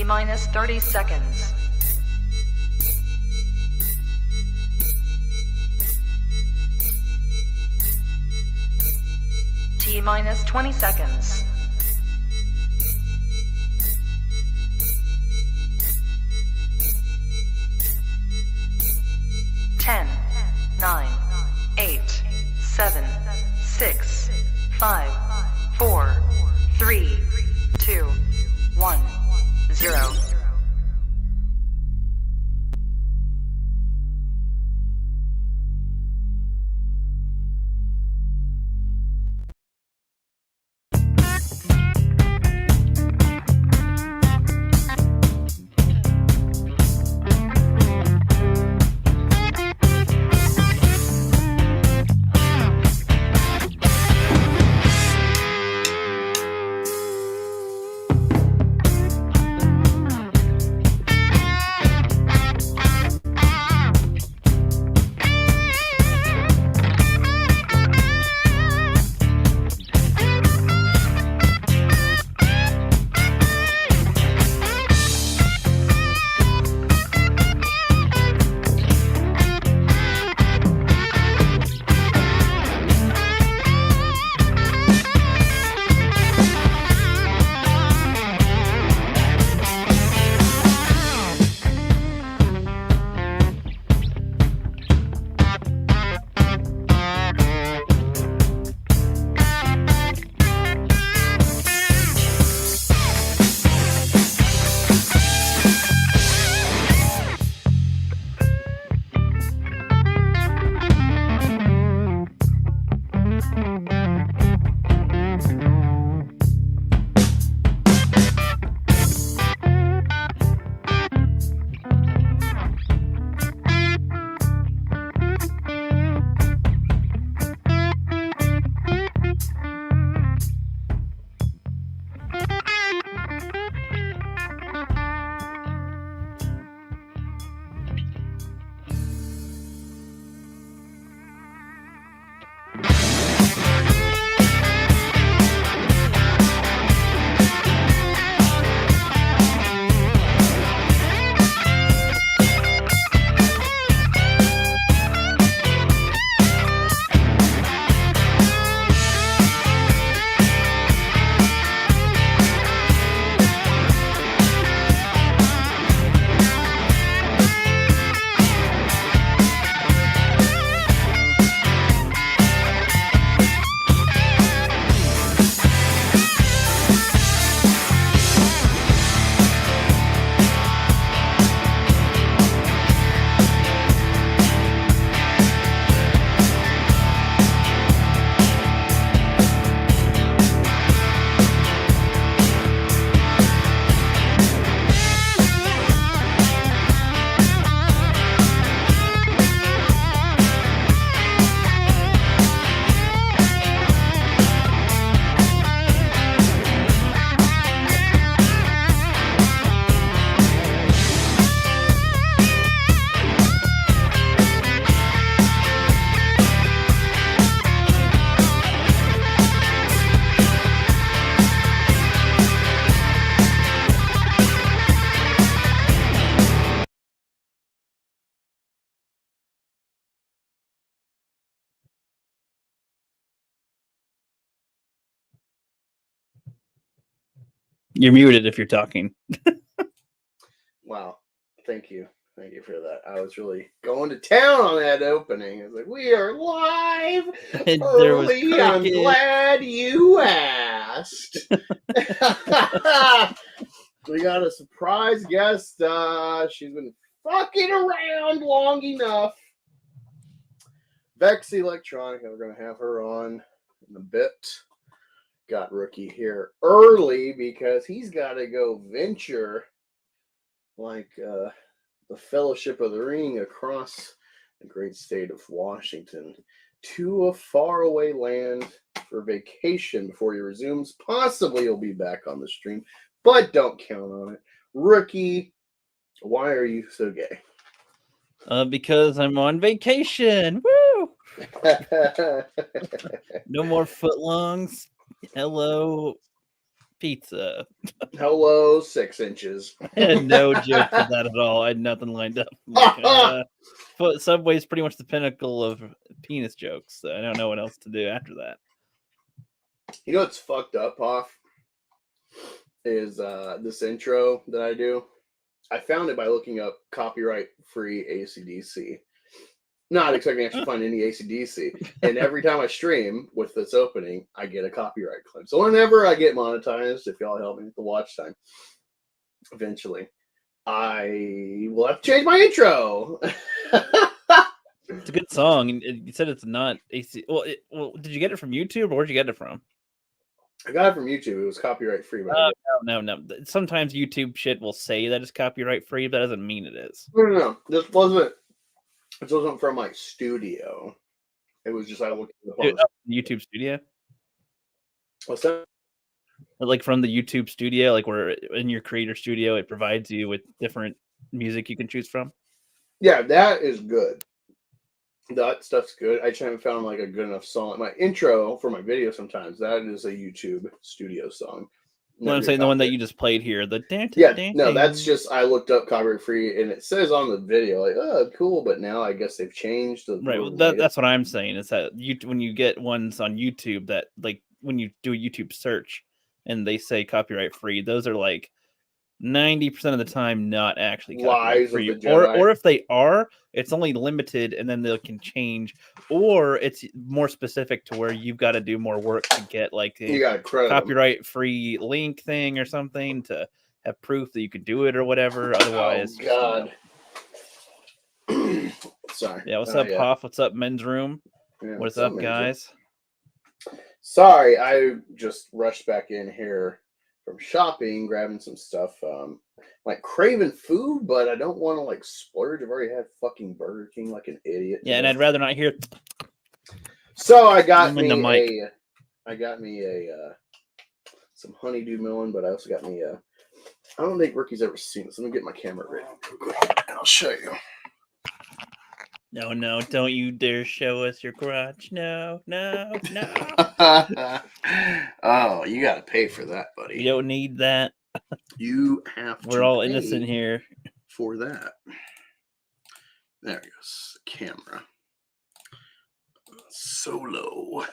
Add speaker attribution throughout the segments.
Speaker 1: T-minus 30 seconds. T-minus 20 seconds. 10, 9, 8, 7, 6, 5, 4, 3, 2, 1, 0.
Speaker 2: You're muted if you're talking.
Speaker 3: Wow. Thank you. Thank you for that. I was really going to town on that opening. I was like, we are live early. I'm glad you asked. We got a surprise guest. She's been fucking around long enough. Vex Electronica. We're going to have her on in a bit. Got Rookie here early because he's got to go venture like the Fellowship of the Ring across the great state of Washington to a faraway land for vacation before he resumes. Possibly he'll be back on the stream, but don't count on it. Rookie, why are you so gay?
Speaker 2: Because I'm on vacation. Woo! No more footlongs. Hello, pizza.
Speaker 3: Hello, 6 inches.
Speaker 2: I had no joke for that at all. I had nothing lined up. But Subway's pretty much the pinnacle of penis jokes. So I don't know what else to do after that.
Speaker 3: You know what's fucked up, Hoff? Is this intro that I do. I found it by looking up copyright-free AC/DC. Not expecting to actually find any AC/DC. And every time I stream with this opening, I get a copyright claim. So whenever I get monetized, if y'all help me with the watch time, eventually, I will have to change my intro.
Speaker 2: It's a good song. You said it's not AC. Well, did you get it from YouTube or where'd you get it from?
Speaker 3: I got it from YouTube. It was copyright free.
Speaker 2: No. Sometimes YouTube shit will say that it's copyright free, but that doesn't mean it is.
Speaker 3: No. This wasn't from my studio. It was just I looked at the
Speaker 2: YouTube studio.
Speaker 3: What's that?
Speaker 2: Like from the YouTube studio, like where in your creator studio, it provides you with different music you can choose from.
Speaker 3: Yeah, that is good. That stuff's good. I just haven't found like a good enough song. My intro for my video sometimes, that is a YouTube studio song.
Speaker 2: Well, I'm saying the one that you just played here.
Speaker 3: No, that's just I looked up copyright free and it says on the video like, oh, cool, but now I guess they've changed the
Speaker 2: right. Well, that's what I'm saying is that when you get ones on YouTube that like when you do a YouTube search and they say copyright free, those are like 90% of the time not actually copyright free, or if they are, it's only limited and then they can change, or it's more specific to where you've got to do more work to get like a copyright free link thing or something to have proof that you could do it or whatever. Otherwise,
Speaker 3: God. Sorry.
Speaker 2: Yeah, what's up, Hoff? What's up, men's room? Yeah, what's up, guys?
Speaker 3: Sorry, I just rushed back in here from shopping, grabbing some stuff, like craving food, but I don't want to like splurge. I've already had fucking Burger King like an idiot.
Speaker 2: Yeah, and I'd rather not hear.
Speaker 3: So I got me some honeydew melon, but I also got me I don't think Ricky's ever seen this. Let me get my camera ready real quick, and I'll show you.
Speaker 2: No, don't you dare show us your crotch. No.
Speaker 3: Oh, you got to pay for that, buddy.
Speaker 2: You don't need that.
Speaker 3: You have to.
Speaker 2: We're all innocent here.
Speaker 3: For that. There goes the camera. Solo.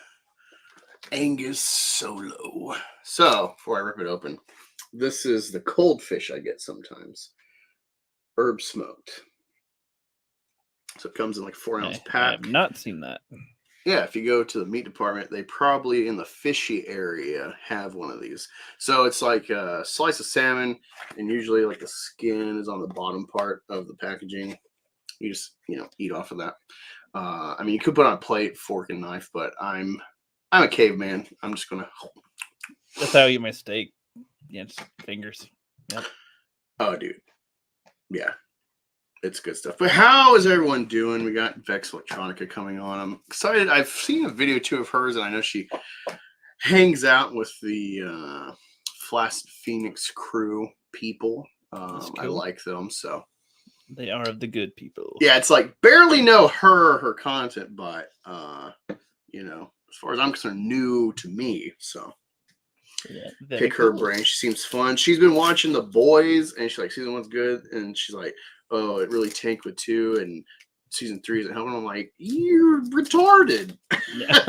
Speaker 3: Angus Solo. So, before I rip it open, this is the cold fish I get sometimes. Herb smoked. So it comes in like 4-ounce pack.
Speaker 2: I have not seen that.
Speaker 3: Yeah, if you go to the meat department, they probably in the fishy area have one of these. So it's like a slice of salmon, and usually like the skin is on the bottom part of the packaging. You just, eat off of that. I mean, you could put on a plate, fork, and knife, but I'm a caveman. I'm just gonna.
Speaker 2: That's how I eat my steak. Yeah, just fingers. Yep.
Speaker 3: Oh, dude. Yeah. It's good stuff. But how is everyone doing? We got Vex Electronica coming on. I'm excited. I've seen a video too of hers, and I know she hangs out with the Flaccid Phoenix crew people. Cool. I like them, so
Speaker 2: they are of the good people.
Speaker 3: Yeah, it's like barely know her content, but as far as I'm concerned, new to me. So yeah, pick her brain. She seems fun. She's been watching The Boys, and she's like, season 1's good, and she's like, oh, it really tanked with 2, and season 3 isn't helping. I'm like, you're retarded.
Speaker 2: Yeah.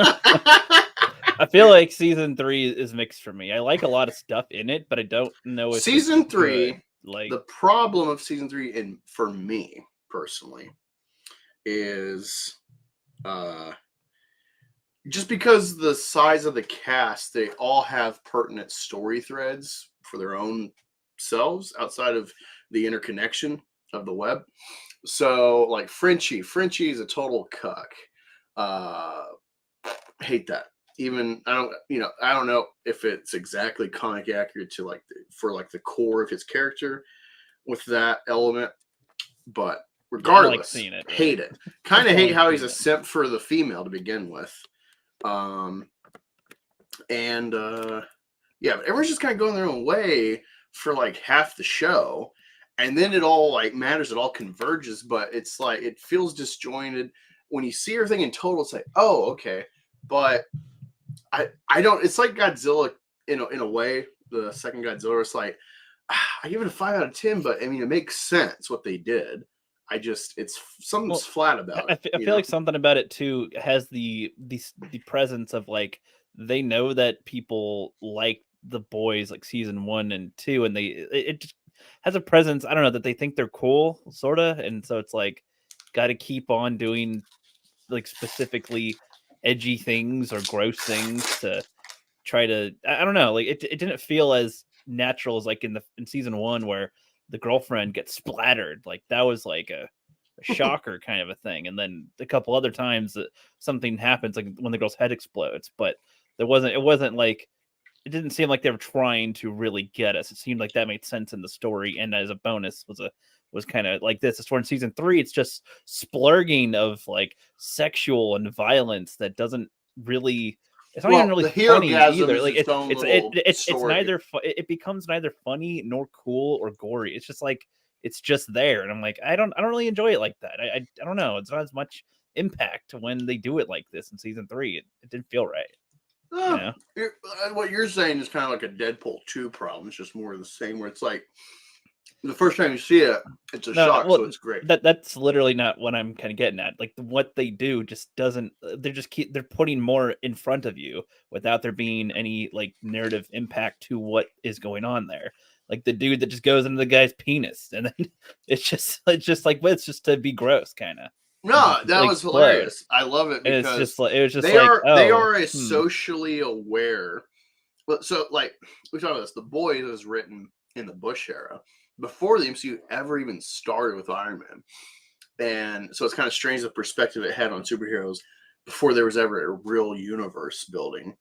Speaker 2: I feel like season 3 is mixed for me. I like a lot of stuff in it, but I don't know if
Speaker 3: season 3. Like the problem of season 3, and for me personally, is just because the size of the cast, they all have pertinent story threads for their own selves outside of the interconnection of the web. So like Frenchie is a total cuck. Hate that. Even I don't know if it's exactly comic accurate to the core of his character with that element, but regardless,
Speaker 2: I like it.
Speaker 3: Hate it. Kind of hate how he's a simp for the female to begin with. Yeah, but everyone's just kind of going their own way for like half the show. And then it all like matters, it all converges, but it's like it feels disjointed. When you see everything in total, it's like, oh, okay. But I don't, it's like Godzilla in a way, the second Godzilla is like, I give it a 5 out of 10, but I mean, it makes sense what they did. It's something's flat about it.
Speaker 2: I feel like something about it too has the presence of like they know that people like the boys like season 1 and 2, and it just has a presence. I don't know, that they think they're cool, sort of, and so it's like got to keep on doing like specifically edgy things or gross things to try to. I don't know, like it didn't feel as natural as like in season 1 where the girlfriend gets splattered. Like that was like a shocker kind of a thing, and then a couple other times that something happens, like when the girl's head explodes, but it wasn't like, it didn't seem like they were trying to really get us. It seemed like that made sense in the story, and as a bonus was kind of like this. As for in season 3, it's just splurging of like sexual and violence that doesn't really. It's not even really funny either. Like it's neither. It becomes neither funny nor cool or gory. It's just like it's just there, and I'm like, I don't really enjoy it like that. I don't know. It's not as much impact when they do it like this in season 3. It didn't feel right.
Speaker 3: What you're saying is kind of like a Deadpool 2 problem. It's just more of the same, where it's like the first time you see it, it's a shock, so it's great.
Speaker 2: That's literally not what I'm kind of getting at. Like what they do just doesn't. They're putting more in front of you without there being any like narrative impact to what is going on there. Like the dude that just goes into the guy's penis, and then it's just to be gross, kind of.
Speaker 3: No, that was hilarious. I love it because they are socially aware. So, like, we talked about this. The Boys was written in the Bush era, before the MCU ever even started with Iron Man, and so it's kind of strange the perspective it had on superheroes before there was ever a real universe building.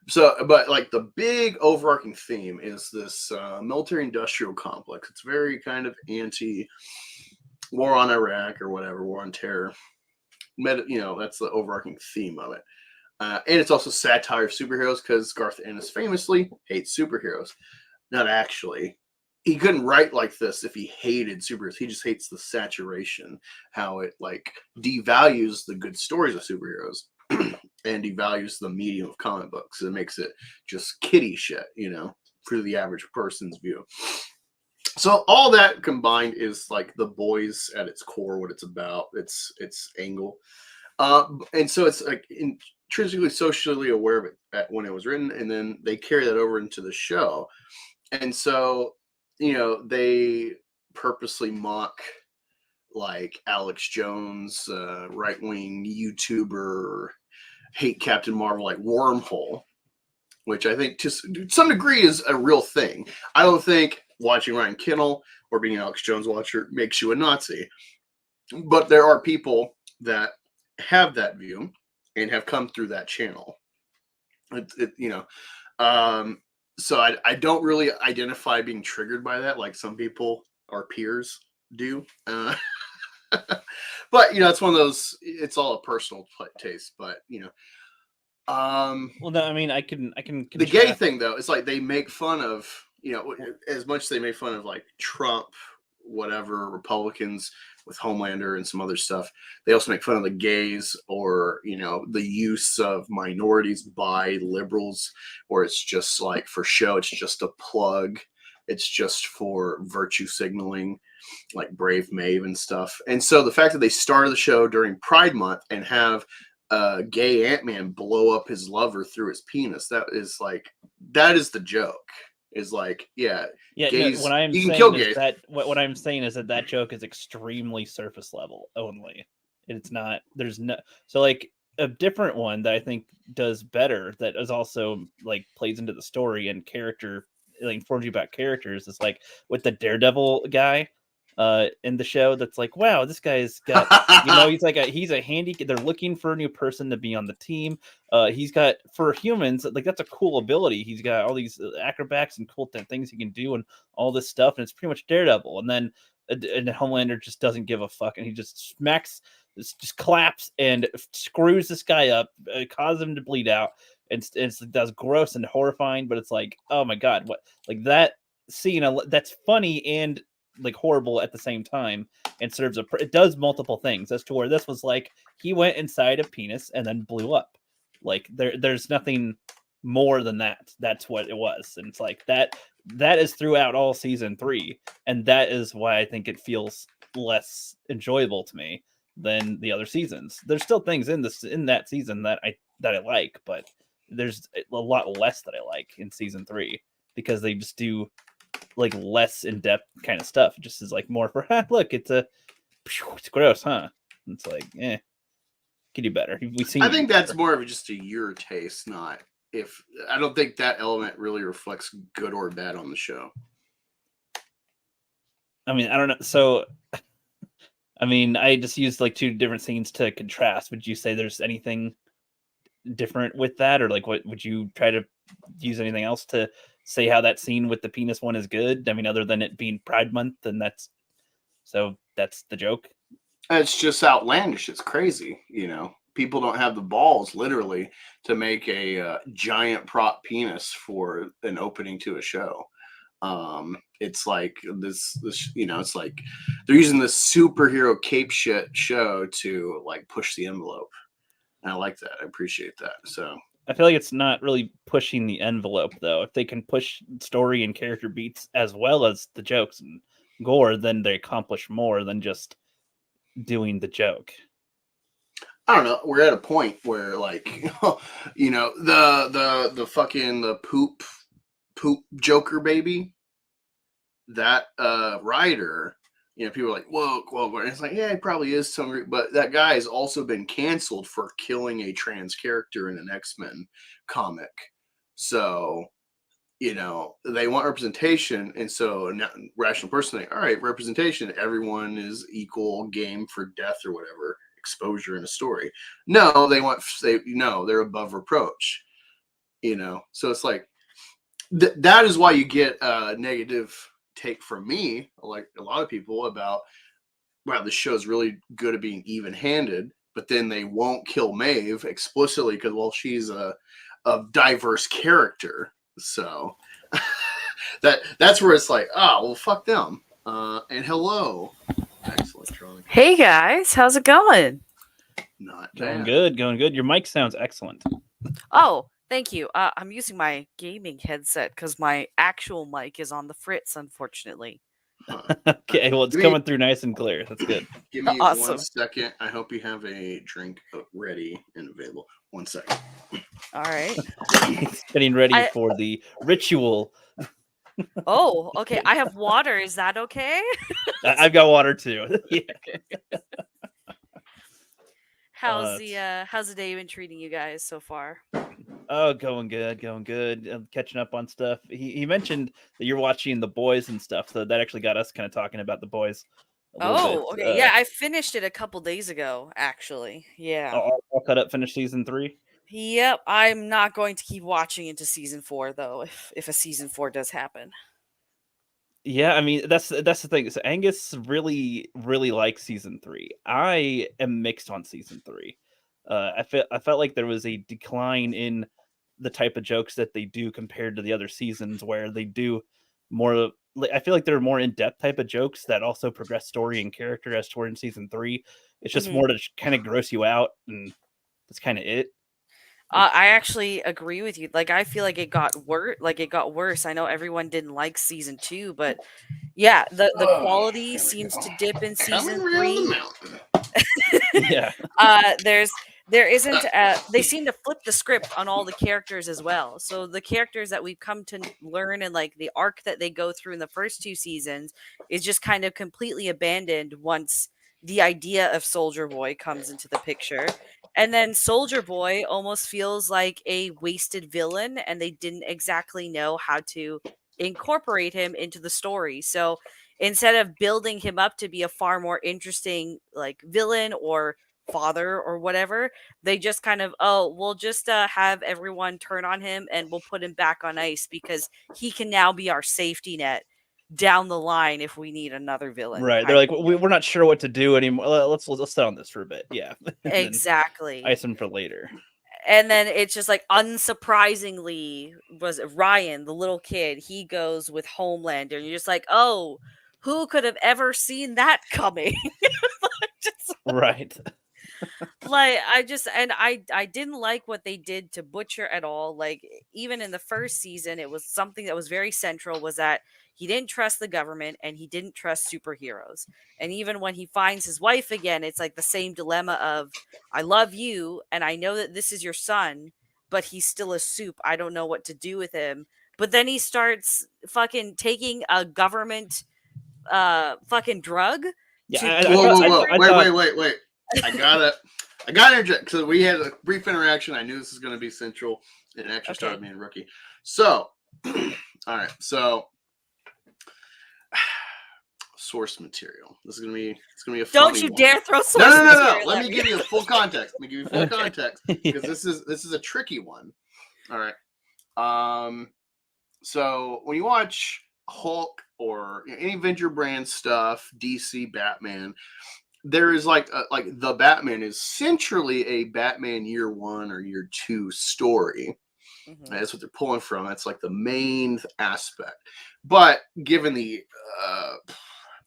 Speaker 3: So, but like the big overarching theme is this military-industrial complex. It's very kind of anti-war on Iraq or whatever, war on terror. That's the overarching theme of it. And it's also satire of superheroes because Garth Ennis famously hates superheroes. Not actually. He couldn't write like this if he hated superheroes. He just hates the saturation, how it like devalues the good stories of superheroes and devalues the medium of comic books. It makes it just kiddie shit, for the average person's view. So all that combined is like The Boys at its core, what it's about, its angle. And so it's like intrinsically socially aware of it when it was written, and then they carry that over into the show. And so, they purposely mock like Alex Jones, right-wing YouTuber, hate Captain Marvel, like Wormhole, which I think to some degree is a real thing. I don't think watching Ryan Kinnell or being an Alex Jones watcher makes you a Nazi. But there are people that have that view and have come through that channel. So I don't really identify being triggered by that like some people, our peers, do. But it's one of those. It's all a personal taste. But
Speaker 2: well, no, I mean, I can.
Speaker 3: The gay thing though, it's like they make fun of as much as they make fun of like Trump, whatever, Republicans with Homelander and some other stuff. They also make fun of the gays or the use of minorities by liberals, or it's just like for show. It's just a plug. It's just for virtue signaling, like Brave Maeve and stuff. And so the fact that they started the show during Pride Month and have a gay Ant-Man blow up his lover through his penis, that is the joke. Is like, gays,
Speaker 2: what I'm saying
Speaker 3: kill
Speaker 2: is
Speaker 3: gays.
Speaker 2: What I'm saying is that joke is extremely surface level only. It's not. There's no. So like a different one that I think does better, that is also like plays into the story and character, like informs you about characters, is like with the Daredevil guy in the show. That's like, wow, this guy's got he's a handy. They're looking for a new person to be on the team. He's got, for humans, like that's a cool ability. He's got all these acrobats and cool things he can do and all this stuff, and it's pretty much Daredevil. And then Homelander just doesn't give a fuck, and he just claps and screws this guy up, causes him to bleed out, and that's gross and horrifying. But it's like, oh my god, what, like that scene that's funny and like horrible at the same time, and serves it does multiple things, as to where this was like he went inside a penis and then blew up. Like there's nothing more than that. That's what it was. And it's like that is throughout all season 3. And that is why I think it feels less enjoyable to me than the other seasons. There's still things in that season that I like, but there's a lot less that I like in season 3 because they just do like less in-depth kind of stuff. It just is like more for look, it's gross, huh? It's like, can do better. We've seen.
Speaker 3: I think that's more of just a your taste, not if. I don't think that element really reflects good or bad on the show.
Speaker 2: I mean, I don't know. So, I mean, I just used like 2 different scenes to contrast. Would you say there's anything different with that, or like, what would you try to use anything else to say how that scene with the penis one is good? I mean, other than it being Pride Month, and that's the joke.
Speaker 3: It's just outlandish. It's crazy. People don't have the balls, literally, to make a giant prop penis for an opening to a show. It's like this. It's like they're using this superhero cape shit show to like push the envelope. And I like that. I appreciate that. So
Speaker 2: I feel like it's not really pushing the envelope, though. If they can push story and character beats as well as the jokes and gore, then they accomplish more than just doing the joke.
Speaker 3: I don't know. We're at a point where, like, the fucking the poop Joker baby, that writer. People are like, whoa. And it's like, yeah, he probably is some, but that guy has also been canceled for killing a trans character in an X-Men comic. So, they want representation. And so now, rational person, all right, representation, everyone is equal game for death or whatever, exposure in a story. No, they're above reproach, So it's like, that is why you get a negative take from me, like a lot of people, about, wow, this show's really good at being even-handed, but then they won't kill Maeve explicitly because, well, she's a diverse character. So that's where it's like, well, fuck them. And hello, Vex Electronica.
Speaker 4: Hey guys, how's it going?
Speaker 3: Not
Speaker 2: Going
Speaker 3: bad.
Speaker 2: good. Your mic sounds excellent.
Speaker 4: Oh, thank you. I'm using my gaming headset because my actual mic is on the fritz, unfortunately.
Speaker 2: Okay, well, it's coming through nice and clear. That's good.
Speaker 3: Give me
Speaker 4: Awesome.
Speaker 3: 1 second. I hope you have a drink ready and available. 1 second.
Speaker 4: All right.
Speaker 2: He's getting ready for the ritual.
Speaker 4: Oh, okay. I have water. Is that okay?
Speaker 2: I've got water too. Yeah.
Speaker 4: How's the day been treating you guys so far?
Speaker 2: Oh, going good. I'm catching up on stuff. He mentioned that you're watching The Boys and stuff, so that actually got us kind of talking about The Boys a little bit.
Speaker 4: Okay. Yeah, I finished it a couple days ago, actually. Yeah.
Speaker 2: All cut up, finished season 3?
Speaker 4: Yep. I'm not going to keep watching into season 4, though, if a season 4 does happen.
Speaker 2: Yeah, I mean, that's the thing. So Angus really likes season 3. I am mixed on season 3. I felt like there was a decline in the type of jokes that they do compared to the other seasons, where they do more. I feel like there are more in-depth type of jokes that also progress story and character as toward in season 3. It's just more to kind of gross you out, and that's kind of it.
Speaker 4: I actually agree with you. Like, I feel like it got worse. I know everyone didn't like season 2, but yeah, the quality seems to dip in season 3.
Speaker 2: Yeah.
Speaker 4: There isn't. They seem to flip the script on all the characters as well. So the characters that we've come to learn, and like the arc that they go through in the first 2 seasons, is just kind of completely abandoned once the idea of Soldier Boy comes into the picture. And then Soldier Boy almost feels like a wasted villain, and they didn't exactly know how to incorporate him into the story. So instead of building him up to be a far more interesting like villain or father or whatever, they just kind of, we'll just have everyone turn on him and we'll put him back on ice because he can now be our safety net down the line if we need another villain.
Speaker 2: Right. They're like, we're not sure what to do anymore. Let's sit on this for a bit. Yeah.
Speaker 4: Exactly.
Speaker 2: Ice him for later.
Speaker 4: And then it's just like, unsurprisingly, was Ryan, the little kid, he goes with Homelander, and you're just like, who could have ever seen that coming?
Speaker 2: Right.
Speaker 4: Like I didn't like what they did to Butcher at all. Like even in the first season, it was something that was very central, was that he didn't trust the government and he didn't trust superheroes. And even when he finds his wife again, it's like the same dilemma of, I love you and I know that this is your son, but he's still a soup. I don't know what to do with him. But then he starts fucking taking a government fucking drug
Speaker 2: Yeah,
Speaker 4: to
Speaker 2: I
Speaker 3: Whoa,
Speaker 4: kill
Speaker 2: thought,
Speaker 3: whoa,
Speaker 2: I,
Speaker 3: whoa!
Speaker 2: I
Speaker 3: Wait,
Speaker 2: thought,
Speaker 3: wait, wait, wait! I gotta interject. So we had a brief interaction. I knew this was going to be central, and it actually started
Speaker 4: Okay.
Speaker 3: being rookie. So, all right. So, source material. This is gonna be a
Speaker 4: Don't
Speaker 3: funny
Speaker 4: you
Speaker 3: one.
Speaker 4: dare throw
Speaker 3: No,
Speaker 4: source
Speaker 3: no, no, no.
Speaker 4: material
Speaker 3: Let
Speaker 4: at
Speaker 3: me
Speaker 4: me.
Speaker 3: give you full context. Let me give you full
Speaker 2: Okay.
Speaker 3: context because this is a tricky one. All right. So when you watch Hulk or any Avenger brand stuff, DC, Batman, there is like the Batman is centrally a Batman year 1 or year 2 story.
Speaker 4: Mhm.
Speaker 3: That's what they're pulling from. That's like the main aspect. But given the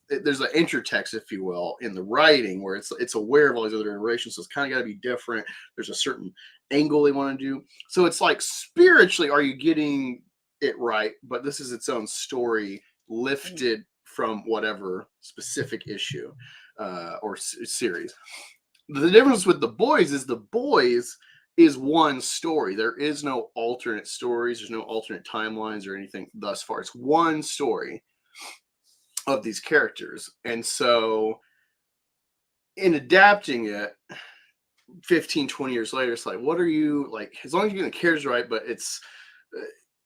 Speaker 3: there's an intertext, if you will, in the writing where it's aware of all these other iterations, so it's kind of got to be different. There's a certain angle they want to do. So it's like spiritually, are you getting it right? But this is its own story lifted from whatever specific issue or series. The difference with the boys is one story. There is no alternate stories. There's no alternate timelines or anything thus far. It's one story of these characters. And so in adapting it 15, 20 years later, it's like, what are you like, as long as you're getting the characters right, but it's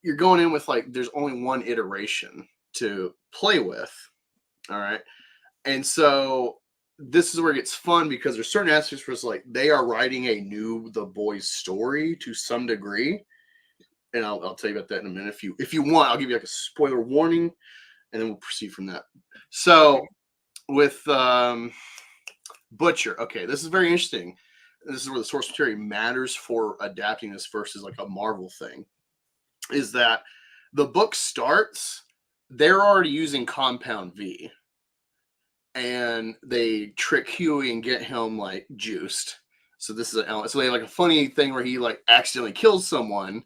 Speaker 3: you're going in with like there's only one iteration to play with. All right. And so this is where it gets fun because there's certain aspects where it's like they are writing a new The Boys story to some degree. And I'll tell you about that in a minute. If you want, I'll give you like a spoiler warning and then we'll proceed from that. So with Butcher, okay, this is very interesting. This is where the source material matters for adapting this versus like a Marvel thing. Is that the book starts, they're already using Compound V. And they trick Huey and get him like juiced. So this is an element. So they have like a funny thing where he like accidentally kills someone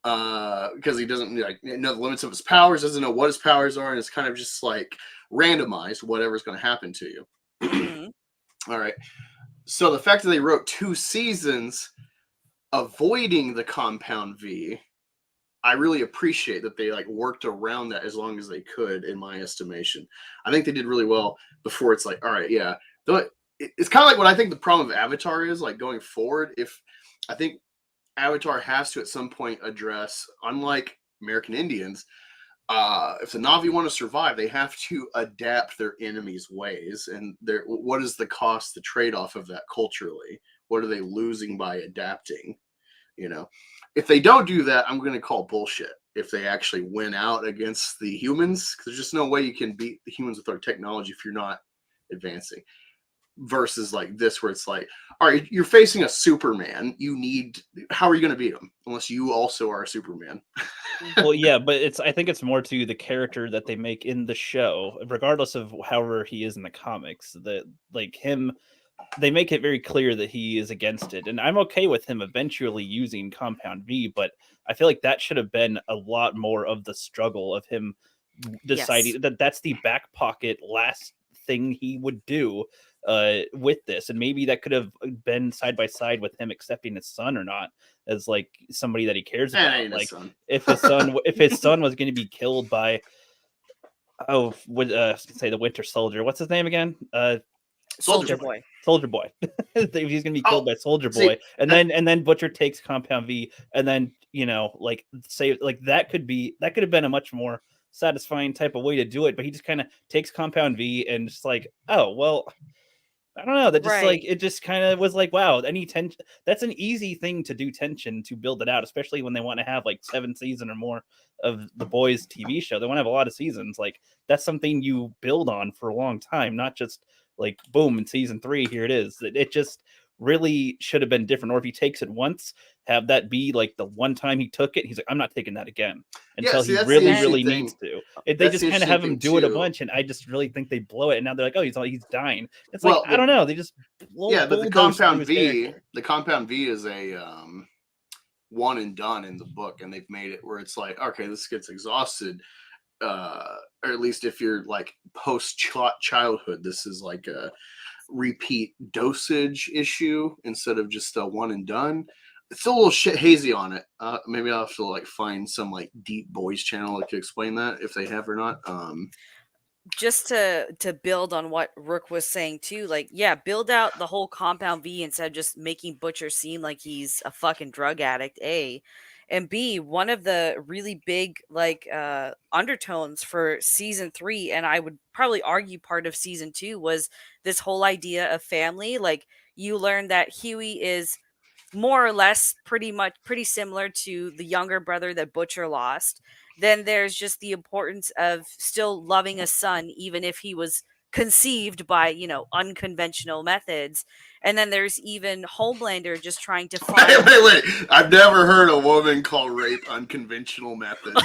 Speaker 3: because he doesn't like know the limits of his powers, doesn't know what his powers are, and it's kind of just like randomized whatever's going to happen to you.
Speaker 4: Mm-hmm.
Speaker 3: All right. So the fact that they wrote 2 seasons avoiding the Compound V, I really appreciate that they like worked around that as long as they could, in my estimation. I think they did really well before it's like, all right, yeah. It's kind of like what I think the problem of Avatar is, like going forward. If I think Avatar has to at some point address, unlike American Indians, if the Na'vi want to survive, they have to adapt their enemies' ways. And what is the cost, the trade-off of that culturally? What are they losing by adapting? You know, if they don't do that, I'm going to call bullshit. If they actually win out against the humans, because there's just no way you can beat the humans with our technology if you're not advancing. Versus like this, where it's like, all right, you're facing a Superman. How are you going to beat him unless you also are a Superman?
Speaker 2: well, yeah, but I think it's more to the character that they make in the show, regardless of however he is in the comics. That like him, they make it very clear that he is against it, and I'm okay with him eventually using Compound V. But I feel like that should have been a lot more of the struggle of him deciding that that's the back pocket last thing he would do with this, and maybe that could have been side by side with him accepting his son or not as like somebody that he cares about. Like if his son was going to be killed by say the Winter Soldier, what's his name again?
Speaker 4: Soldier Boy.
Speaker 2: Soldier Boy. If he's gonna be killed by Soldier Boy, and then Butcher takes Compound V, and then like say like that could have been a much more satisfying type of way to do it, but he just kind of takes Compound V and just like, oh well, I don't know, that just like it just kind of was like, wow, any tension, that's an easy thing to do, tension to build it out, especially when they want to have like 7 seasons or more of the Boys TV show. They want to have a lot of seasons. Like that's something you build on for a long time, not just like boom in season 3 here it is. It just really should have been different. Or if he takes it once, have that be like the one time he took it. He's like, I'm not taking that again
Speaker 3: Yeah,
Speaker 2: until
Speaker 3: see,
Speaker 2: he
Speaker 3: that's the
Speaker 2: really,
Speaker 3: interesting
Speaker 2: really
Speaker 3: thing.
Speaker 2: needs to. They
Speaker 3: That's
Speaker 2: just
Speaker 3: the
Speaker 2: kind of have
Speaker 3: interesting
Speaker 2: him
Speaker 3: thing,
Speaker 2: do it a
Speaker 3: too.
Speaker 2: bunch, and I just really think they blow it. And now they're like, oh, he's dying. It's
Speaker 3: Well,
Speaker 2: like I don't know. They just
Speaker 3: Yeah, but the
Speaker 2: bulldoze through
Speaker 3: compound
Speaker 2: his
Speaker 3: V,
Speaker 2: character.
Speaker 3: the compound V is a one and done in the book, and they've made it where it's like, okay, this gets exhausted, or at least if you're like post childhood, this is like a repeat dosage issue instead of just a one and done. It's still a little shit hazy on it. Maybe I'll have to like find some like deep boys channel that could explain that if they have or not.
Speaker 4: Just to build on what Rook was saying too, like, yeah, build out the whole compound V instead of just making Butcher seem like he's a fucking drug addict, A. And B, one of the really big like undertones for season 3, and I would probably argue part of season 2, was this whole idea of family. Like, you learn that Huey is more or less pretty similar to the younger brother that Butcher lost. Then there's just the importance of still loving a son, even if he was conceived by, unconventional methods. And then there's even Homelander just trying to find.
Speaker 3: Wait. I've never heard a woman call rape unconventional methods.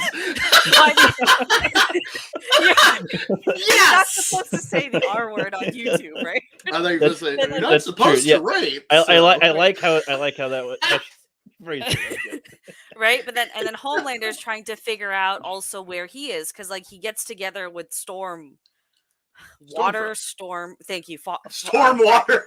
Speaker 4: You're not supposed to say the R word on YouTube, right?
Speaker 3: I think you're saying you're not
Speaker 2: That's
Speaker 3: supposed
Speaker 2: true.
Speaker 3: to rape.
Speaker 2: I like how that was.
Speaker 4: Right, but then Homelander's trying to figure out also where he is, because like he gets together with Storm. Thank you.
Speaker 3: Stormwater.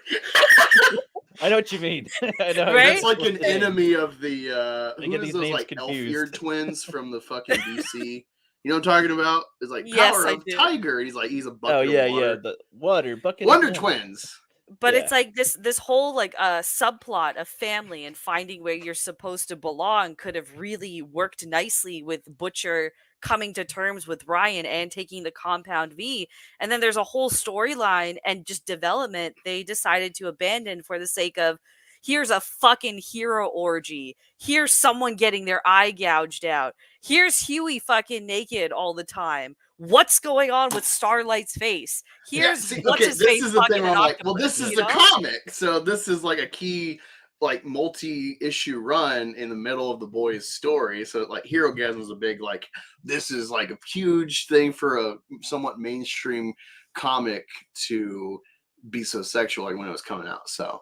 Speaker 2: I know what you mean. I know.
Speaker 4: Right?
Speaker 3: That's like an enemy of the
Speaker 2: I get
Speaker 3: who is
Speaker 2: these
Speaker 3: those
Speaker 2: names
Speaker 3: like
Speaker 2: confused.
Speaker 3: elf-eared twins from the fucking DC. You know what I'm talking about? It's like
Speaker 4: Yes,
Speaker 3: power
Speaker 4: I
Speaker 3: of
Speaker 4: do.
Speaker 3: tiger. And he's a bucket
Speaker 2: Oh
Speaker 3: of
Speaker 2: yeah,
Speaker 3: water.
Speaker 2: the water bucket.
Speaker 3: Wonder
Speaker 2: of
Speaker 3: Twins.
Speaker 4: But
Speaker 2: Yeah.
Speaker 4: it's like this whole like subplot of family and finding where you're supposed to belong could have really worked nicely with Butcher coming to terms with Ryan and taking the compound V. And then there's a whole storyline and just development they decided to abandon for the sake of, here's a fucking hero orgy. Here's someone getting their eye gouged out. Here's Huey fucking naked all the time. What's going on with Starlight's face? Here's what's his
Speaker 3: this
Speaker 4: face
Speaker 3: is the
Speaker 4: fucking
Speaker 3: thing where
Speaker 4: an
Speaker 3: I'm like, well,
Speaker 4: octopus,
Speaker 3: this is
Speaker 4: you
Speaker 3: the
Speaker 4: know?
Speaker 3: comic, so this is like a key, like multi-issue run in the middle of the boys' story. So like, Hero Gasm is a big like, this is like a huge thing for a somewhat mainstream comic to be so sexual, like when it was coming out. So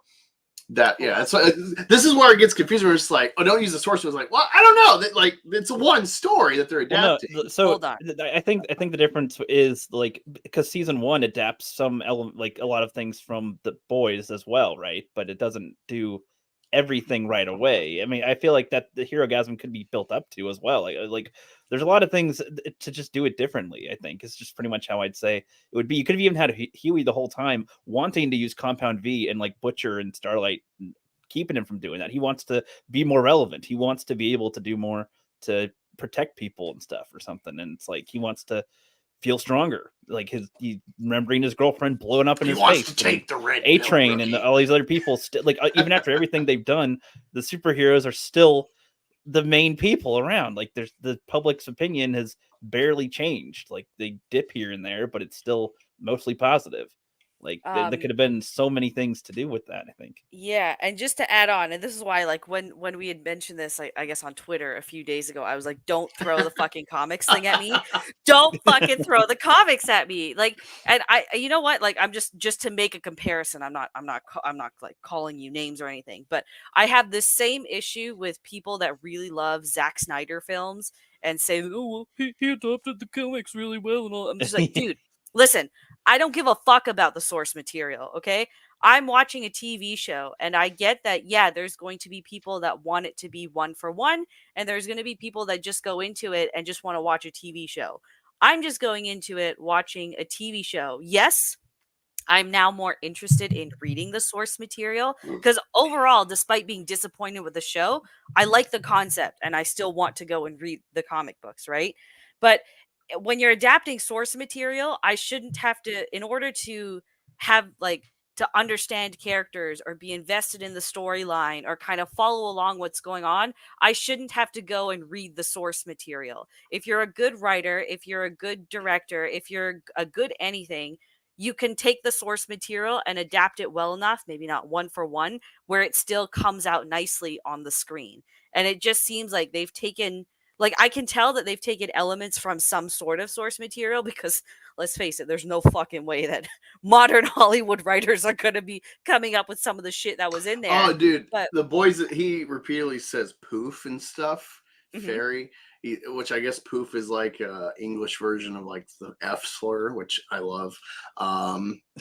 Speaker 3: that that's why this is where it gets confusing. Where it's like, oh, don't use the source. It was like, well, I don't know. That like it's one story that they're adapting.
Speaker 2: Well, no, so
Speaker 4: Hold on.
Speaker 2: I think the difference is like, because season 1 adapts some element, like a lot of things from the boys as well, right? But it doesn't do everything right away. I mean, I feel like that the Hero Gasm could be built up to as well. Like there's a lot of things to just do it differently. I think it's just pretty much how I'd say it would be. You could have even had Huey the whole time wanting to use Compound V, and like Butcher and Starlight keeping him from doing that. He wants to be more relevant. He wants to be able to do more to protect people and stuff or something. And it's like he wants to feel stronger. Like he remembering his girlfriend blowing up in his face.
Speaker 3: To take the red
Speaker 2: A-Train and all these other people still, like even after everything they've done, the superheroes are still the main people around. Like there's the public's opinion has barely changed. Like they dip here and there, but it's still mostly positive. Like there could have been so many things to do with that, I think.
Speaker 4: Yeah, and just to add on, and this is why, like, when we had mentioned this, I guess on Twitter a few days ago, I was like, "Don't throw the fucking comics thing at me! Don't fucking throw the comics at me!" Like, and you know what? Like, I'm just to make a comparison. I'm not like calling you names or anything, but I have this same issue with people that really love Zack Snyder films and say, "Oh, well, he adopted the comics really well," and all. I'm just like, dude, listen. I don't give a fuck about the source material, okay? I'm watching a TV show and I get that, yeah, there's going to be people that want it to be one for one, and there's going to be people that just go into it and just want to watch a TV show. I'm just going into it watching a TV show. Yes, I'm now more interested in reading the source material because overall, despite being disappointed with the show, I like the concept and I still want to go and read the comic books, right? But when you're adapting source material, I shouldn't have to, in order to have like to understand characters or be invested in the storyline or kind of follow along what's going on, I shouldn't have to go and read the source material. If you're a good writer, if you're a good director, if you're a good anything, you can take the source material and adapt it well enough, maybe not one for one, where it still comes out nicely on the screen. And it just seems like they've taken, like, I can tell that they've taken elements from some sort of source material, because let's face it, there's no fucking way that modern Hollywood writers are going to be coming up with some of the shit that was in there.
Speaker 3: Oh, dude,
Speaker 4: But
Speaker 3: the boys that he repeatedly says poof and stuff,
Speaker 4: Mhm.
Speaker 3: fairy, which I guess poof is like a English version of like the F slur, which I love.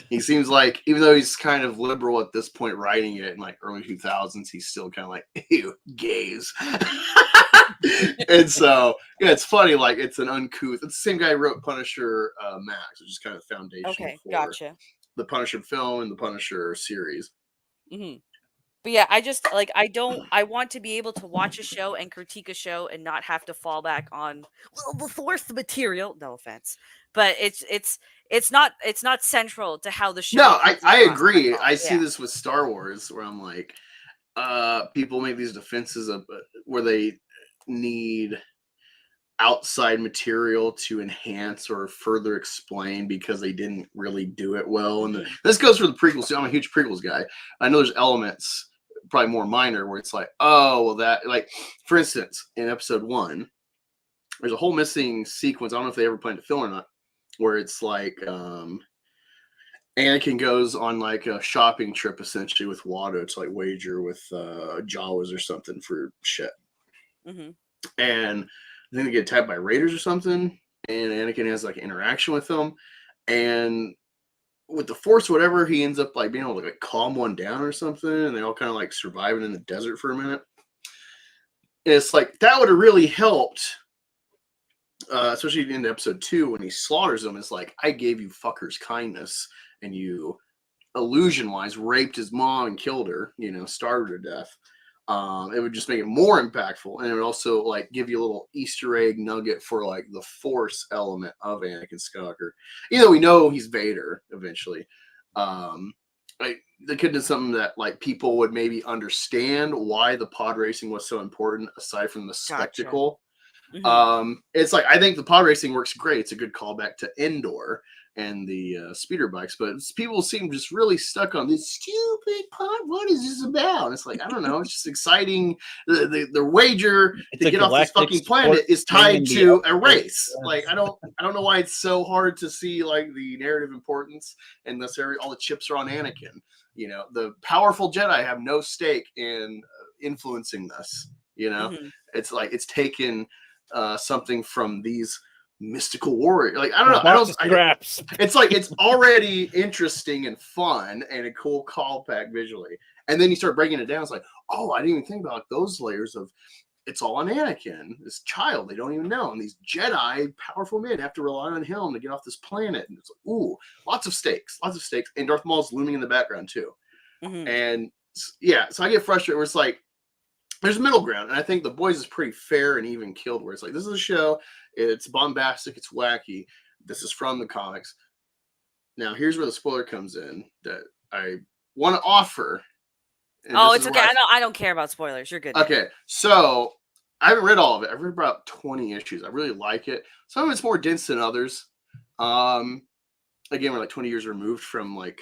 Speaker 3: He seems like, even though he's kind of liberal at this point, writing it in like early 2000s, he's still kind of like, ew, gays. And so, yeah, it's funny. Like, it's an uncouth. It's the same guy who wrote Punisher Max, which is kind of the foundation
Speaker 4: okay,
Speaker 3: for
Speaker 4: gotcha.
Speaker 3: the Punisher film and the Punisher series.
Speaker 4: hmm But yeah, I just like, I want to be able to watch a show and critique a show and not have to fall back on, well, the source material. No offense, but it's not central to how the show.
Speaker 3: No,
Speaker 4: comes
Speaker 3: I
Speaker 4: across,
Speaker 3: agree.
Speaker 4: that's all.
Speaker 3: I see
Speaker 4: Yeah.
Speaker 3: this with Star Wars, where I'm like, people make these defenses of where they need outside material to enhance or further explain because they didn't really do it well. And
Speaker 4: Mhm.
Speaker 3: this goes for the prequels too. I'm a huge prequels guy. I know there's elements, probably more minor, where it's like, oh, well, that, like, for instance, in episode 1, there's a whole missing sequence. I don't know if they ever planned to film or not, where it's like, Anakin goes on like a shopping trip essentially with Watto to like wager with Jawas or something for shit.
Speaker 4: hmm
Speaker 3: And I think they get attacked by raiders or something, and Anakin has like interaction with them, and with the Force or whatever, he ends up like being able to like calm one down or something, and they all kind of like surviving in the desert for a minute. And it's like that would have really helped, especially in episode 2 when he slaughters them. It's like, I gave you fuckers kindness, and you illusion-wise raped his mom and killed her, starved her to death. It would just make it more impactful, and it would also like give you a little Easter egg nugget for like the Force element of Anakin Skywalker. Even though we know he's Vader eventually, like they could do something that like people would maybe understand why the pod racing was so important, aside from the spectacle. It's like, I think the pod racing works great. It's a good callback to Endor and the speeder bikes, but people seem just really stuck on this stupid pod. What is this about? And it's like, I don't know. It's just exciting. The wager to get off this fucking planet is tied to a race. Like, I don't know why it's so hard to see like the narrative importance in this area. All the chips are on Anakin. The powerful Jedi have no stake in influencing this. It's like it's taken something from these mystical warrior. Like, I don't know. It's like, it's already interesting and fun and a cool callback visually. And then you start breaking it down. It's like, oh, I didn't even think about those layers of it's all on Anakin, this child they don't even know. And these Jedi, powerful men, have to rely on him to get off this planet. And it's like, ooh, lots of stakes. And Darth Maul's looming in the background too. And yeah, so I get frustrated where it's like, there's a middle ground, and I think The Boys is pretty fair and even killed, where it's like, this is a show, it's bombastic, it's wacky, this is from the comics. Now, here's where the spoiler comes in that I want to offer.
Speaker 4: Oh, it's okay. I don't care about spoilers. You're good.
Speaker 3: Okay, so I haven't read all of it. I've read about 20 issues. I really like it. Some of it's more dense than others. Again, we're like 20 years removed from like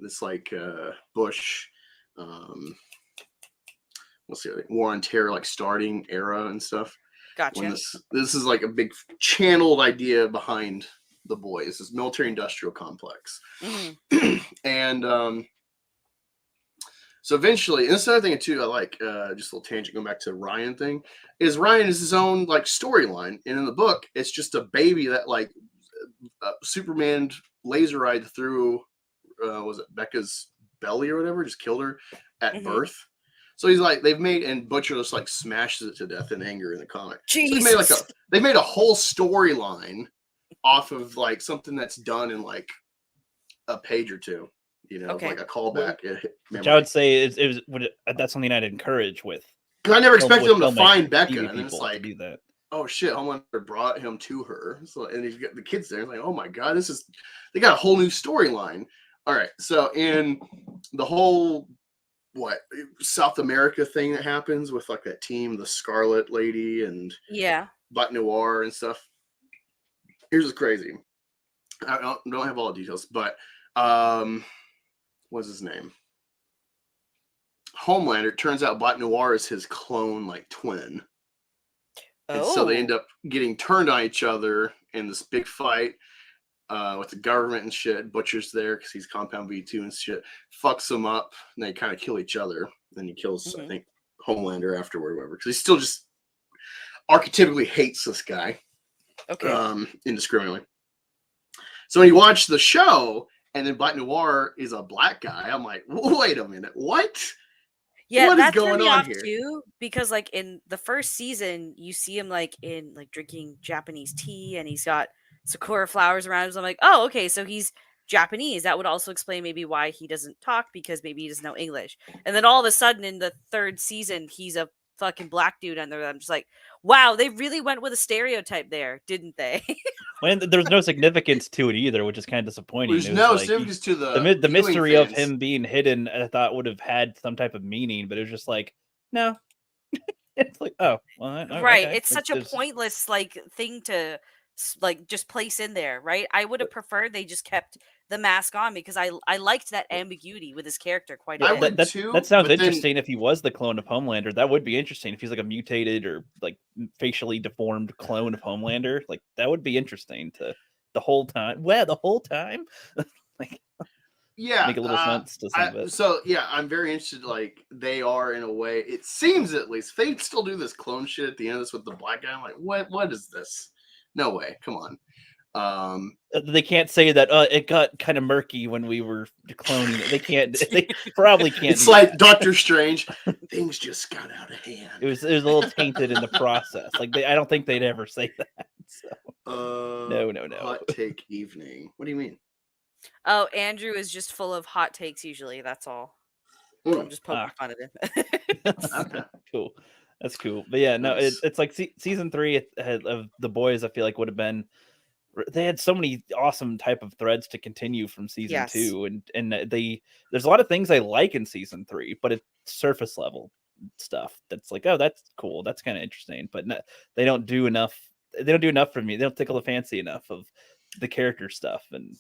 Speaker 3: this like Bush let's see, like War on Terror, like starting era and stuff.
Speaker 4: Gotcha.
Speaker 3: When this is like a big channeled idea behind The Boys, this military industrial complex. And so eventually, and this is another thing too, I like, just a little tangent going back to Ryan thing, is Ryan is his own like storyline. And in the book, it's just a baby that like Superman laser eyed through, was it Becca's belly or whatever, just killed her at birth. So he's like, they've made, and Butcher just like smashes it to death in anger in the comic.
Speaker 4: Jesus.
Speaker 3: So they made a whole storyline off of like something that's done in like a page or two, like a callback.
Speaker 2: Which I would say that's something I'd encourage with.
Speaker 3: Because I never expected them to find Becca, and
Speaker 2: then
Speaker 3: it's like,
Speaker 2: do that.
Speaker 3: Oh shit! Homelander brought him to her, so, and he's got the kids there. It's like, oh my god, they got a whole new storyline. All right, so in the whole South America thing that happens with like that team, the Scarlet Lady and
Speaker 4: yeah,
Speaker 3: Black Noir and stuff. Here's what's crazy. I don't have all the details, but what's his name? Homelander. Turns out Black Noir is his clone, like twin. And so they end up getting turned on each other in this big fight with the government and shit. Butcher's there because he's Compound V2 and shit. Fucks them up, and they kind of kill each other. Then he kills, I think, Homelander afterward, or whatever. Because he still just archetypically hates this guy.
Speaker 4: Okay.
Speaker 3: Indiscriminately. So when you watch the show, and then Black Noir is a black guy, I'm like, wait a minute, what?
Speaker 4: Yeah,
Speaker 3: what is
Speaker 4: that
Speaker 3: going
Speaker 4: turned me
Speaker 3: on
Speaker 4: off
Speaker 3: here?
Speaker 4: too, because like in the first season, you see him like in like drinking Japanese tea, and he's got sakura flowers around him. So I'm like, oh, okay, so he's Japanese. That would also explain maybe why he doesn't talk, because maybe he doesn't know English. And then all of a sudden in the third season, he's a fucking black dude, and I'm just like, wow, they really went with a stereotype there, didn't they?
Speaker 2: When there's no significance to it either, which is kind of disappointing.
Speaker 3: There's
Speaker 2: It was
Speaker 3: no
Speaker 2: like
Speaker 3: significance to the
Speaker 2: the
Speaker 3: viewing
Speaker 2: mystery of
Speaker 3: fans.
Speaker 2: him being hidden. I thought would have had some type of meaning, but it was just like, no. It's like, oh, well,
Speaker 4: Right.
Speaker 2: okay.
Speaker 4: It's such a pointless like thing to like just place in there, right? I would have preferred they just kept the mask on, because I liked that ambiguity with his character quite a
Speaker 3: I
Speaker 4: bit.
Speaker 3: would
Speaker 2: that,
Speaker 3: too,
Speaker 2: that sounds
Speaker 3: but then-
Speaker 2: interesting if he was the clone of Homelander. That would be interesting if he's like a mutated or like facially deformed clone of Homelander. Like that would be interesting to the whole time. Well, the whole time. Like,
Speaker 3: yeah,
Speaker 2: make a little sense to some of it.
Speaker 3: So yeah, I'm very interested. Like they are in a way. It seems at least they still do this clone shit at the end of this with the black guy. I'm like, what is this? No way. Come on.
Speaker 2: They can't say that it got kind of murky when we were cloning it. They can't. They probably can't.
Speaker 3: It's like Doctor Strange. Things just got out of hand.
Speaker 2: It was a little tainted in the process. Like I don't think they'd ever say that. So. No.
Speaker 3: Hot take evening. What do you mean?
Speaker 4: Oh, Andrew is just full of hot takes usually. That's all. I'm just poking fun at him.
Speaker 3: Okay.
Speaker 2: Cool. That's cool. But yeah, no,
Speaker 3: Nice.
Speaker 2: it's like season 3 of The Boys. I feel like would have been. They had so many awesome type of threads to continue from season 2, and there's a lot of things I like in season 3, but it's surface level stuff. That's like, oh, that's cool. That's kind of interesting. But no, they don't do enough. They don't do enough for me. They don't tickle the fancy enough of the character stuff and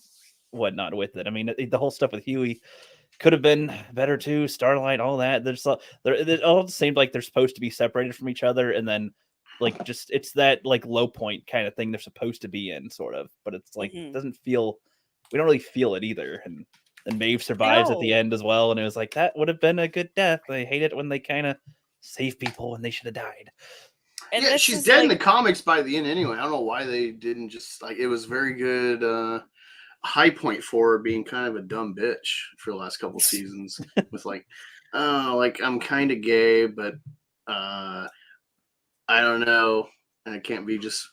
Speaker 2: whatnot with it. I mean, the whole stuff with Huey could have been better too. Starlight, all that. It all seemed like they're supposed to be separated from each other, and then like just it's that like low point kind of thing they're supposed to be in, sort of. But it's like it doesn't feel. We don't really feel it either. And Maeve survives at the end as well, and it was like that would have been a good death. I hate it when they kind of save people when they should have died.
Speaker 3: And yeah, she's dead in the comics by the end anyway. I don't know why they didn't just like. It was very good. High point for her being kind of a dumb bitch for the last couple seasons with like, oh, like I'm kind of gay, but I don't know. I can't be just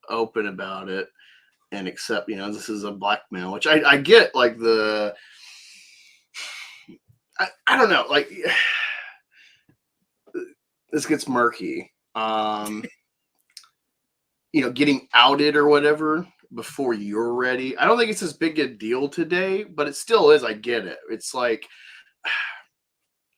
Speaker 3: open about it and accept, this is a blackmail, which I get like I don't know, like this gets murky. Getting outed or whatever before you're ready. I don't think it's as big a deal today, but it still is. I get it. It's like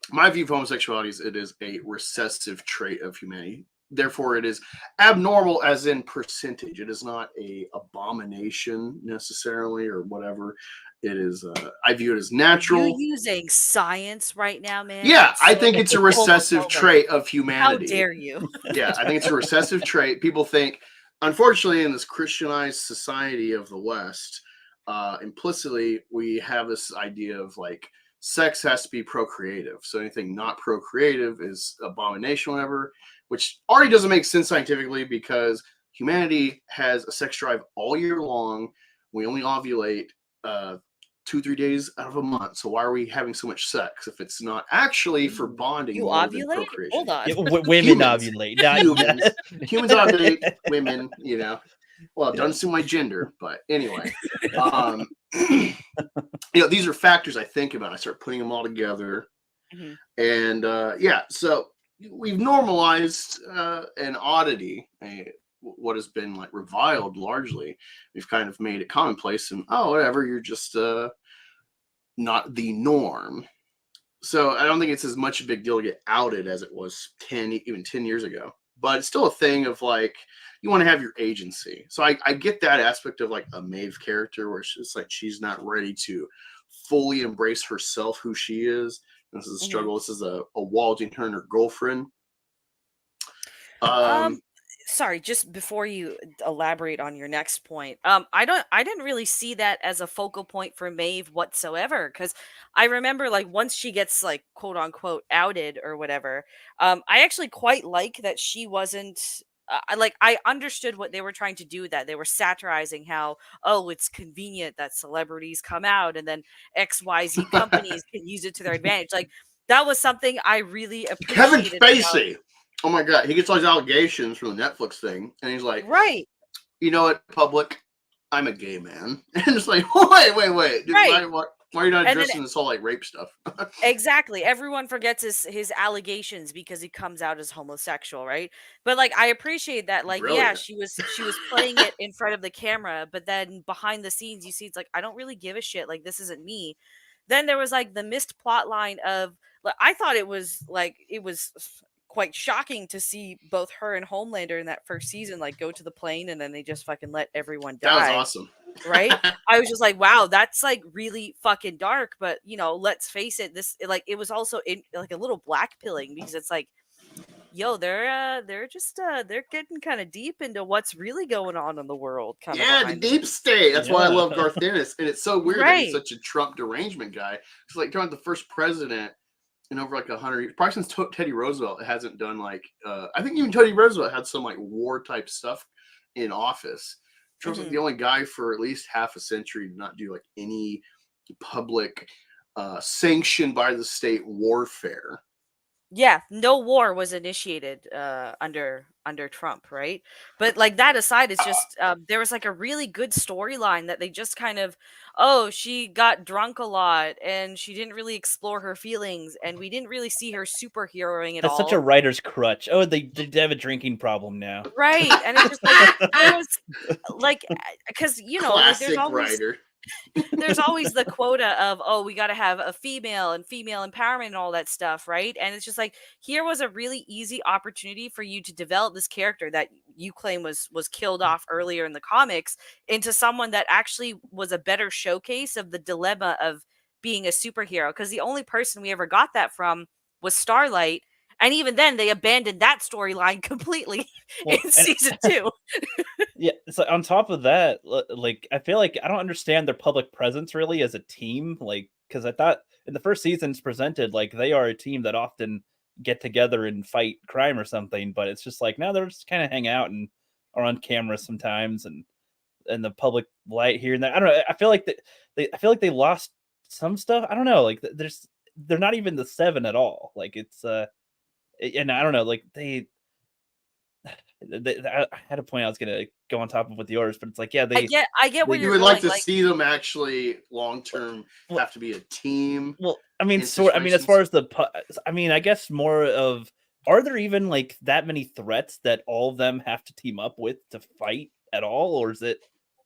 Speaker 3: my view of homosexuality is it is a recessive trait of humanity. Therefore, it is abnormal as in percentage. It is not a abomination necessarily or whatever. It is. I view it as natural.
Speaker 4: You're using science right now, man.
Speaker 3: Yeah, I think it's a recessive trait of humanity.
Speaker 4: How dare you?
Speaker 3: Yeah, I think it's a recessive trait. People think, unfortunately, in this Christianized society of the West, implicitly we have this idea of like sex has to be procreative. So anything not procreative is abomination, whatever. Which already doesn't make sense scientifically because humanity has a sex drive all year long. We only ovulate 2-3 days out of a month. So why are we having so much sex if it's not actually for bonding?
Speaker 4: You
Speaker 3: more
Speaker 4: ovulate?
Speaker 3: than procreation?
Speaker 4: Hold on.
Speaker 2: Yeah, women ovulate.
Speaker 3: Humans ovulate. Women, Well, it doesn't assume my gender, but anyway. These are factors I think about. I start putting them all together. Mm-hmm. And so we've normalized an oddity, what has been like reviled largely. We've kind of made it commonplace and whatever, you're just not the norm. So I don't think it's as much a big deal to get outed as it was 10 years ago. but it's still a thing of like you want to have your agency. So I get that aspect of like a Maeve character where it's just like she's not ready to fully embrace herself, who she is. This is a struggle. This is a wall between her and her girlfriend.
Speaker 4: Sorry, just before you elaborate on your next point, I didn't really see that as a focal point for Maeve whatsoever, because I remember like once she gets like quote unquote outed or whatever, I actually quite like that she wasn't. I understood what they were trying to do with that. They were satirizing how, oh, it's convenient that celebrities come out and then XYZ companies can use it to their advantage. Like that was something I really
Speaker 3: Kevin
Speaker 4: appreciated.
Speaker 3: Spacey. Oh my God, he gets all these allegations from the Netflix thing, and he's like,
Speaker 4: right.
Speaker 3: You know what, public? I'm a gay man. And it's like, wait. Dude,
Speaker 4: Right.
Speaker 3: why are you not addressing this whole like rape stuff?
Speaker 4: Exactly. Everyone forgets his allegations because he comes out as homosexual, right? But like I appreciate that. Like, yeah,
Speaker 3: Brilliant.
Speaker 4: she was playing it in front of the camera, but then behind the scenes you see it's like I don't really give a shit. Like this isn't me. Then there was like the missed plot line of like I thought it was quite shocking to see both her and Homelander in that first season like go to the plane and then they just fucking let everyone die.
Speaker 3: That was awesome.
Speaker 4: Right? I was just like, wow, that's like really fucking dark. But you know, let's face it, it was also like a little black pilling because it's like, yo, they're getting kind of deep into what's really going on in the world.
Speaker 3: Yeah, the deep state. That's why I love Garth Dennis, and it's so weird that he's such a Trump derangement guy. It's like talking about the first president in over like 100 years, probably since Teddy Roosevelt, it hasn't done like I think even Teddy Roosevelt had some like war type stuff in office. Trump's like the only guy for at least half a century to not do like any public sanctioned by the state warfare.
Speaker 4: Yeah, no war was initiated under Trump, right? But like that aside, it's just there was like a really good storyline that they just kind of, oh, she got drunk a lot and she didn't really explore her feelings, and we didn't really see her superheroing at all.
Speaker 2: That's such a writer's crutch. Oh, they have a drinking problem now,
Speaker 4: right? And it's just like it was like because you know
Speaker 3: classic writer.
Speaker 4: There's always the quota of, oh, we got to have a female and female empowerment and all that stuff, right? And it's just like here was a really easy opportunity for you to develop this character that you claim was killed off earlier in the comics into someone that actually was a better showcase of the dilemma of being a superhero, because the only person we ever got that from was Starlight. And even then, they abandoned that storyline completely in season 2.
Speaker 2: Yeah, so on top of that, like I feel like I don't understand their public presence really as a team. Like, because I thought in the first season it's presented like they are a team that often get together and fight crime or something, but it's just like now they're just kind of hang out and are on camera sometimes and the public light here and there. I don't know. I feel like they lost some stuff. I don't know. Like they're not even the 7 at all. Like it's and I don't know, like I had a point I was gonna go on top of with yours, but it's like, yeah,
Speaker 4: I get where
Speaker 3: you would like to see them actually long term have to be a team.
Speaker 2: Well, I mean, as far as I guess more of, are there even like that many threats that all of them have to team up with to fight at all, or is it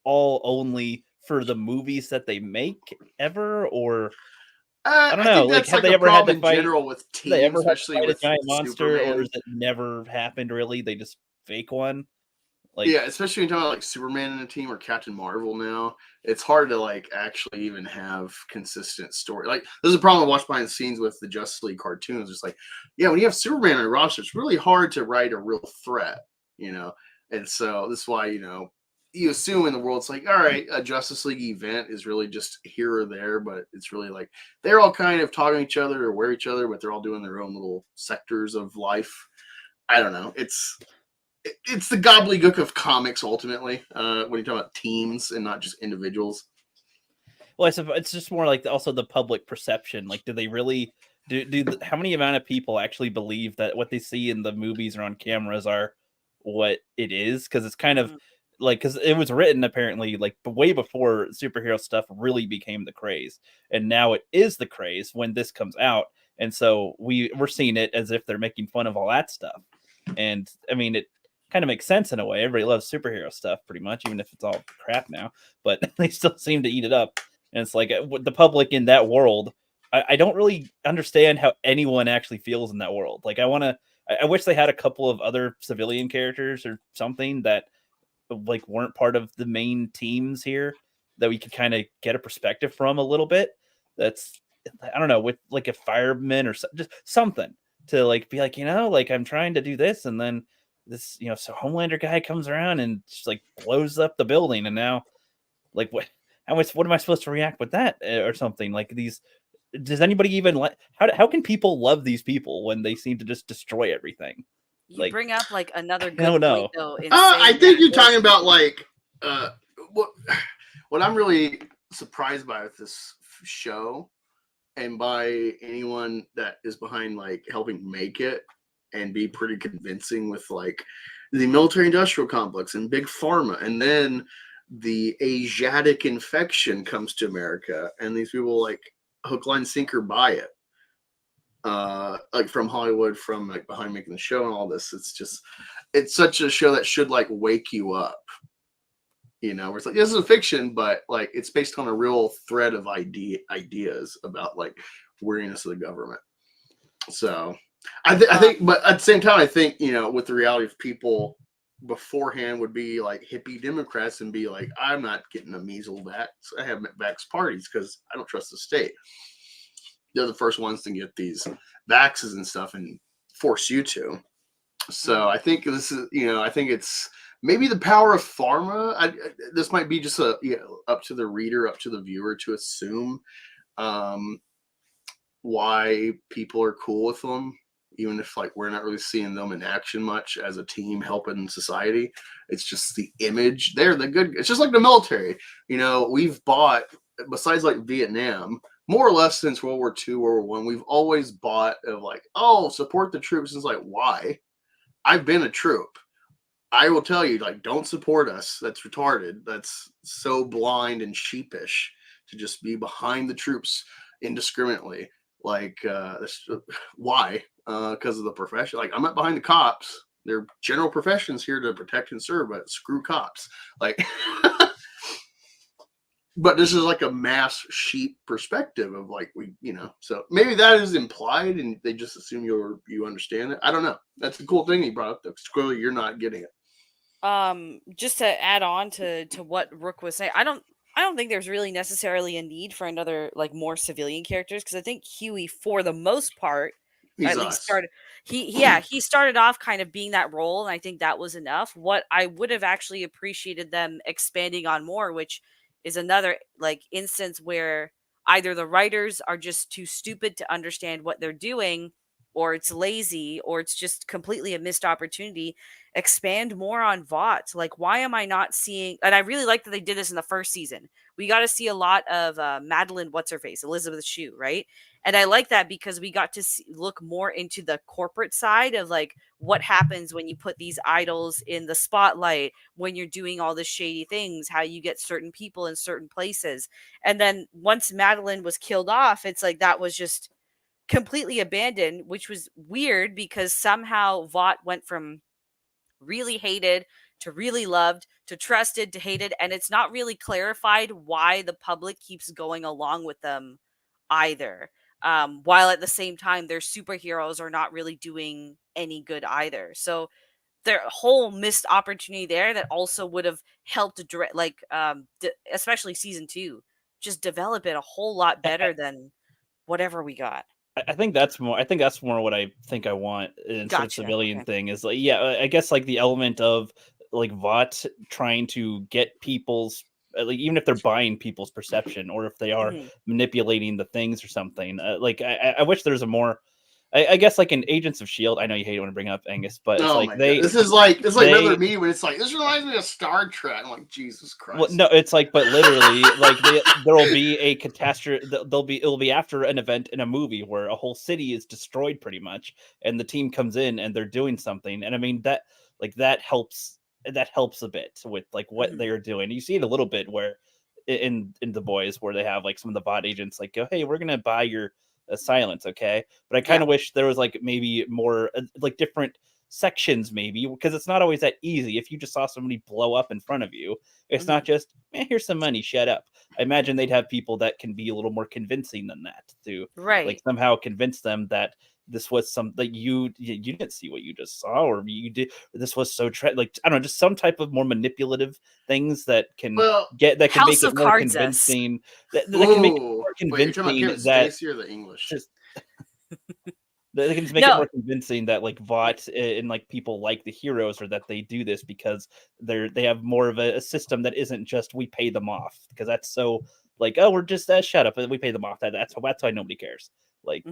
Speaker 2: all only for the movies that they make ever, or? I don't know. Like, have they ever had to fight
Speaker 3: general with teams, especially with
Speaker 2: a giant monster,
Speaker 3: Superman?
Speaker 2: or has it never happened? Really, they just fake one. Like,
Speaker 3: yeah, especially when you're talking about like Superman in a team or Captain Marvel. Now it's hard to like actually even have consistent story. Like, there's a problem I watched behind the scenes with the Justice League cartoons. It's like, yeah, when you have Superman on a roster, it's really hard to write a real threat, you know. And so this is why, you know, you assume in the world it's like, all right, a Justice League event is really just here or there, but it's really like they're all kind of talking to each other or aware of each other, but they're all doing their own little sectors of life. I don't know. It's the gobbledygook of comics ultimately. When you talk about teams and not just individuals.
Speaker 2: Well, it's just more like also the public perception. Like, do they really how many amount of people actually believe that what they see in the movies or on cameras are what it is? Because it's kind of like, because it was written apparently like way before superhero stuff really became the craze, and now it is the craze when this comes out, and so we're seeing it as if they're making fun of all that stuff. And I mean, it kind of makes sense in a way. Everybody loves superhero stuff pretty much, even if it's all crap now, but they still seem to eat it up. And it's like the public in that world, I don't really understand how anyone actually feels in that world. Like, I want I wish they had a couple of other civilian characters or something that like weren't part of the main teams here that we could kind of get a perspective from a little bit. That's, I don't know, with like a fireman or just something to like be like, like I'm trying to do this, and then this, so Homelander guy comes around and just like blows up the building, and now like what am I supposed to react with that or something like these? Does anybody even how can people love these people when they seem to just destroy everything?
Speaker 4: You
Speaker 2: Like,
Speaker 4: bring up like another
Speaker 2: I
Speaker 4: good
Speaker 2: don't
Speaker 4: point
Speaker 2: know.
Speaker 4: though. In
Speaker 3: I
Speaker 4: saying
Speaker 3: think
Speaker 4: that
Speaker 3: you're talking
Speaker 4: there's-
Speaker 3: about like what I'm really surprised by with this show, and by anyone that is behind like helping make it and be pretty convincing with like the military industrial complex and big pharma, and then the Asiatic infection comes to America, and these people like hook, line, sinker buy it. Like from Hollywood, from like behind making the show and all this, it's such a show that should like wake you up. Where it's like, this is a fiction, but like it's based on a real thread of ideas about like weariness of the government. So I think, but at the same time, I think, with the reality of people beforehand would be like hippie Democrats and be like, I'm not getting a measles vax. I have vax parties because I don't trust the state. They're the first ones to get these vaxes and stuff and force you to. So I think this is, I think it's maybe the power of pharma. This might be just up to the reader, up to the viewer to assume why people are cool with them, even if like we're not really seeing them in action much as a team helping society. It's just the image. They're the good. It's just like the military. We've bought, besides like Vietnam, more or less since World War II, World War I, we've always bought of like, oh, support the troops. It's like, why? I've been a troop. I will tell you, like, don't support us. That's retarded. That's so blind and sheepish to just be behind the troops indiscriminately. Like, why? Because of the profession. Like, I'm not behind the cops. They're general professions here to protect and serve, but screw cops. Like, but this is like a mass sheep perspective of like, so maybe that is implied and they just assume you understand it. I don't know. That's a cool thing he brought up. That's clearly you're not getting it.
Speaker 4: Just to add on to what Rook was saying, I don't think there's really necessarily a need for another like more civilian characters, because I think Huey, for the most part,
Speaker 3: He's
Speaker 4: at least
Speaker 3: us.
Speaker 4: started he started off kind of being that role, and I think that was enough. What I would have actually appreciated them expanding on more, which is another like instance where either the writers are just too stupid to understand what they're doing, or it's lazy, or it's just completely a missed opportunity. Expand more on Vought. Like, why am I not seeing? And I really like that they did this in the first season. We got to see a lot of Madeline, what's her face, Elizabeth Shue, right? And I like that because we got to look more into the corporate side of like what happens when you put these idols in the spotlight, when you're doing all the shady things, how you get certain people in certain places. And then once Madeline was killed off, it's like that was just completely abandoned, which was weird because somehow Vought went from really hated to really loved to trusted to hated, and it's not really clarified why the public keeps going along with them either. While at the same time their superheroes are not really doing any good either. So their whole missed opportunity there that also would have helped especially season 2, just develop it a whole lot better than whatever we got.
Speaker 2: I think that's more. I think that's more what I think I want instead of
Speaker 4: Gotcha.
Speaker 2: civilian
Speaker 4: Okay.
Speaker 2: thing is like, yeah, I guess like the element of like Vought trying to get people's like, even if they're buying people's perception or if they are
Speaker 4: Mhm.
Speaker 2: manipulating the things or something. Like I wish there's a more. I guess like in Agents of Shield. I know you hate it when I bring up Angus, but it's
Speaker 3: Oh
Speaker 2: like
Speaker 3: my
Speaker 2: they.
Speaker 3: God. This is like
Speaker 2: they-
Speaker 3: regular me when it's like, this reminds me of Star Trek. I'm like, Jesus Christ.
Speaker 2: Well, no, it's like, but literally, like there will be a catastrophe. It'll be after an event in a movie where a whole city is destroyed pretty much, and the team comes in and they're doing something, and I mean that helps. That helps a bit with like what
Speaker 4: Mhm.
Speaker 2: they're doing. You see it a little bit where in The Boys where they have like some of the bot agents like go, hey, we're gonna buy your silence, okay? But I kind of wish there was like maybe more like different sections maybe, because it's not always that easy. If you just saw somebody blow up in front of you, it's not just here's some money, shut up. I imagine they'd have people that can be a little more convincing than that to like
Speaker 4: Right.
Speaker 2: somehow convince them that this was some like you didn't see what you just saw, or you did this was so like I don't know, just some type of more manipulative things that can
Speaker 3: Well,
Speaker 2: make
Speaker 4: House
Speaker 2: it
Speaker 4: of
Speaker 2: more
Speaker 4: Cards us.
Speaker 2: convincing. That can make it
Speaker 3: ooh,
Speaker 2: more
Speaker 3: wait, you're talking about
Speaker 2: convincing
Speaker 3: Kevin
Speaker 2: that
Speaker 3: Spacey or the English?
Speaker 2: just they can just make it more convincing that like Vought and like people like the heroes, or that they do this because they have more of a system that isn't just we pay them off, because that's so like, oh, we're just shut up and we pay them off. That's why nobody cares. Like,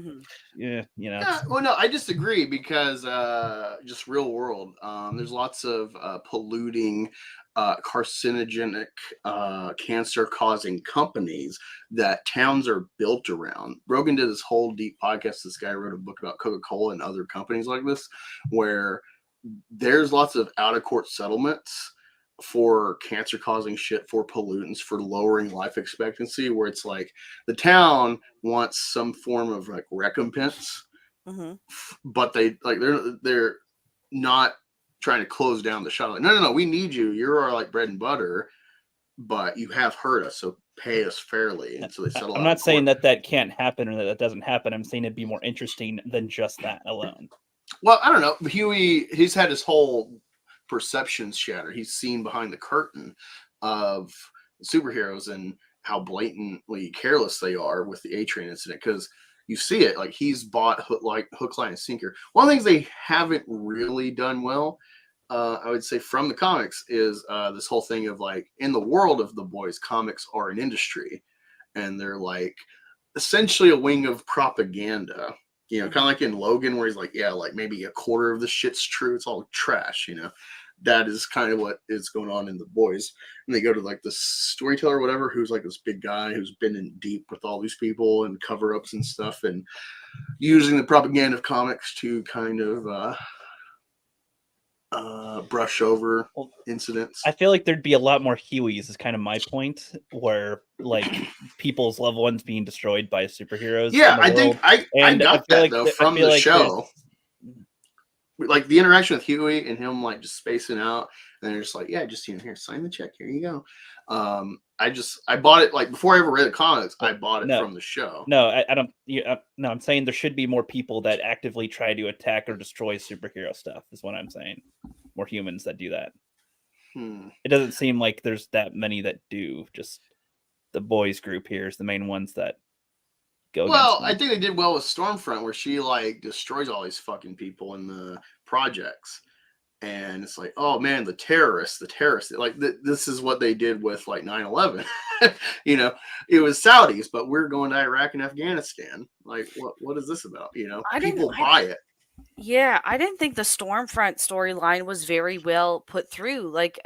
Speaker 2: yeah, you know.
Speaker 3: Yeah, well, no, I disagree because just real world. There's lots of polluting, carcinogenic, cancer-causing companies that towns are built around. Rogan did this whole deep podcast. This guy wrote a book about Coca-Cola and other companies like this, where there's lots of out-of-court settlements for cancer causing shit, for pollutants, for lowering life expectancy, where it's like the town wants some form of like recompense, but they're not trying to close down the shop. Like, no, we need you, you're our like bread and butter, but you have hurt us, so pay us fairly. And so they settle.
Speaker 2: I'm not saying that can't happen or that doesn't happen. I'm saying it'd be more interesting than just that alone.
Speaker 3: Well, I don't know. He's had his whole perceptions shatter. He's seen behind the curtain of superheroes and how blatantly careless they are with the A-Train incident, because you see it. Like, he's bought hook, line, and sinker. One of the things they haven't really done well, I would say, from the comics is this whole thing of like, in the world of the boys, comics are an industry, and they're like essentially a wing of propaganda. You know, kind of like in Logan, where he's like, yeah, like maybe a quarter of the shit's true. It's all trash, you know. That is kind of what is going on in the boys. And they go to like the storyteller or whatever, who's like this big guy who's been in deep with all these people and cover-ups and stuff, and using the propaganda of comics to kind of brush over incidents.
Speaker 2: I feel like there'd be a lot more Hueys is kind of my point, where like people's loved ones being destroyed by superheroes.
Speaker 3: Yeah, I think I got that though from the show. Like the interaction with Huey and him like just spacing out, and they're just like, yeah, just here, sign the check, here you go. I bought it like before I ever read the comics. I bought it from the show.
Speaker 2: No, I don't. No, I'm saying there should be more people that actively try to attack or destroy superhero stuff. Is what I'm saying. More humans that do that. It doesn't seem like there's that many that do. Just the boys group here is the main ones that go.
Speaker 3: Well, I think they did well with Stormfront, where she like destroys all these fucking people in the projects. And it's like, oh man, the terrorists, like this is what they did with like 9/11. You know, it was Saudis, but we're going to Iraq and Afghanistan. Like, what is this about? You know, people buy it.
Speaker 4: Yeah, I didn't think the Stormfront storyline was very well put through. Like,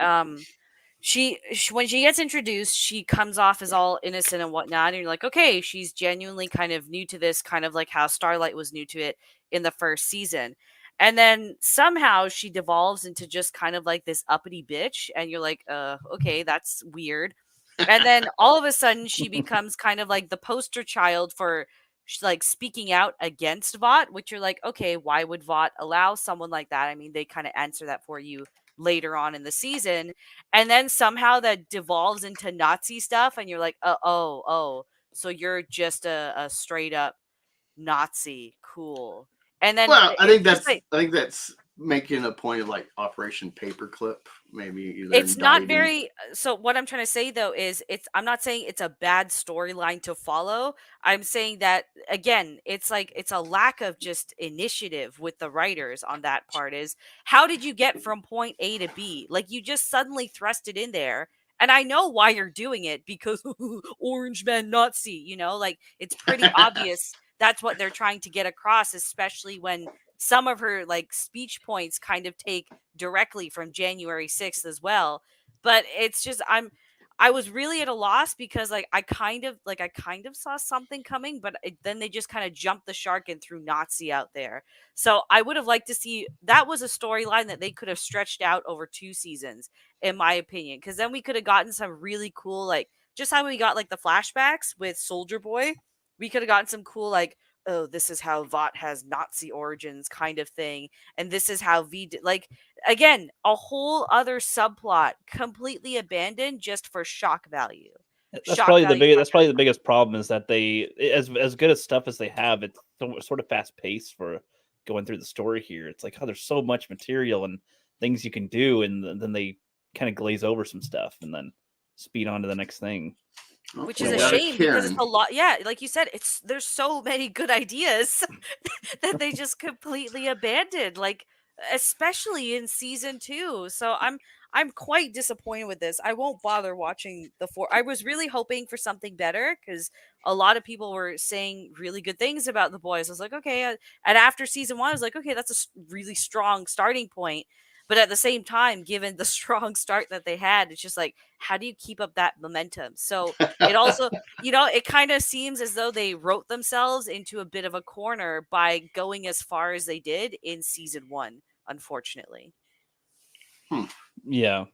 Speaker 4: she when she gets introduced, she comes off as all innocent and whatnot, and you're like, okay, she's genuinely kind of new to this, kind of like how Starlight was new to it in the first season. And then somehow she devolves into just kind of like this uppity bitch, and you're like, okay, that's weird. And then all of a sudden she becomes kind of like the poster child for like speaking out against Vought, which you're like, okay, why would Vought allow someone like that? I mean, they kind of answer that for you later on in the season. And then somehow that devolves into Nazi stuff, and you're like, oh, so you're just a straight up Nazi. Cool. And then
Speaker 3: I think that's making a point of like Operation Paperclip. Maybe
Speaker 4: it's not very. So what I'm trying to say though is I'm not saying it's a bad storyline to follow. I'm saying that again, it's like it's a lack of just initiative with the writers on that part. Is how did you get from point A to B? Like you just suddenly thrust it in there. And I know why you're doing it, because Orange Man Nazi, you know, like it's pretty obvious that's what they're trying to get across, especially when some of her like speech points kind of take directly from January 6th as well. But it's just I was really at a loss, because like I kind of saw something coming, but then they just kind of jumped the shark and threw Nazi out there. So I would have liked to see that was a storyline that they could have stretched out over 2 seasons, in my opinion, because then we could have gotten some really cool, like just how we got like the flashbacks with Soldier Boy. We could have gotten some cool like, oh, this is how Vought has Nazi origins kind of thing. And this is how V did, like, again, a whole other subplot completely abandoned just for shock value.
Speaker 2: That's
Speaker 4: shock
Speaker 2: probably the
Speaker 4: value
Speaker 2: biggest. That's
Speaker 4: factor.
Speaker 2: probably the biggest problem is that as good as stuff as they have, it's sort of fast paced for going through the story here. It's like, oh, there's so much material and things you can do, and then they kind of glaze over some stuff and then speed on to the next thing.
Speaker 4: Which
Speaker 3: Okay,
Speaker 4: is
Speaker 2: In
Speaker 4: a
Speaker 2: a way.
Speaker 4: shame because it's
Speaker 3: Karen.
Speaker 4: a lot. Yeah, like you said, there's so many good ideas that they just completely abandoned. Like especially in season 2. So I'm quite disappointed with this. I won't bother watching the 4. I was really hoping for something better because a lot of people were saying really good things about the boys. I was like, okay, and after season 1, I was like, okay, that's a really strong starting point. But at the same time, given the strong start that they had, it's just like, how do you keep up that momentum? So it also, it kind of seems as though they wrote themselves into a bit of a corner by going as far as they did in season 1, unfortunately.
Speaker 2: Yeah.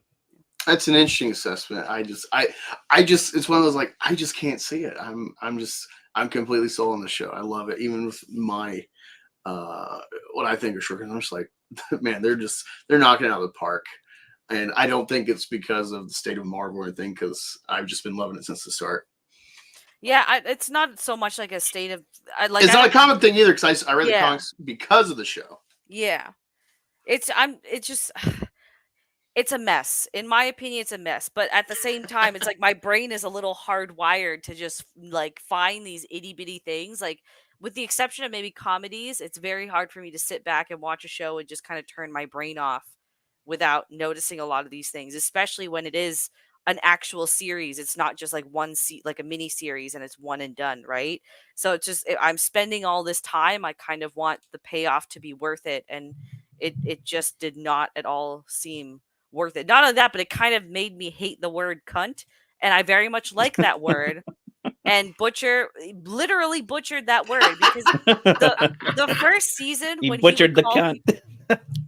Speaker 3: That's an interesting assessment. I just it's one of those like I just can't see it. I'm completely sold on the show. I love it. Even with my what I think are shortcuts, I'm just like, man, they're knocking it out of the park. And I don't think it's because of the state of Marvel or anything, because I've just been loving it since the start.
Speaker 4: Yeah, it's not so much like a state of
Speaker 3: It's not a comic thing either, because I read the
Speaker 4: Yeah.
Speaker 3: comics because of the show.
Speaker 4: Yeah. It's just it's a mess. In my opinion, it's a mess. But at the same time, it's like my brain is a little hardwired to just like find these itty bitty things. Like with the exception of maybe comedies, it's very hard for me to sit back and watch a show and just kind of turn my brain off without noticing a lot of these things, especially when it is an actual series. It's not just like like a mini series and it's one and done, right? So it's just I'm spending all this time. I kind of want the payoff to be worth it, and it just did not at all seem worth it. Not only that, but it kind of made me hate the word cunt, and I very much like that word. And Butcher literally butchered that word because the first season
Speaker 2: He
Speaker 4: when he would
Speaker 2: butchered the
Speaker 4: call
Speaker 2: cunt.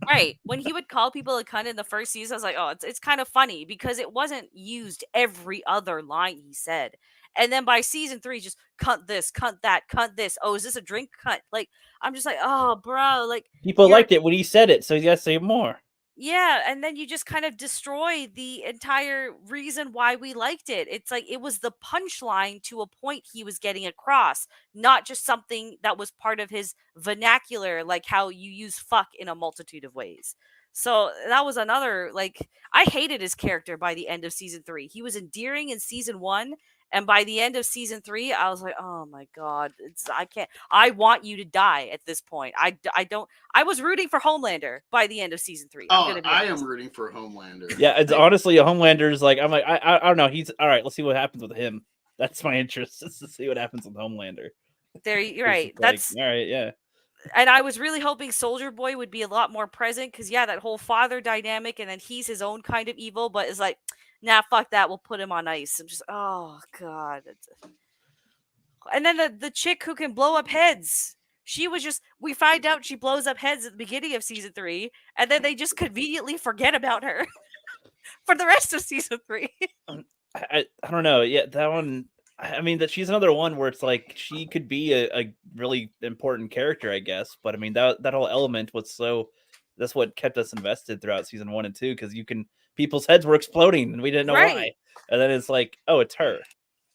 Speaker 4: right, when he would call people a cunt in the first season, I was like, oh, it's kind of funny because it wasn't used every other line he said. And then by season 3, just cunt this, cunt that, cunt this. Oh, is this a drink? Cunt. Like, I'm just like, oh, bro, like
Speaker 2: People
Speaker 4: you're
Speaker 2: liked it when he said it, so you gotta say more.
Speaker 4: yeah, and then you just kind of destroy the entire reason why we liked it. It's like it was the punchline to a point he was getting across, not just something that was part of his vernacular, like how you use fuck in a multitude of ways. So that was another, like, I hated his character by the end of season 3. He was endearing in season 1, and by the end of season 3, I was like, oh my God, I can't, I want you to die at this point. I don't, I was rooting for Homelander by the end of season 3. I'm
Speaker 3: Oh,
Speaker 4: gonna be
Speaker 3: I
Speaker 4: honest.
Speaker 3: am rooting for Homelander.
Speaker 2: Yeah, it's honestly a Homelander's like I'm like I don't know. He's all right. Let's see what happens with him. That's my interest is to see what happens with Homelander.
Speaker 4: There, you're
Speaker 2: 'Cause
Speaker 4: right.
Speaker 2: it's like,
Speaker 4: That's
Speaker 2: all right, yeah.
Speaker 4: and I was really hoping Soldier Boy would be a lot more present because yeah, that whole father dynamic, and then he's his own kind of evil, but it's like, nah, fuck that. We'll put him on ice. I'm just, oh god. And then the chick who can blow up heads. She was just, we find out she blows up heads at the beginning of season 3, and then they just conveniently forget about her for the rest of season 3.
Speaker 2: I don't know. Yeah, that one. I mean, that she's another one where it's like she could be a really important character, I guess. But I mean, that whole element was so. That's what kept us invested throughout season 1 and 2 because people's heads were exploding and we didn't know why.
Speaker 4: Right.
Speaker 2: And then it's like, oh, it's her.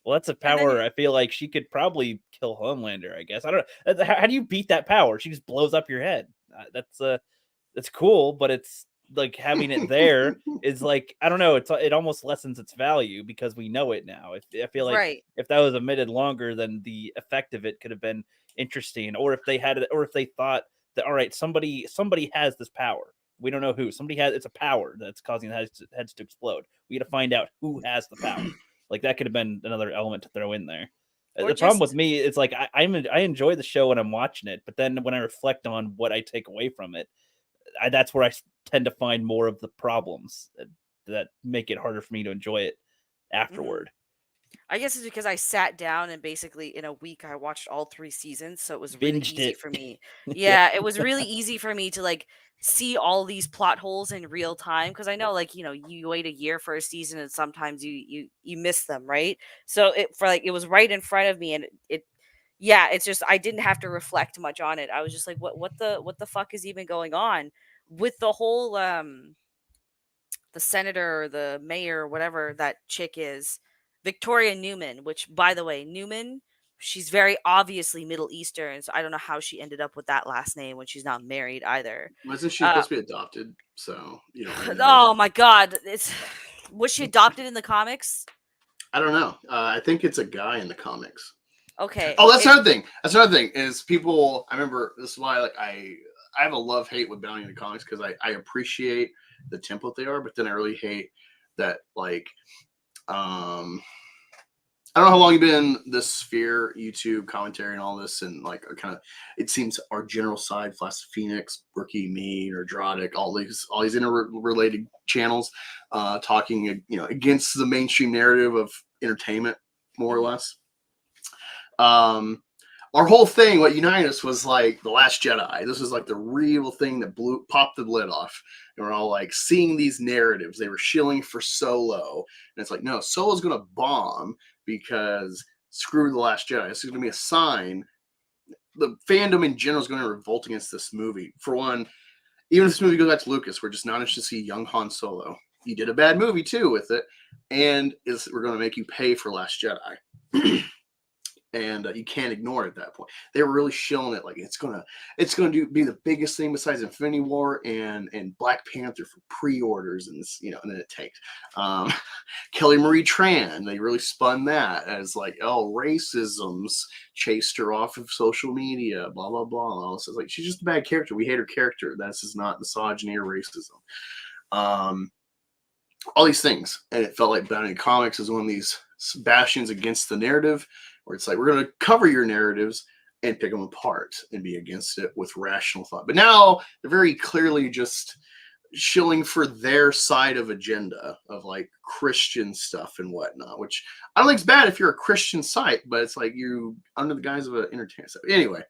Speaker 2: Well, that's a
Speaker 4: And then
Speaker 2: power. I feel like she could probably kill Homelander. I guess I don't know. How do you beat that power? She just blows up your head. That's cool, but it's like having it there is like I don't know. It almost lessens its value because we know it now. I feel like
Speaker 4: right.
Speaker 2: if that was omitted longer, then the effect of it could have been interesting. Or if they had it, or if they thought that all right, somebody has this power. We don't know who. Somebody has. It's a power that's causing the heads to explode. We got to find out who has the power. Like that could have been another element to throw in there.
Speaker 4: Or
Speaker 2: The problem
Speaker 4: just
Speaker 2: with me is like I enjoy the show when I'm watching it, but then when I reflect on what I take away from it, that's where I tend to find more of the problems that make it harder for me to enjoy it afterward.
Speaker 4: I guess it's because I sat down and basically in a week I watched all 3 seasons, so it was really
Speaker 2: Binged
Speaker 4: easy
Speaker 2: it.
Speaker 4: for me.
Speaker 2: Yeah.
Speaker 4: Yeah, it was really easy for me to like see all these plot holes in real time because I know like, you wait a year for a season and sometimes you miss them, right? So it was right in front of me, and yeah, it's just I didn't have to reflect much on it. I was just like what the fuck is even going on with the whole the senator or the mayor or whatever that chick is. Victoria Newman, which, by the way, Newman, she's very obviously Middle Eastern, so I don't know how she ended up with that last name when she's not married either.
Speaker 3: Wasn't she supposed to be adopted? So you don't really know.
Speaker 4: Oh my God, was she adopted in the comics?
Speaker 3: I don't know. I think it's a guy in the comics.
Speaker 4: Okay.
Speaker 3: Oh, that's another thing. That's another thing is people. I remember this is why like I have a love hate with Bounty in the comics because I appreciate the template they are, but then I really hate that like I don't know how long you've been in this sphere, YouTube commentary and all this, and like kind of it seems our general side, Flash Phoenix, Rookie, me, or Drodic, all these interrelated channels, talking against the mainstream narrative of entertainment, more or less. Our whole thing, what united us was like The Last Jedi. This was like the real thing that popped the lid off. And we're all like seeing these narratives. They were shilling for Solo. And it's like, no, Solo's going to bomb because screw The Last Jedi. This is going to be a sign. The fandom in general is going to revolt against this movie. For one, even if this movie goes back to Lucas, we're just not interested to see young Han Solo. He did a bad movie too with it. And we're going to make you pay for Last Jedi. And you can't ignore it at that point. They were really showing it like it's gonna be the biggest thing besides Infinity War and Black Panther for pre-orders and this, and then it takes Kelly Marie Tran. They really spun that as like, oh, racism's chased her off of social media, blah blah blah. So it's like she's just a bad character. We hate her character. This is not misogyny or racism. All these things, and it felt like Bounty Comics is one of these bastions against the narrative. Where it's like, we're going to cover your narratives and pick them apart and be against it with rational thought. But now they're very clearly just shilling for their side of agenda of like Christian stuff and whatnot, which I don't think is bad if you're a Christian site, but it's like you under the guise of an entertainment site. Anyway,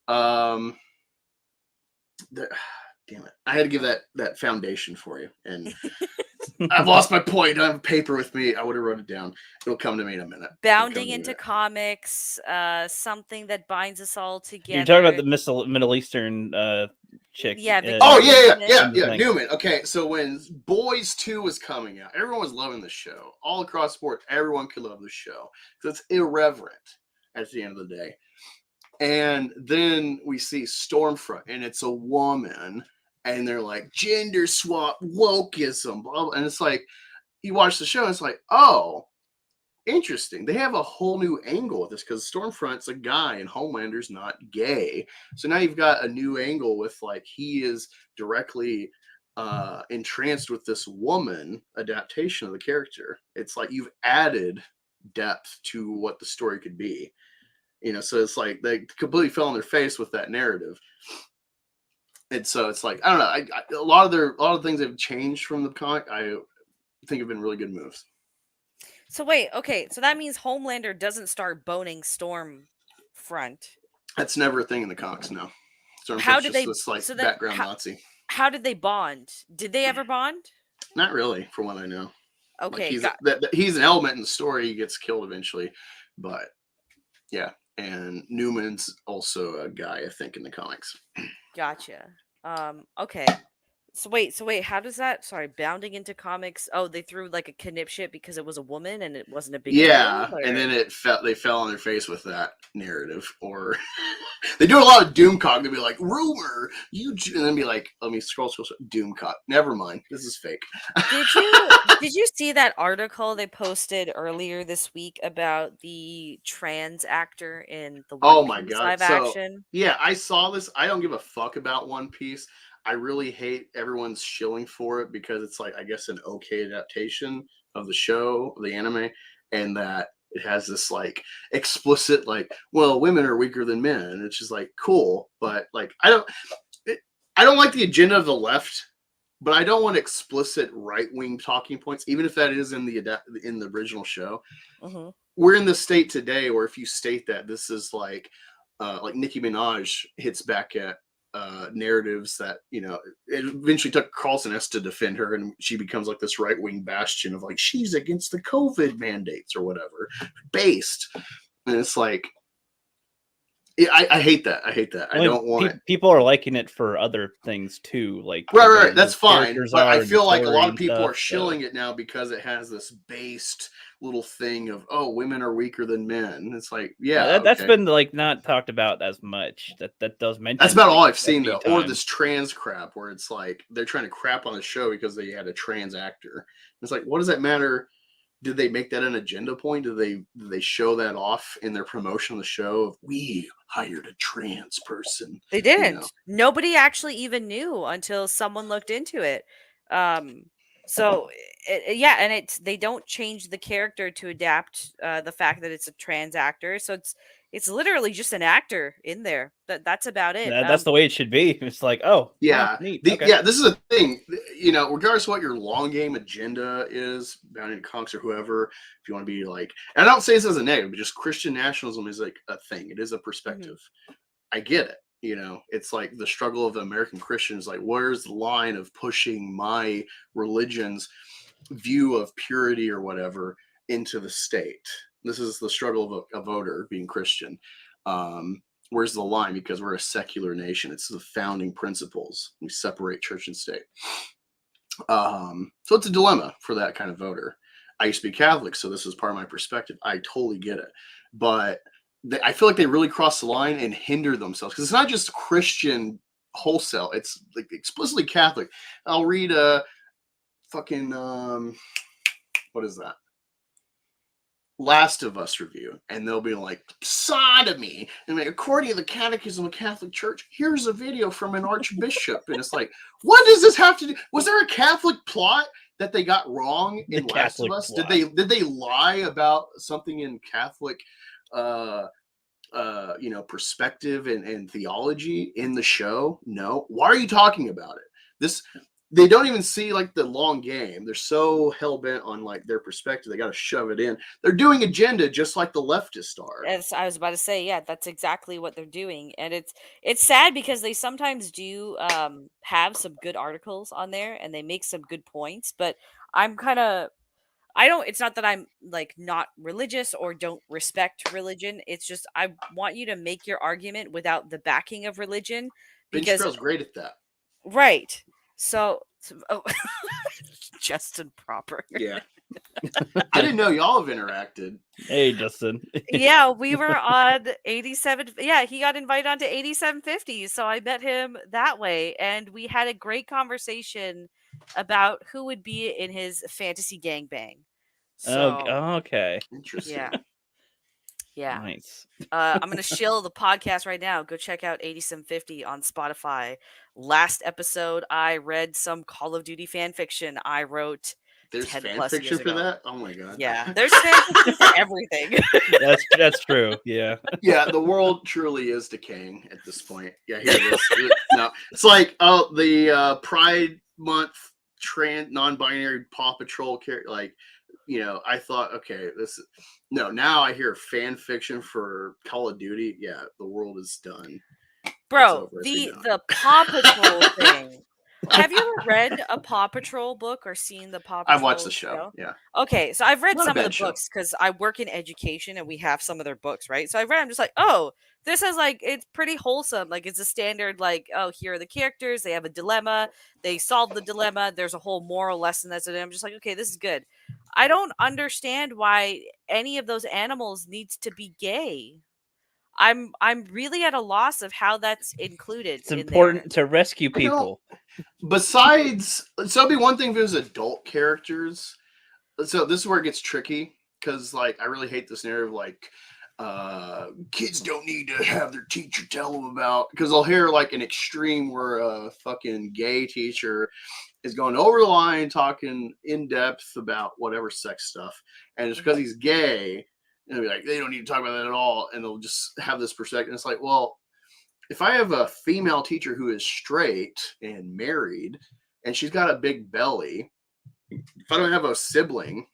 Speaker 3: damn it. I had to give that foundation for you. And I've lost my point. I don't have paper with me. I would have wrote it down. It'll come to me in a minute.
Speaker 4: Bounding into comics, something that binds us all together.
Speaker 2: You're talking about the Middle Eastern chick.
Speaker 4: Yeah.
Speaker 3: Yeah. Newman. Okay, so when Boys 2 was coming out, everyone was loving the show. All across the board, everyone could love the show. So it's irreverent at the end of the day. And then we see Stormfront, and it's a woman, and they're like, gender swap, wokeism, blah, blah. And it's like, you watch the show, and it's like, oh, interesting. They have a whole new angle with this, because Stormfront's a guy, and Homelander's not gay. So now you've got a new angle with, like, he is directly entranced with this woman adaptation of the character. It's like you've added depth to what the story could be. So it's like they completely fell on their face with that narrative. And so it's like, I don't know. A lot of things have changed from the comic. I think have been really good moves.
Speaker 4: So wait, okay. So that means Homelander doesn't start boning Stormfront.
Speaker 3: That's never a thing in the comics, no.
Speaker 4: How did they?
Speaker 3: This, like, background Nazi.
Speaker 4: How did they bond? Did they ever bond?
Speaker 3: Not really, from what I know.
Speaker 4: Okay,
Speaker 3: like he's an element in the story. He gets killed eventually, but yeah. And Newman's also a guy, I think, in the comics.
Speaker 4: Gotcha. Okay. So wait, how does that? Sorry, bounding into comics. Oh, they threw like a conniption because it was a woman and it wasn't a big deal,
Speaker 3: and then they fell on their face with that narrative. Or they do a lot of Doomcock. They'd be like, rumor, and then be like, let me scroll. Doomcock. Never mind. This is fake.
Speaker 4: Did you see that article they posted earlier this week about the trans actor in the One Piece live action?
Speaker 3: Yeah, I saw this. I don't give a fuck about One Piece. I really hate everyone's shilling for it because it's like, I guess, an okay adaptation of the show, the anime, and that it has this like explicit, like, well, women are weaker than men. And it's just like, cool. But like, I don't like the agenda of the left, but I don't want explicit right-wing talking points, even if that is in the original show. Mm-hmm. We're in the state today where if you state that this is like Nicki Minaj hits back at narratives that, it eventually took Carlson S to defend her, and she becomes like this right-wing bastion of like, she's against the COVID mandates or whatever, based. And it's like, Yeah, I hate that. I hate that. I don't want it.
Speaker 2: People are liking it for other things too, like the
Speaker 3: Right.
Speaker 2: way the
Speaker 3: That's fine.
Speaker 2: characters
Speaker 3: But I
Speaker 2: are, the
Speaker 3: feel like a
Speaker 2: story
Speaker 3: lot of
Speaker 2: and
Speaker 3: people
Speaker 2: stuff.
Speaker 3: are shilling it now because it has this based little thing of, oh, women are weaker than men. It's like, yeah,
Speaker 2: That's
Speaker 3: okay.
Speaker 2: been like not talked about as much. That does mention.
Speaker 3: That's about all I've
Speaker 2: a
Speaker 3: seen
Speaker 2: few
Speaker 3: though. Or
Speaker 2: times.
Speaker 3: this trans crap where it's like they're trying to crap on the show because they had a trans actor. It's like, what does that matter? Did they make that an agenda point? Did they show that off in their promotion of the show? Of, we hired a trans person.
Speaker 4: They didn't. Nobody actually even knew until someone looked into it. So yeah, and they don't change the character to adapt the fact that it's a trans actor. So it's literally just an actor in there. That's about it.
Speaker 2: That's the way it should be. It's like, oh,
Speaker 3: yeah,
Speaker 2: neat.
Speaker 3: Okay. Yeah, this is a thing. Regardless of what your long game agenda is, Bounty and Conks or whoever, if you want to be like, and I don't say this as a negative, but just Christian nationalism is like a thing. It is a perspective. I get it. It's like the struggle of the American Christians. Like, where's the line of pushing my religion's view of purity or whatever into the state? This is the struggle of a voter being Christian. Where's the line? Because we're a secular nation. It's the founding principles. We separate church and state. So it's a dilemma for that kind of voter. I used to be Catholic, so this is part of my perspective. I totally get it. But I feel like they really cross the line and hinder themselves because it's not just Christian wholesale. It's like explicitly Catholic. I'll read a fucking what is that? Last of Us review, and they'll be like sodomy, and like, according to the Catechism of the Catholic Church, here's a video from an archbishop, and it's like, what does this have to do? Was there a Catholic plot that they got wrong in Last of Us? Did they lie about something in Catholic perspective and theology in the show? No. Why are you talking about it? They don't even see like the long game. They're so hell-bent on like their perspective. They got to shove it in. They're doing agenda just like the leftists are.
Speaker 4: As I was about to say, yeah, that's exactly what they're doing. And it's sad because they sometimes do have some good articles on there and they make some good points, but it's not that I'm like not religious or don't respect religion. It's just I want you to make your argument without the backing of religion.
Speaker 3: Ben Chappelle's great at that.
Speaker 4: Right. So Justin Proper.
Speaker 3: Yeah. I didn't know y'all have interacted.
Speaker 2: Hey, Justin.
Speaker 4: Yeah, we were on 87. Yeah, he got invited onto 8750. So I met him that way. And we had a great conversation about who would be in his fantasy gangbang. So,
Speaker 2: okay.
Speaker 3: Interesting.
Speaker 4: Yeah. Yeah.
Speaker 2: Nice.
Speaker 4: I'm going to shill the podcast right now. Go check out 8750 on Spotify. Last episode, I read some Call of Duty fan fiction I wrote.
Speaker 3: There's fan fiction for that? Oh my god.
Speaker 4: Yeah, there's fan fiction for everything.
Speaker 2: That's true. Yeah.
Speaker 3: Yeah, the world truly is decaying at this point. Yeah, here it is. No, it's like the Pride Month non-binary Paw Patrol character. Like, I thought, okay, now I hear fan fiction for Call of Duty. Yeah, the world is done.
Speaker 4: Bro, the Paw Patrol thing. Have you ever read a Paw Patrol book or seen the Paw Patrol
Speaker 3: I've watched the show, yeah.
Speaker 4: Okay, so I've read some of the books because I work in education and we have some of their books, right? So I've read, I'm just like, oh, this is like, it's pretty wholesome. Like, it's a standard, like, oh, here are the characters. They have a dilemma. They solve the dilemma. There's a whole moral lesson that's in it. I'm just like, okay, this is good. I don't understand why any of those animals needs to be gay. I'm really at a loss of how that's included.
Speaker 2: It's important to rescue people.
Speaker 3: Besides, so it'd be one thing if it was adult characters. So this is where it gets tricky because, like, I really hate this narrative. Like, kids don't need to have their teacher tell them about, because I'll hear like an extreme where a fucking gay teacher is going over the line, talking in depth about whatever sex stuff, and it's because he's gay. And they'll be like, they don't need to talk about that at all. And they'll just have this perspective. And it's like, well, if I have a female teacher who is straight and married and she's got a big belly, if I don't have a sibling,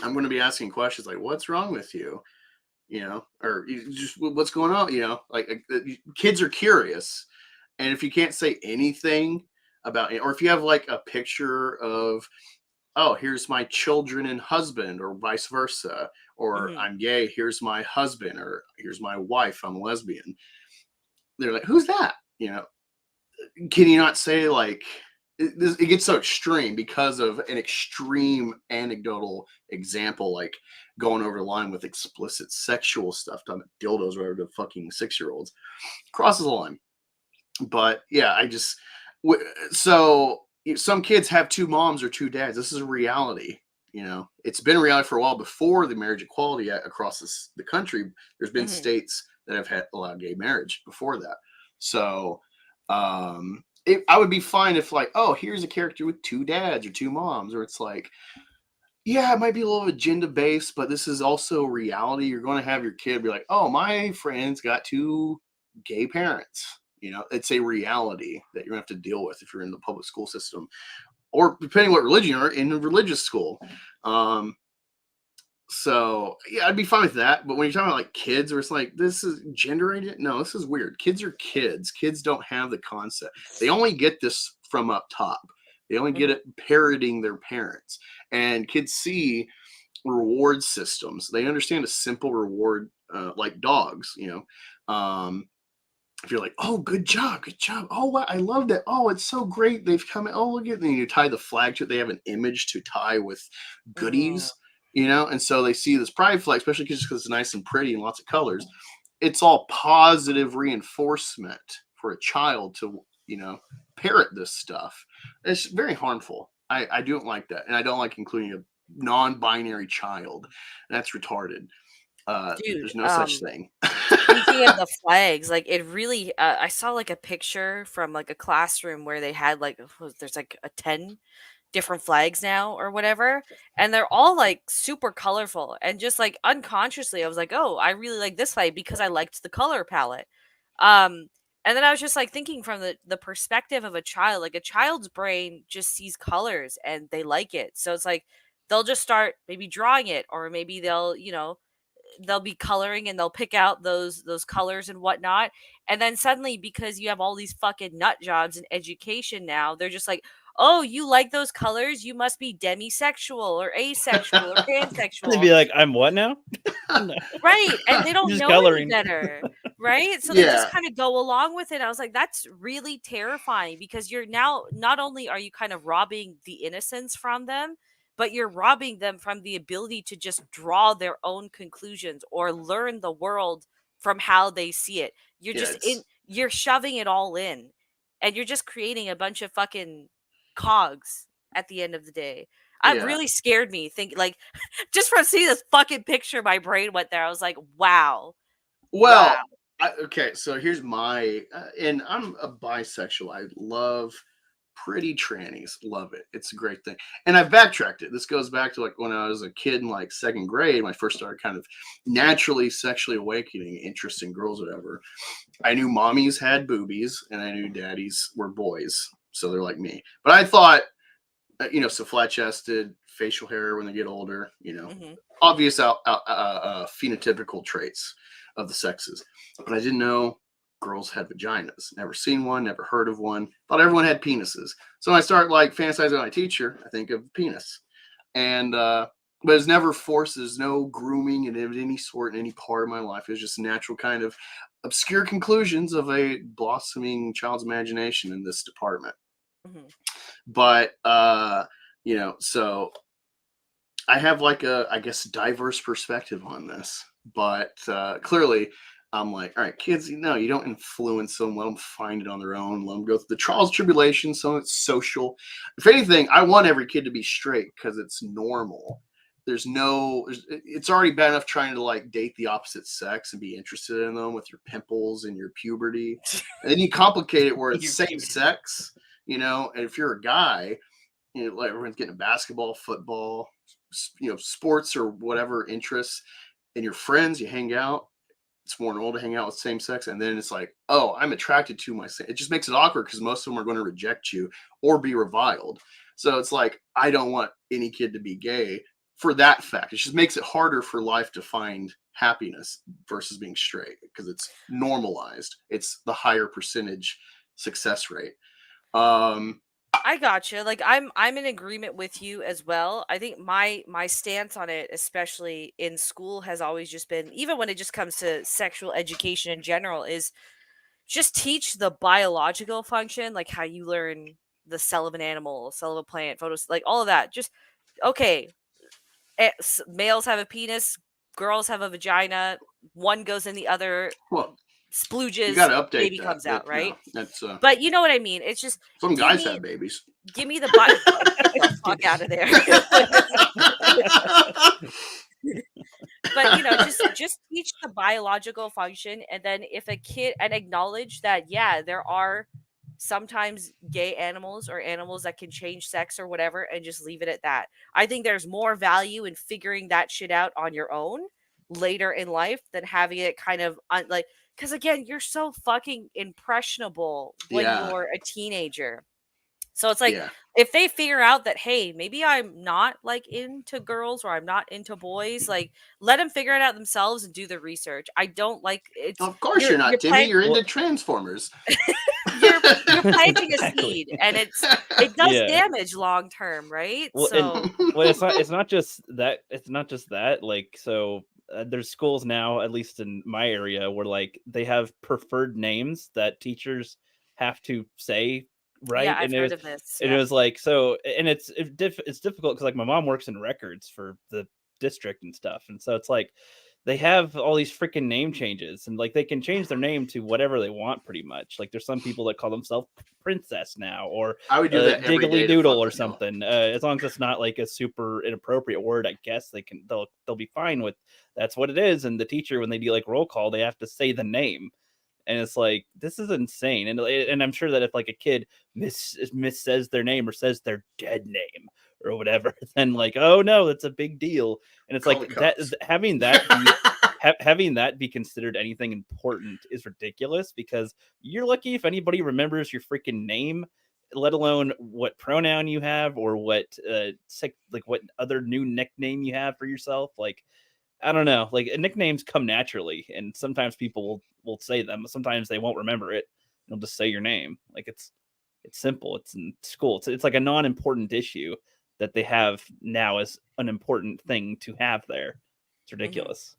Speaker 3: I'm going to be asking questions like, what's wrong with you? Or just what's going on? Like kids are curious. And if you can't say anything about it, or if you have like a picture of oh, here's my children and husband, or vice versa, or
Speaker 4: Mhm.
Speaker 3: I'm gay, here's my husband, or here's my wife, I'm a lesbian. They're like, who's that? You know, can you not say like it gets so extreme because of an extreme anecdotal example, like going over the line with explicit sexual stuff, talking about dildos or whatever to fucking 6-year-olds, crosses the line. But yeah, so some kids have two moms or two dads. This is a reality. You know, it's been a reality for a while before the Marriage Equality Act across the country. There's been
Speaker 4: Mhm.
Speaker 3: states that have had allowed gay marriage before that. So I would be fine if like, oh, here's a character with two dads or two moms, or it's like, yeah, it might be a little agenda based, but this is also reality. You're going to have your kid be like, oh, my friend's got two gay parents. You know, it's a reality that you're going to have to deal with if you're in the public school system, or depending what religion you're in a religious school. So yeah, I'd be fine with that. But when you're talking about like kids, where it's like this is gender agent, no, this is weird. Kids are kids. Kids don't have the concept. They only get this from up top. They only get
Speaker 4: Mhm.
Speaker 3: it parroting their parents. And kids see reward systems. They understand a simple reward, like dogs. You know, if you're like, oh, good job, good job. Oh, wow, I love that. Oh, it's so great. They've come in. Oh, look at it. And you tie the flag to it. They have an image to tie with
Speaker 4: Mhm.
Speaker 3: goodies, you know? And so they see this pride flag, especially because it's nice and pretty and lots of colors. It's all positive reinforcement for a child to, you know, parrot this stuff. It's very harmful. I don't like that. And I don't like including a non-binary child. That's retarded.
Speaker 4: Dude,
Speaker 3: There's no such thing.
Speaker 4: speaking of the flags, like it really I saw like a picture from like a classroom where they had like there's like a 10 different flags now or whatever, and they're all like super colorful, and just like unconsciously I was like, "Oh, I really like this flag because I liked the color palette." Um and then I was just like thinking from the perspective of a child, like a child's brain just sees colors and they like it. So it's like they'll just start maybe drawing it, or maybe they'll be coloring and they'll pick out those colors and whatnot. And then suddenly, because you have all these fucking nut jobs in education now, they're just like, oh, you like those colors, you must be demisexual or asexual or
Speaker 2: They'd
Speaker 4: pansexual.
Speaker 2: be like, I'm what now? No.
Speaker 4: Right, and they don't
Speaker 2: Just
Speaker 4: know any
Speaker 2: coloring.
Speaker 4: better, right? So they just
Speaker 3: Yeah.
Speaker 4: kind of go along with it. I was like, that's really terrifying, because you're now, not only are you kind of robbing the innocence from them, but you're robbing them from the ability to just draw their own conclusions or learn the world from how they see it. You're
Speaker 3: Yeah,
Speaker 4: just in,
Speaker 3: it's
Speaker 4: you're shoving it all in, and you're just creating a bunch of fucking cogs at the end of the day. It
Speaker 3: yeah.
Speaker 4: really scared me, think like just from seeing this fucking picture, my brain went there. I was like, wow. Wow.
Speaker 3: Well, okay, so here's my and I'm a bisexual. I love pretty trannies. Love it. It's a great thing. And I've backtracked it. This goes back to like when I was a kid in like second grade, when I first started kind of naturally sexually awakening interest in girls, whatever. I knew mommies had boobies and I knew daddies were boys. So they're like me. But I thought, you know, so flat chested, facial hair when they get older, you know,
Speaker 4: Hmm.
Speaker 3: obvious phenotypical traits of the sexes. But I didn't know girls had vaginas. Never seen one, never heard of one. Thought everyone had penises. So when I start like fantasizing on my teacher, I think of penis. And but it's never forced. There's no grooming of any sort in any part of my life. It's just natural kind of obscure conclusions of a blossoming child's imagination in this department.
Speaker 4: Hmm.
Speaker 3: But you know, so I have like a, I guess, diverse perspective on this, but clearly I'm like, all right, kids, you know, you don't influence them, let them find it on their own, let them go through the trials, tribulations, some of it's social. If anything, I want every kid to be straight because it's normal. It's already bad enough trying to like date the opposite sex and be interested in them with your pimples and your puberty. And then you complicate it where it's
Speaker 2: Your
Speaker 3: same
Speaker 2: puberty.
Speaker 3: sex, you know, and if you're a guy, you know, like everyone's getting basketball, football, you know, sports or whatever interests, and your friends, you hang out. It's more normal to hang out with same sex, and then it's like, oh, I'm attracted to my same. It just makes it awkward because most of them are going to reject you or be reviled. So it's like I don't want any kid to be gay for that fact. It just makes it harder for life to find happiness versus being straight because it's normalized. It's the higher percentage success rate. Um,
Speaker 4: I gotcha. Like I'm in agreement with you as well. I think my stance on it, especially in school, has always just been, even when it just comes to sexual education in general, is just teach the biological function, like how you learn the cell of an animal, cell of a plant, photos, like all of that. Just okay, males have a penis, girls have a vagina, one goes in the other,
Speaker 3: Well, you
Speaker 4: splooges,
Speaker 3: got to update
Speaker 4: baby
Speaker 3: that.
Speaker 4: comes out, right?
Speaker 3: That's
Speaker 4: But you know what I mean? It's just
Speaker 3: some
Speaker 4: give
Speaker 3: guys
Speaker 4: me
Speaker 3: have babies.
Speaker 4: give me the get the fuck out of there. But just teach the biological function, and then if a kid, and acknowledge that, yeah, there are sometimes gay animals or animals that can change sex or whatever, and just leave it at that. I think there's more value in figuring that shit out on your own later in life than having it kind of like, because again, you're so fucking impressionable when
Speaker 3: Yeah.
Speaker 4: you're a teenager. So it's like,
Speaker 3: Yeah.
Speaker 4: if they figure out that, hey, maybe I'm not like into girls or I'm not into boys, like let them figure it out themselves and do the research. I don't like it's
Speaker 3: Of course you're not, Timmy. You're into Transformers.
Speaker 4: you're planting a
Speaker 2: Exactly.
Speaker 4: seed, and it does
Speaker 2: Yeah.
Speaker 4: damage long term, right?
Speaker 2: Well,
Speaker 4: So
Speaker 2: well, it's not just that. It's not just that. Like, so there's schools now, at least in my area, where like they have preferred names that teachers have to say,
Speaker 4: yeah,
Speaker 2: right?
Speaker 4: I've heard of this.
Speaker 2: And it was like, so, and it's difficult because like my mom works in records for the district and stuff, and so it's like they have all these freaking name changes, and like they can change their name to whatever they want pretty much. Like there's some people that call themselves princess now, or
Speaker 3: I would do that every
Speaker 2: diggly
Speaker 3: day to
Speaker 2: doodle
Speaker 3: fuck
Speaker 2: or
Speaker 3: with y'all.
Speaker 2: something. As long as it's not like a super inappropriate word, I guess they'll be fine with that's what it is. And the teacher, when they do like roll call, they have to say the name. And it's like, this is insane. And I'm sure that if like a kid miss says their name or says their dead name or whatever, then like, oh no, that's a big deal. And it's
Speaker 3: Call
Speaker 2: like
Speaker 3: the
Speaker 2: that
Speaker 3: cops.
Speaker 2: having that be, having that be considered anything important is ridiculous, because you're lucky if anybody remembers your freaking name, let alone what pronoun you have or what like what other new nickname you have for yourself. Like, I don't know, like nicknames come naturally, and sometimes people will say them. Sometimes they won't remember it. They'll just say your name. Like it's simple. It's in school. It's like a non-important issue that they have now as an important thing to have there. It's ridiculous.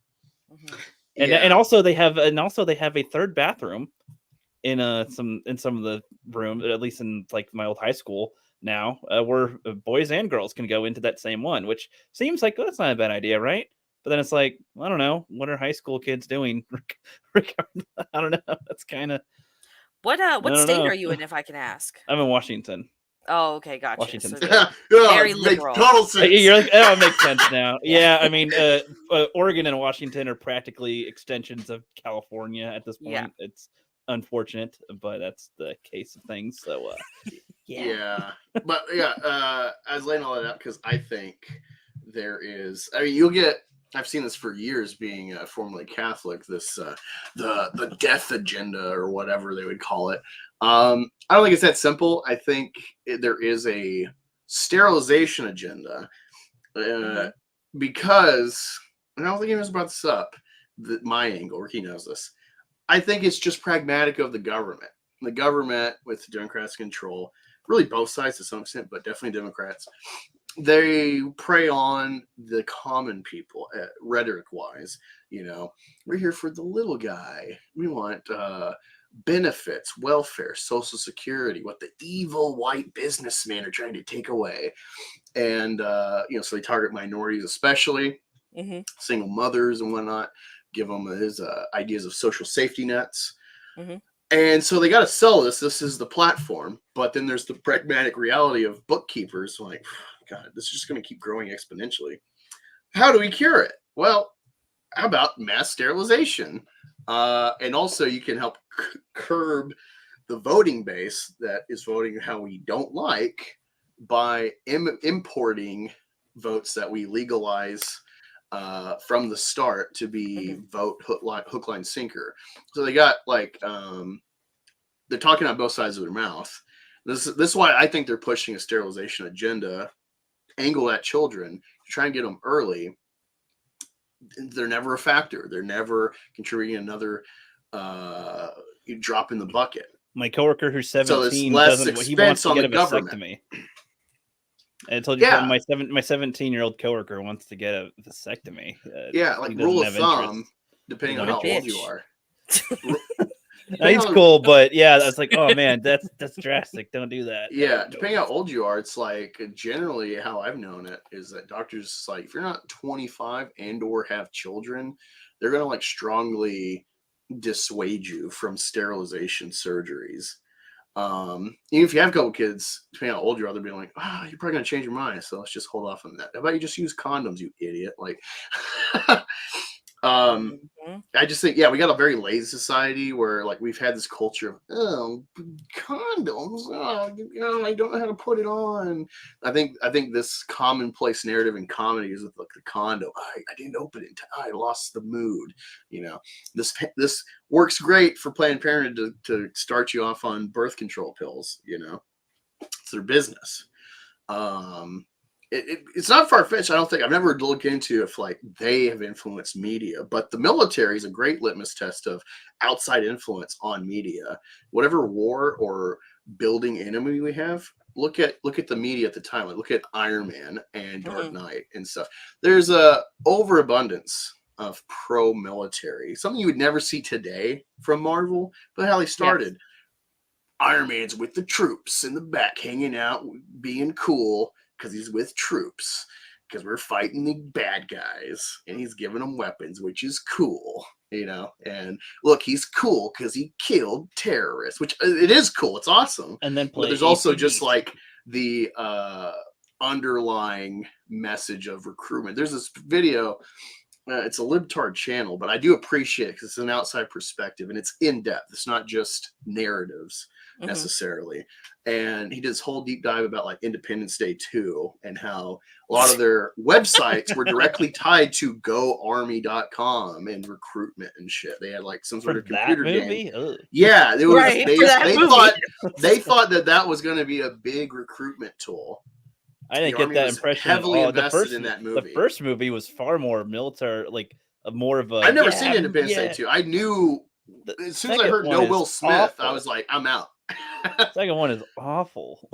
Speaker 4: Mhm.
Speaker 2: And also they have a third bathroom in some of the rooms, at least in like my old high school now, where boys and girls can go into that same one, which seems like, oh, that's not a bad idea, right? But then it's like, I don't know, what are high school kids doing? I don't know. That's kind of,
Speaker 4: What
Speaker 2: don't
Speaker 4: state
Speaker 2: know.
Speaker 4: are you in, if I can ask?
Speaker 2: I'm in Washington.
Speaker 4: Oh, okay, gotcha.
Speaker 2: Washington
Speaker 4: So
Speaker 2: State.
Speaker 4: very
Speaker 3: It makes
Speaker 4: liberal.
Speaker 3: total sense.
Speaker 2: You're like, oh, it makes sense now.
Speaker 4: Yeah.
Speaker 2: Yeah, I mean, Oregon and Washington are practically extensions of California at this point.
Speaker 4: Yeah.
Speaker 2: It's unfortunate, but that's the case of things. So,
Speaker 3: Yeah. But yeah, I was laying all that out because I think there is. I mean, you'll get. I've seen this for years, being formerly Catholic. This the death agenda, or whatever they would call it. I don't think it's that simple. I think there is a sterilization agenda, because, and I don't think he knows brought this up. My angle, or he knows this. I think it's just pragmatic of the government. The government, with Democrats control, really both sides to some extent, but definitely Democrats, they prey on the common people, rhetoric-wise. We're here for the little guy. We want benefits, welfare, Social Security, what the evil white businessmen are trying to take away. And, so they target minorities especially, single mothers and whatnot, give them his ideas of social safety nets. And so they got to sell this. This is the platform. But then there's the pragmatic reality of bookkeepers. Like, God, this is just going to keep growing exponentially. How do we cure it? Well, how about mass sterilization? And also you can help curb the voting base that is voting how we don't like by importing votes that we legalize from the start to be vote hook, line, sinker. So they got like they're talking out both sides of their mouth. This is why I think they're pushing a sterilization agenda, angle at children, try and get them early. They're never a factor. They're never contributing another drop in the bucket.
Speaker 2: My coworker who's
Speaker 3: So there's
Speaker 2: 17
Speaker 3: less
Speaker 2: he wants
Speaker 3: expense
Speaker 2: to
Speaker 3: on
Speaker 2: get
Speaker 3: the
Speaker 2: a
Speaker 3: government.
Speaker 2: vasectomy. And I told you
Speaker 3: Yeah.
Speaker 2: my 17-year-old coworker wants to get a vasectomy.
Speaker 3: Yeah, like
Speaker 2: he
Speaker 3: rule
Speaker 2: doesn't
Speaker 3: of
Speaker 2: have interest.
Speaker 3: thumb, depending on
Speaker 2: No
Speaker 3: how old you
Speaker 4: bitch.
Speaker 3: are.
Speaker 2: No, he's cool, but yeah, I was like, oh man, that's drastic. Don't do that.
Speaker 3: Yeah,
Speaker 2: No.
Speaker 3: depending how old you are, it's like generally how I've known it is that doctors like if you're not 25 and or have children, they're gonna like strongly dissuade you from sterilization surgeries. Even if you have a couple kids, depending on how old you are, they'll be like, you're probably gonna change your mind, so let's just hold off on that. How about you just use condoms, you idiot? Like
Speaker 4: Mhm.
Speaker 3: I just think, yeah, we got a very lazy society where like we've had this culture of condoms. I don't know how to put it on. I think this commonplace narrative in comedy is with like the condom. I didn't open it in time. I lost the mood. This works great for Planned Parenthood to start you off on birth control pills. It's their business. It's not far-fetched. I don't think I've never looked into if like they have influenced media, but the military is a great litmus test of outside influence on media. Whatever war or building enemy we have, look at the media at the time. Like look at Iron Man and Dark Knight and stuff. There's a overabundance of pro-military, something you would never see today from Marvel, but how they started. Iron Man's with the troops in the back, hanging out, being cool. Because he's with troops, because we're fighting the bad guys, and he's giving them weapons, which is cool, And look, he's cool because he killed terrorists, which it is cool. It's awesome.
Speaker 2: And then
Speaker 3: but there's also just like the underlying message of recruitment. There's this video. It's a libtard channel, but I do appreciate it because it's an outside perspective and it's in depth. It's not just narratives necessarily. And he did this whole deep dive about like Independence Day 2 and how a lot of their websites were directly tied to goarmy.com and recruitment and shit. They had like some sort of computer game. Yeah, it was.
Speaker 4: Right,
Speaker 3: They thought that was going to be a big recruitment tool.
Speaker 2: I didn't get that impression
Speaker 3: heavily
Speaker 2: at all.
Speaker 3: invested in that movie.
Speaker 2: The first movie was far more military, like more of a.
Speaker 3: I've never seen Independence Day 2. I knew as soon as I heard no Will Smith, I was like, I'm out.
Speaker 2: The second one is awful.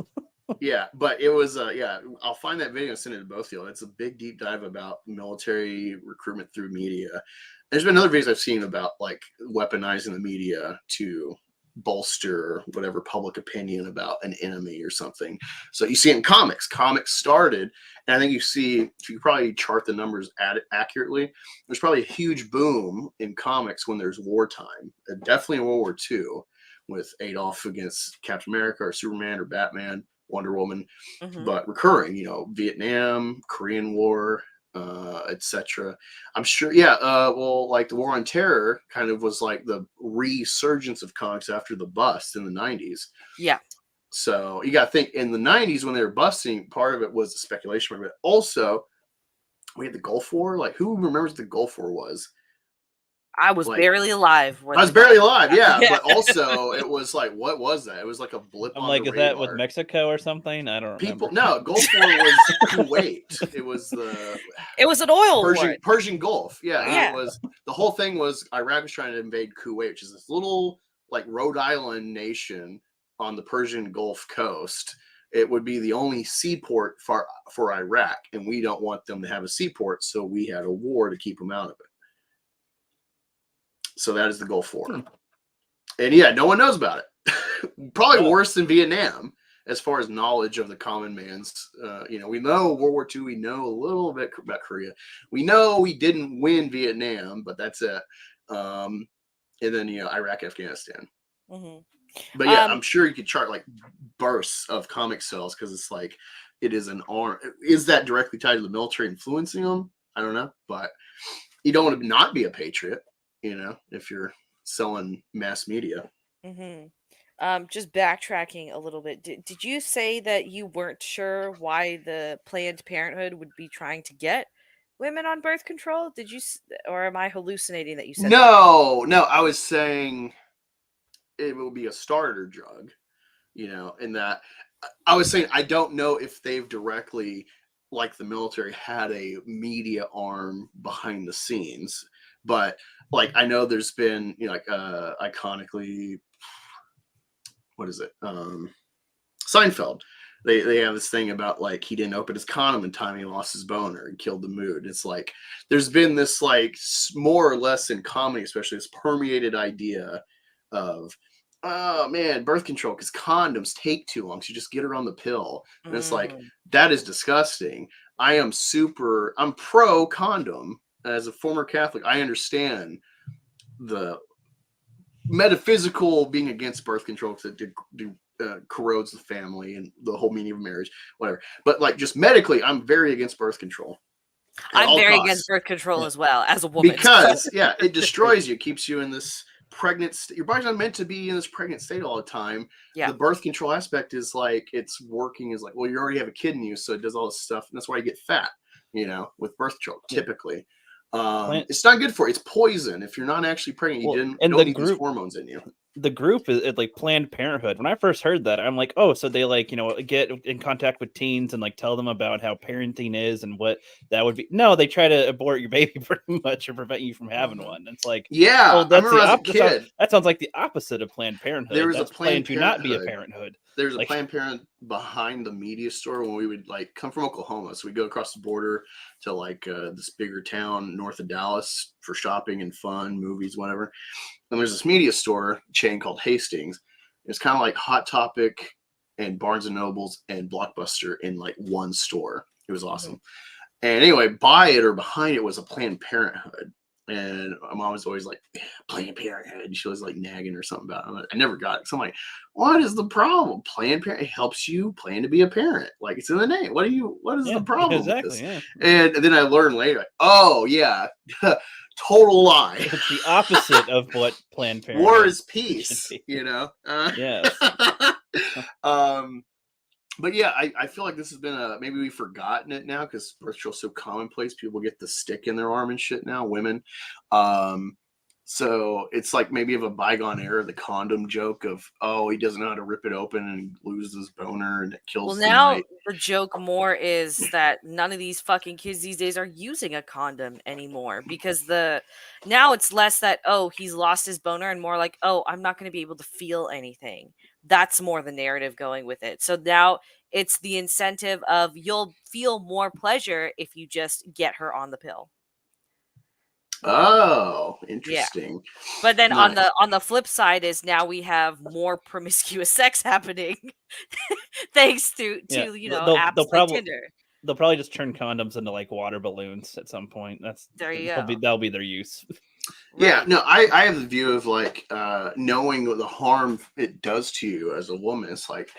Speaker 3: Yeah, but it was I'll find that video and send it to both of you. It's a big deep dive about military recruitment through media. There's been other videos I've seen about like weaponizing the media to bolster whatever public opinion about an enemy or something. So you see it in comics. Comics started, and I think you see, if you probably chart the numbers accurately, there's probably a huge boom in comics when there's wartime. Definitely in World War II with Adolf against Captain America or Superman or Batman, Wonder Woman, but recurring, Vietnam, Korean War, etc. I'm sure, well, like the War on Terror kind of was like the resurgence of comics after the bust in the 90s.
Speaker 4: Yeah.
Speaker 3: So you got to think in the 90s when they were busting, part of it was the speculation, but also we had the Gulf War. Like, who remembers what the Gulf War was?
Speaker 4: I was barely alive.
Speaker 3: I was barely alive, yeah. But also, it was like, what was that? It was like a blip on the radar.
Speaker 2: Is that with Mexico or something? I don't remember.
Speaker 3: No, Gulf War was Kuwait. It was
Speaker 4: It was an oil
Speaker 3: Persian Gulf. Yeah. It was, the whole thing was Iraq was trying to invade Kuwait, which is this little like Rhode Island nation on the Persian Gulf coast. It would be the only seaport for Iraq, and we don't want them to have a seaport, so we had a war to keep them out of it. So that is the Gulf War. And yeah, no one knows about it. Probably worse than Vietnam as far as knowledge of the common man's. We know World War II. We know a little bit about Korea. We know we didn't win Vietnam, but that's it. And then, Iraq, Afghanistan. But yeah, I'm sure you could chart like bursts of comic sales because it's like it is an arm. Is that directly tied to the military influencing them? I don't know. But you don't want to not be a patriot. If you're selling mass media.
Speaker 4: Just backtracking a little bit. Did you say that you weren't sure why the Planned Parenthood would be trying to get women on birth control? Did you, or am I hallucinating that you said
Speaker 3: No, I was saying it will be a starter drug, and that I was saying, I don't know if they've directly, like the military, had a media arm behind the scenes, but like I know there's been iconically what is it? Seinfeld. They have this thing about like he didn't open his condom in time, he lost his boner and killed the mood. It's like there's been this like more or less in comedy, especially this permeated idea of, oh man, birth control because condoms take too long, so you just get her on the pill. And it's like that is disgusting. I'm pro condom. As a former Catholic, I understand the metaphysical being against birth control because it corrodes the family and the whole meaning of marriage, whatever. But like just medically, I'm very against birth control.
Speaker 4: I'm very against birth control as well as a woman.
Speaker 3: Because it destroys you, it keeps you in this pregnant your body's not meant to be in this pregnant state all the time. The birth control aspect is like it's working is like, well, you already have a kid in you, so it does all this stuff, and that's why you get fat, with birth control typically. It's not good for you. It's poison. If you're not actually pregnant, you don't need these hormones in you.
Speaker 2: The group is like Planned Parenthood. When I first heard that, I'm like, oh, so they like, get in contact with teens and like tell them about how parenting is and what that would be. No, they try to abort your baby pretty much or prevent you from having one. It's like,
Speaker 3: that's the opposite.
Speaker 2: That sounds like the opposite of Planned Parenthood.
Speaker 3: There was
Speaker 2: That's
Speaker 3: a Planned
Speaker 2: to not be a parenthood.
Speaker 3: There's a Planned Parenthood behind the media store when we would like come from Oklahoma. So we go across the border to like this bigger town north of Dallas for shopping and fun, movies, whatever. And there's this media store chain called Hastings. It's kind of like Hot Topic and Barnes and Nobles and Blockbuster in like one store. It was awesome. And anyway, by it or behind it was a Planned Parenthood. And my mom was always like, Planned Parenthood. And she was like nagging or something about it. I never got it. So I'm like, what is the problem? Planned Parenthood helps you plan to be a parent. Like it's in the name. What is the problem?
Speaker 2: Exactly.
Speaker 3: With this?
Speaker 2: Yeah.
Speaker 3: And then I learned later, like, oh yeah, total lie.
Speaker 2: It's the opposite of what Planned Parenthood.
Speaker 3: War is peace,
Speaker 2: Yes.
Speaker 3: But yeah, I feel like this has been maybe we've forgotten it now because birth control is so commonplace. People get the stick in their arm and shit now, women. So it's like maybe of a bygone era, the condom joke of, oh, he doesn't know how to rip it open and loses his boner and it kills.
Speaker 4: Well, now the joke more is that none of these fucking kids these days are using a condom anymore because now it's less that, oh, he's lost his boner and more like, oh, I'm not going to be able to feel anything. That's more the narrative going with it. So now it's the incentive of you'll feel more pleasure if you just get her on the pill.
Speaker 3: Oh, interesting.
Speaker 4: Yeah. But then on the flip side is now we have more promiscuous sex happening thanks to apps like Tinder.
Speaker 2: They'll probably just turn condoms into like water balloons at some point. That'll be their use.
Speaker 3: Yeah, no, I have the view of like knowing the harm it does to you as a woman. It's like,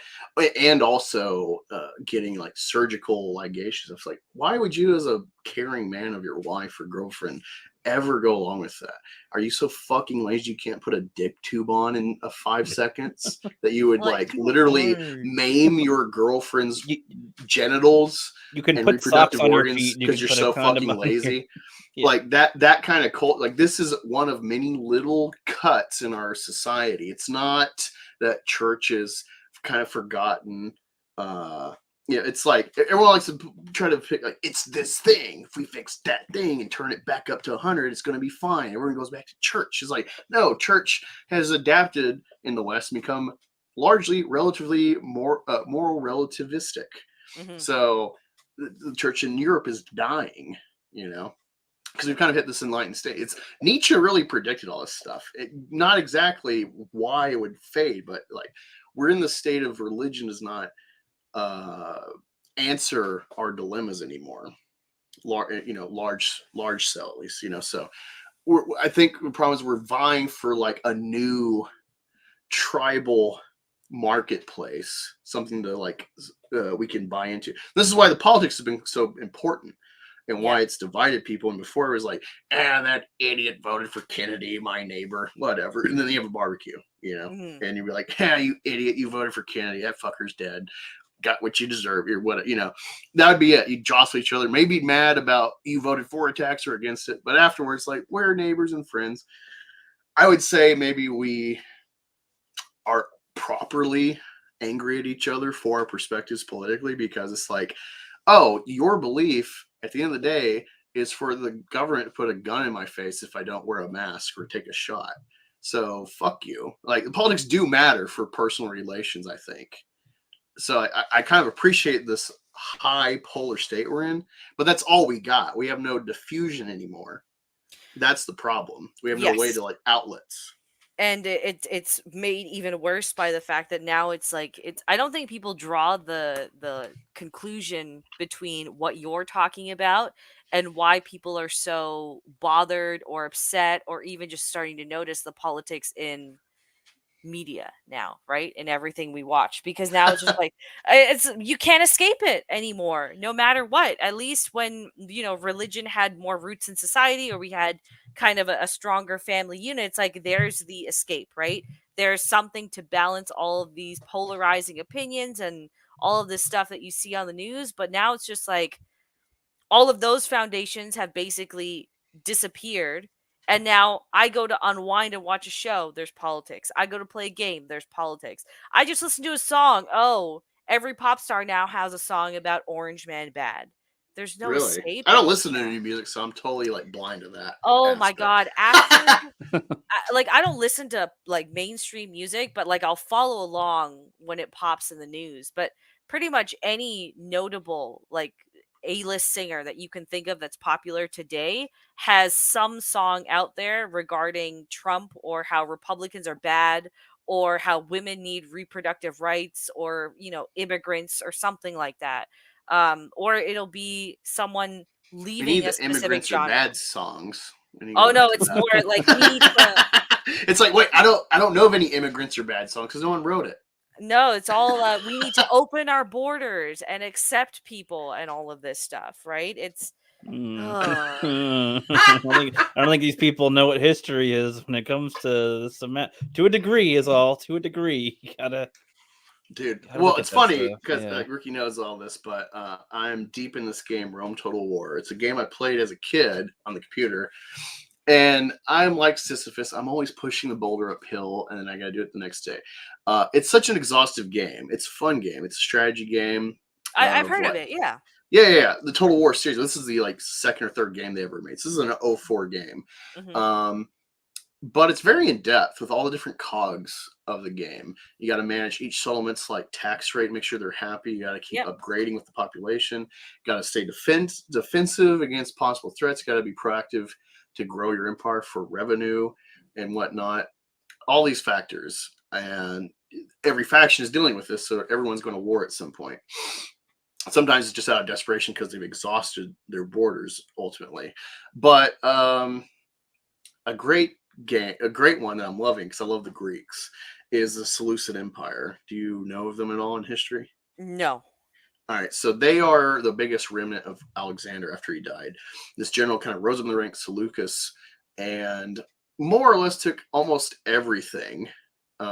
Speaker 3: and also getting like surgical ligations. It's like, why would you, as a caring man of your wife or girlfriend, ever go along with that? Are you so fucking lazy you can't put a dick tube on in 5 seconds that you would like literally maim your girlfriend's genitals?
Speaker 2: You can put socks on your feet
Speaker 3: because you're so fucking lazy. Yeah. Like that kind of cult. Like this is one of many little cuts in our society. It's not that church is kind of forgotten. It's like everyone likes to try to pick like it's this thing. If we fix that thing and turn it back up to 100, it's going to be fine. Everyone goes back to church. It's like no, church has adapted in the West and become largely, relatively more moral relativistic. Mm-hmm. So the church in Europe is dying. Because we've kind of hit this enlightened state. Nietzsche really predicted all this stuff. Not exactly why it would fade, but like we're in the state of religion does not answer our dilemmas anymore. Large cell at least. So I think the problem is we're vying for like a new tribal marketplace, something to like we can buy into. This is why the politics has been so important. And why it's divided people. And before it was like, that idiot voted for Kennedy, my neighbor, whatever. And then you have a barbecue, and you'd be like, you idiot, you voted for Kennedy. That fucker's dead. Got what you deserve. You're what, that would be it. You jostle each other, maybe mad about you voted for a tax or against it. But afterwards, like, we're neighbors and friends. I would say maybe we are properly angry at each other for our perspectives politically because it's like, oh, your belief at the end of the day is for the government to put a gun in my face if I don't wear a mask or take a shot. So fuck you. Like, the politics do matter for personal relations, I think. So I kind of appreciate this high polar state we're in, but that's all we got. We have no diffusion anymore. That's the problem. We have no way
Speaker 4: Yes.
Speaker 3: to like outlets.
Speaker 4: And it's made even worse by the fact that now it's like I don't think people draw the conclusion between what you're talking about and why people are so bothered or upset or even just starting to notice the politics in media now, right? In everything we watch, because now it's just like it's you can't escape it anymore, no matter what. At least when religion had more roots in society, or we had kind of a stronger family unit, it's like there's the escape, right? There's something to balance all of these polarizing opinions and all of this stuff that you see on the news. But now it's just like all of those foundations have basically disappeared. And now I go to unwind and watch a show, there's politics. I go to play a game, there's politics. I just listen to a song. Oh, every pop star now has a song about Orange Man Bad. There's no
Speaker 3: Really?
Speaker 4: escape
Speaker 3: I don't
Speaker 4: anymore.
Speaker 3: listen to any music, so I'm totally like blind to that.
Speaker 4: Oh my
Speaker 3: aspect.
Speaker 4: God. After like I don't listen to like mainstream music, but like I'll follow along when it pops in the news. But pretty much any notable like A-list singer that you can think of that's popular today has some song out there regarding Trump or how Republicans are bad or how women need reproductive rights or immigrants or something like that. Or it'll be someone
Speaker 3: We need
Speaker 4: leaving a
Speaker 3: the
Speaker 4: specific
Speaker 3: immigrants are
Speaker 4: genre.
Speaker 3: bad songs. We need to
Speaker 4: Oh
Speaker 3: go
Speaker 4: no,
Speaker 3: back to
Speaker 4: it's
Speaker 3: that.
Speaker 4: more like we need to.
Speaker 3: It's like, wait, I don't know of any immigrants are bad songs because no one wrote it.
Speaker 4: No, it's all we need to open our borders and accept people and all of this stuff, right? It's
Speaker 2: I don't think these people know what history is when it comes to this. To a degree, is all. To a degree, you gotta.
Speaker 3: Dude,
Speaker 2: Gotta
Speaker 3: well,
Speaker 2: look
Speaker 3: it's
Speaker 2: at that
Speaker 3: funny
Speaker 2: stuff,
Speaker 3: because
Speaker 2: yeah.
Speaker 3: Ricky knows all this, but I'm deep in this game, Rome Total War. It's a game I played as a kid on the computer, and I'm like Sisyphus. I'm always pushing the boulder uphill, and then I got to do it the next day. It's such an exhaustive game. It's a fun game. It's a strategy game.
Speaker 4: I've
Speaker 3: Of
Speaker 4: heard of
Speaker 3: what?
Speaker 4: it, yeah.
Speaker 3: Yeah. The Total War series. This is the like second or third game they ever made. So this is an 04 game.
Speaker 4: Mhm.
Speaker 3: But it's very in depth with all the different cogs of the game. You got to manage each settlement's like tax rate, make sure they're happy. You got to keep
Speaker 4: Yep.
Speaker 3: upgrading with the population. Got to stay defensive against possible threats. Got to be proactive to grow your empire for revenue and whatnot. All these factors, and every faction is dealing with this, so everyone's going to war at some point. Sometimes it's just out of desperation because they've exhausted their borders ultimately. But a great one that I'm loving because I love the Greeks is the Seleucid Empire. Do you know of them at all in history?
Speaker 4: No.
Speaker 3: All right, so they are the biggest remnant of Alexander after he died. This general kind of rose up in the ranks, Seleucus, and more or less took almost everything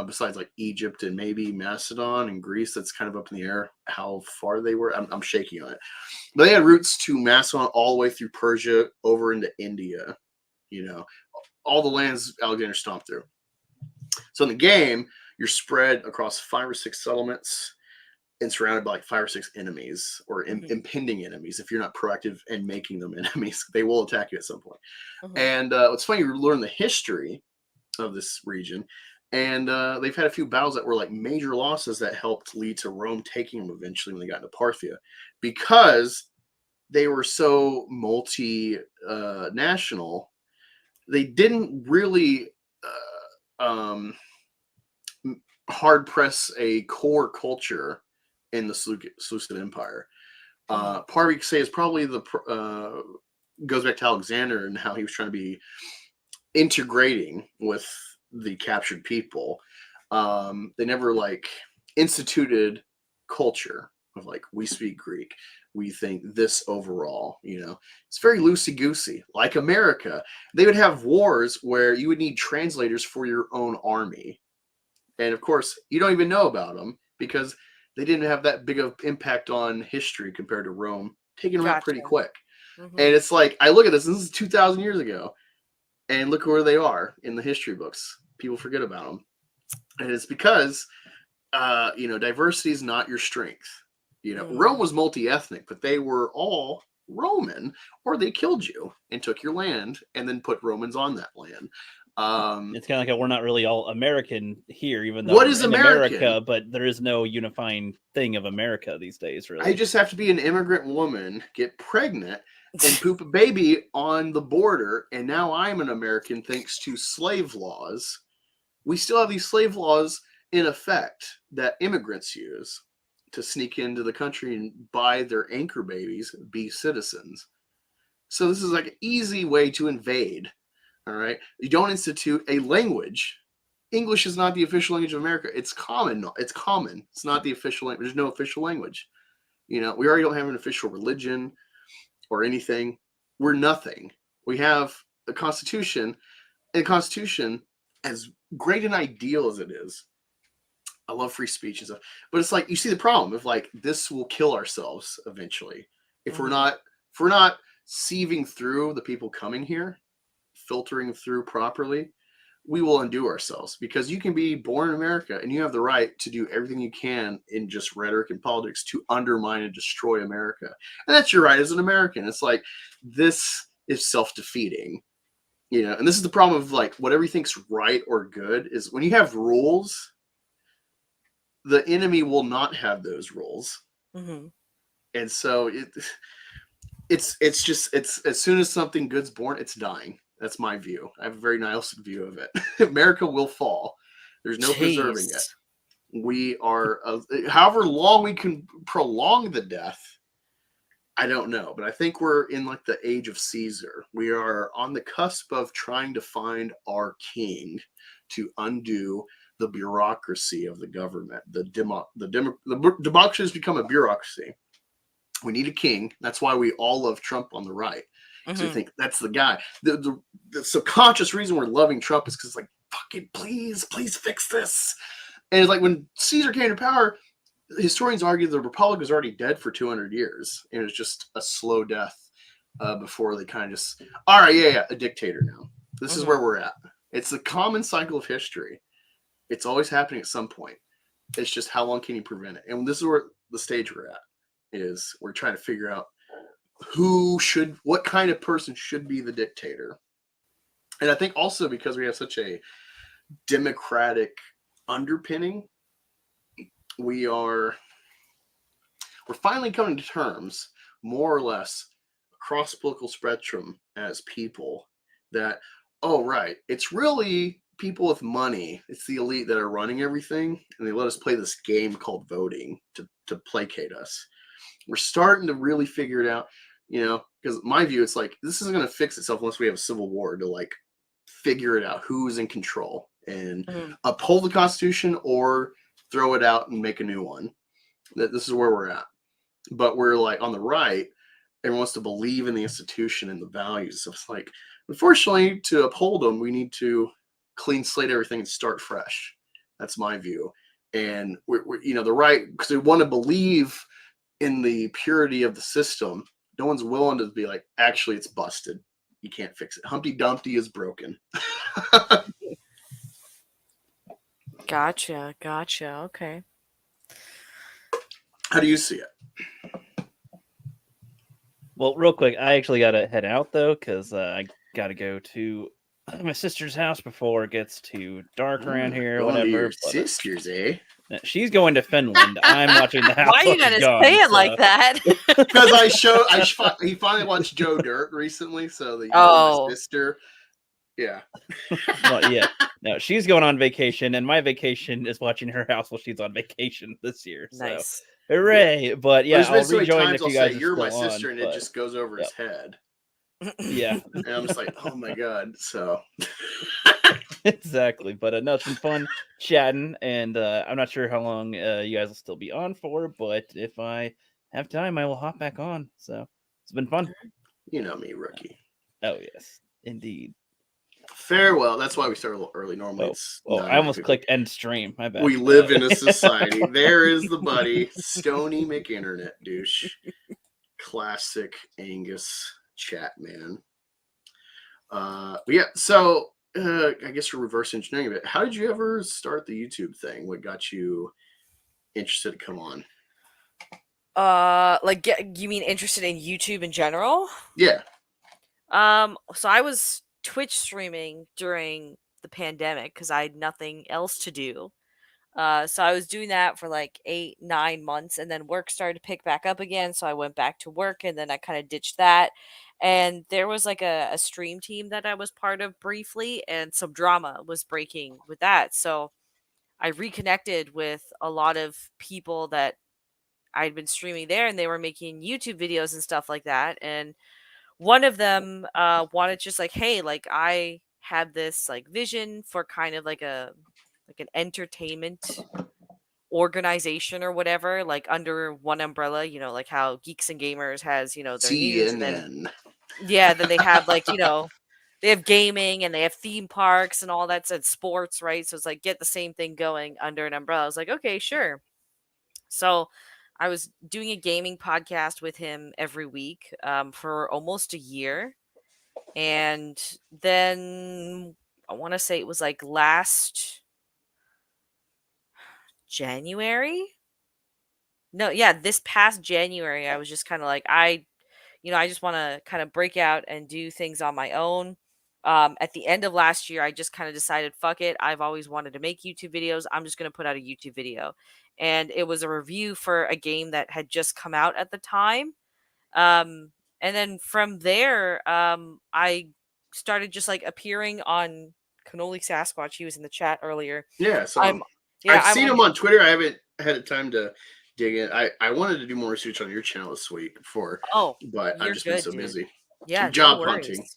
Speaker 3: besides like Egypt and maybe Macedon and Greece. That's kind of up in the air how far they were. I'm shaky on it. But they had roots to Macedon all the way through Persia over into India. All the lands Alexander stomped through. So in the game, you're spread across 5 or 6 settlements and surrounded by like 5 or 6 enemies or impending enemies. If you're not proactive and making them enemies, they will attack you at some point. And what's funny, you learn the history of this region, and they've had a few battles that were like major losses that helped lead to Rome taking them eventually when they got into Parthia, because they were so multi-national. They didn't really hard press a core culture in the Seleucid Empire. Part of you could say is probably goes back to Alexander and how he was trying to be integrating with the captured people. They never like instituted culture of like, we speak Greek, we think this overall. It's very loosey-goosey, like America. They would have wars where you would need translators for your own army, and of course you don't even know about them because they didn't have that big of impact on history compared to Rome taking them out pretty quick. And it's like, I look at this is 2,000 years ago, and look where they are in the history books. People forget about them, and it's because diversity is not your strength. Rome was multi-ethnic, but they were all Roman, or they killed you and took your land and then put Romans on that land.
Speaker 2: It's kind of like we're not really all American here, even though
Speaker 3: What
Speaker 2: we're
Speaker 3: is
Speaker 2: in
Speaker 3: American?
Speaker 2: America, but there is no unifying thing of America these days, really.
Speaker 3: I just have to be an immigrant woman, get pregnant, and poop a baby on the border, and now I'm an American thanks to slave laws. We still have these slave laws in effect that immigrants use to sneak into the country and buy their anchor babies, be citizens. So this is like an easy way to invade. All right. You don't institute a language. English is not the official language of America. It's common. It's common. It's not the official language. There's no official language. We already don't have an official religion or anything. We're nothing. We have a constitution, and the constitution, as great an ideal as it is, I love free speech and stuff, but it's like you see the problem of like this will kill ourselves eventually if we're not sieving through the people coming here, filtering through properly. We will undo ourselves because you can be born in America and you have the right to do everything you can in just rhetoric and politics to undermine and destroy America. And that's your right as an American. It's like this is self-defeating, and this is the problem of like whatever you think's right or good is when you have rules, the enemy will not have those rules.
Speaker 4: Mm-hmm.
Speaker 3: And so it's as soon as something good's born, it's dying. That's my view. I have a very nihilistic view of it. America will fall. There's no preserving it. We are, however long we can prolong the death, I don't know. But I think we're in like the age of Caesar. We are on the cusp of trying to find our king to undo the bureaucracy of the government. The democracy has become a bureaucracy. We need a king. That's why we all love Trump on the right. So we think that's the guy. The subconscious reason we're loving Trump is because like, fucking please fix this. And it's like when Caesar came to power, historians argue the Republic was already dead for 200 years. And it was just a slow death before they kind of just, all right, a dictator now. This is where we're at. It's the common cycle of history. It's always happening at some point. It's just how long can you prevent it? And this is where the stage we're at is we're trying to figure out what kind of person should be the dictator. And I think also because we have such a democratic underpinning, we're finally coming to terms more or less across the political spectrum as people that, oh, right, it's really people with money. It's the elite that are running everything. And they let us play this game called voting to placate us. We're starting to really figure it out, because my view, it's like, this isn't going to fix itself unless we have a civil war to like figure it out who's in control and uphold the Constitution or throw it out and make a new one. This is where we're at. But we're like on the right, everyone wants to believe in the institution and the values. So it's like, unfortunately, to uphold them, we need to clean slate everything and start fresh. That's my view. And we're the right, because we want to believe in the purity of the system. No one's willing to be like, actually, it's busted. You can't fix it. Humpty Dumpty is broken.
Speaker 4: Gotcha. Okay.
Speaker 3: How do you see it?
Speaker 2: Well, real quick, I actually got to head out, though, because I got to go to my sister's house before it gets too dark around here or whatever.
Speaker 3: Your sisters, eh?
Speaker 2: She's going to Finland. I'm watching the house.
Speaker 4: Why are you going to say it like that?
Speaker 3: Because he finally watched Joe Dirt recently, so my sister. Yeah.
Speaker 2: Well, yeah. No, she's going on vacation, and my vacation is watching her house while she's on vacation this year. So.
Speaker 4: Nice.
Speaker 2: Hooray! But yeah,
Speaker 3: I'll
Speaker 2: rejoin if you guys
Speaker 3: say, you're my
Speaker 2: still
Speaker 3: sister, and it just goes over his head.
Speaker 2: Yeah.
Speaker 3: And I'm just like, oh my god. So
Speaker 2: exactly. But no, it's been fun chatting, and I'm not sure how long you guys will still be on for, but if I have time, I will hop back on. So it's been fun.
Speaker 3: You know me, rookie.
Speaker 2: Oh yes, indeed.
Speaker 3: Farewell. That's why we start a little early. Normally,
Speaker 2: I almost clicked end stream. My bad.
Speaker 3: We live in a society. There is the buddy, Stony McInternet douche, classic Angus chat man. Yeah. So I guess we're reverse engineering a bit. How did you ever start the YouTube thing? What got you interested to come on?
Speaker 4: You mean interested in YouTube in general?
Speaker 3: Yeah.
Speaker 4: So I was Twitch streaming during the pandemic because I had nothing else to do. So I was doing that for like 8, 9 months, and then work started to pick back up again. So I went back to work, and then I kind of ditched that. And there was like a stream team that I was part of briefly, and some drama was breaking with that. So I reconnected with a lot of people that I'd been streaming there, and they were making YouTube videos and stuff like that. And one of them wanted just like, hey, like I had this like vision for kind of like an entertainment organization or whatever, like under one umbrella, like how Geeks and Gamers has, their news, and then
Speaker 3: CNN.
Speaker 4: then they have like, they have gaming and they have theme parks and all that, said sports, right? So it's like get the same thing going under an umbrella. I was like, okay, sure. So I was doing a gaming podcast with him every week for almost a year. And then I want to say it was like last January. No, yeah, this past January, I was just kind of like, I just want to kind of break out and do things on my own. At the end of last year, I just kind of decided, fuck it. I've always wanted to make YouTube videos. I'm just going to put out a YouTube video. And it was a review for a game that had just come out at the time. And then from there, I started just like appearing on Cannoli Sasquatch. He was in the chat earlier.
Speaker 3: Yeah, so
Speaker 4: I'm
Speaker 3: I've seen him on Twitter. I haven't had a time to dig in. I wanted to do more research on your channel this week before, but I've just been so busy.
Speaker 4: Yeah,
Speaker 3: Job
Speaker 4: no
Speaker 3: hunting.
Speaker 4: worries.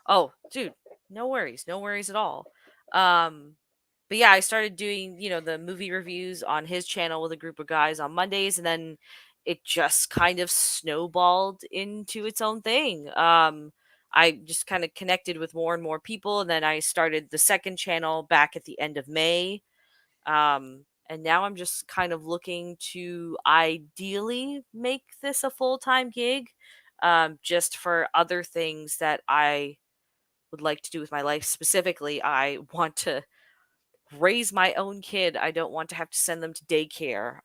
Speaker 4: Oh, dude, no worries at all. But yeah, I started doing, the movie reviews on his channel with a group of guys on Mondays, and then it just kind of snowballed into its own thing. I just kind of connected with more and more people, and then I started the second channel back at the end of May. And now I'm just kind of looking to ideally make this a full-time gig, just for other things that I would like to do with my life. Specifically, I want to raise my own kid. I don't want to have to send them to daycare,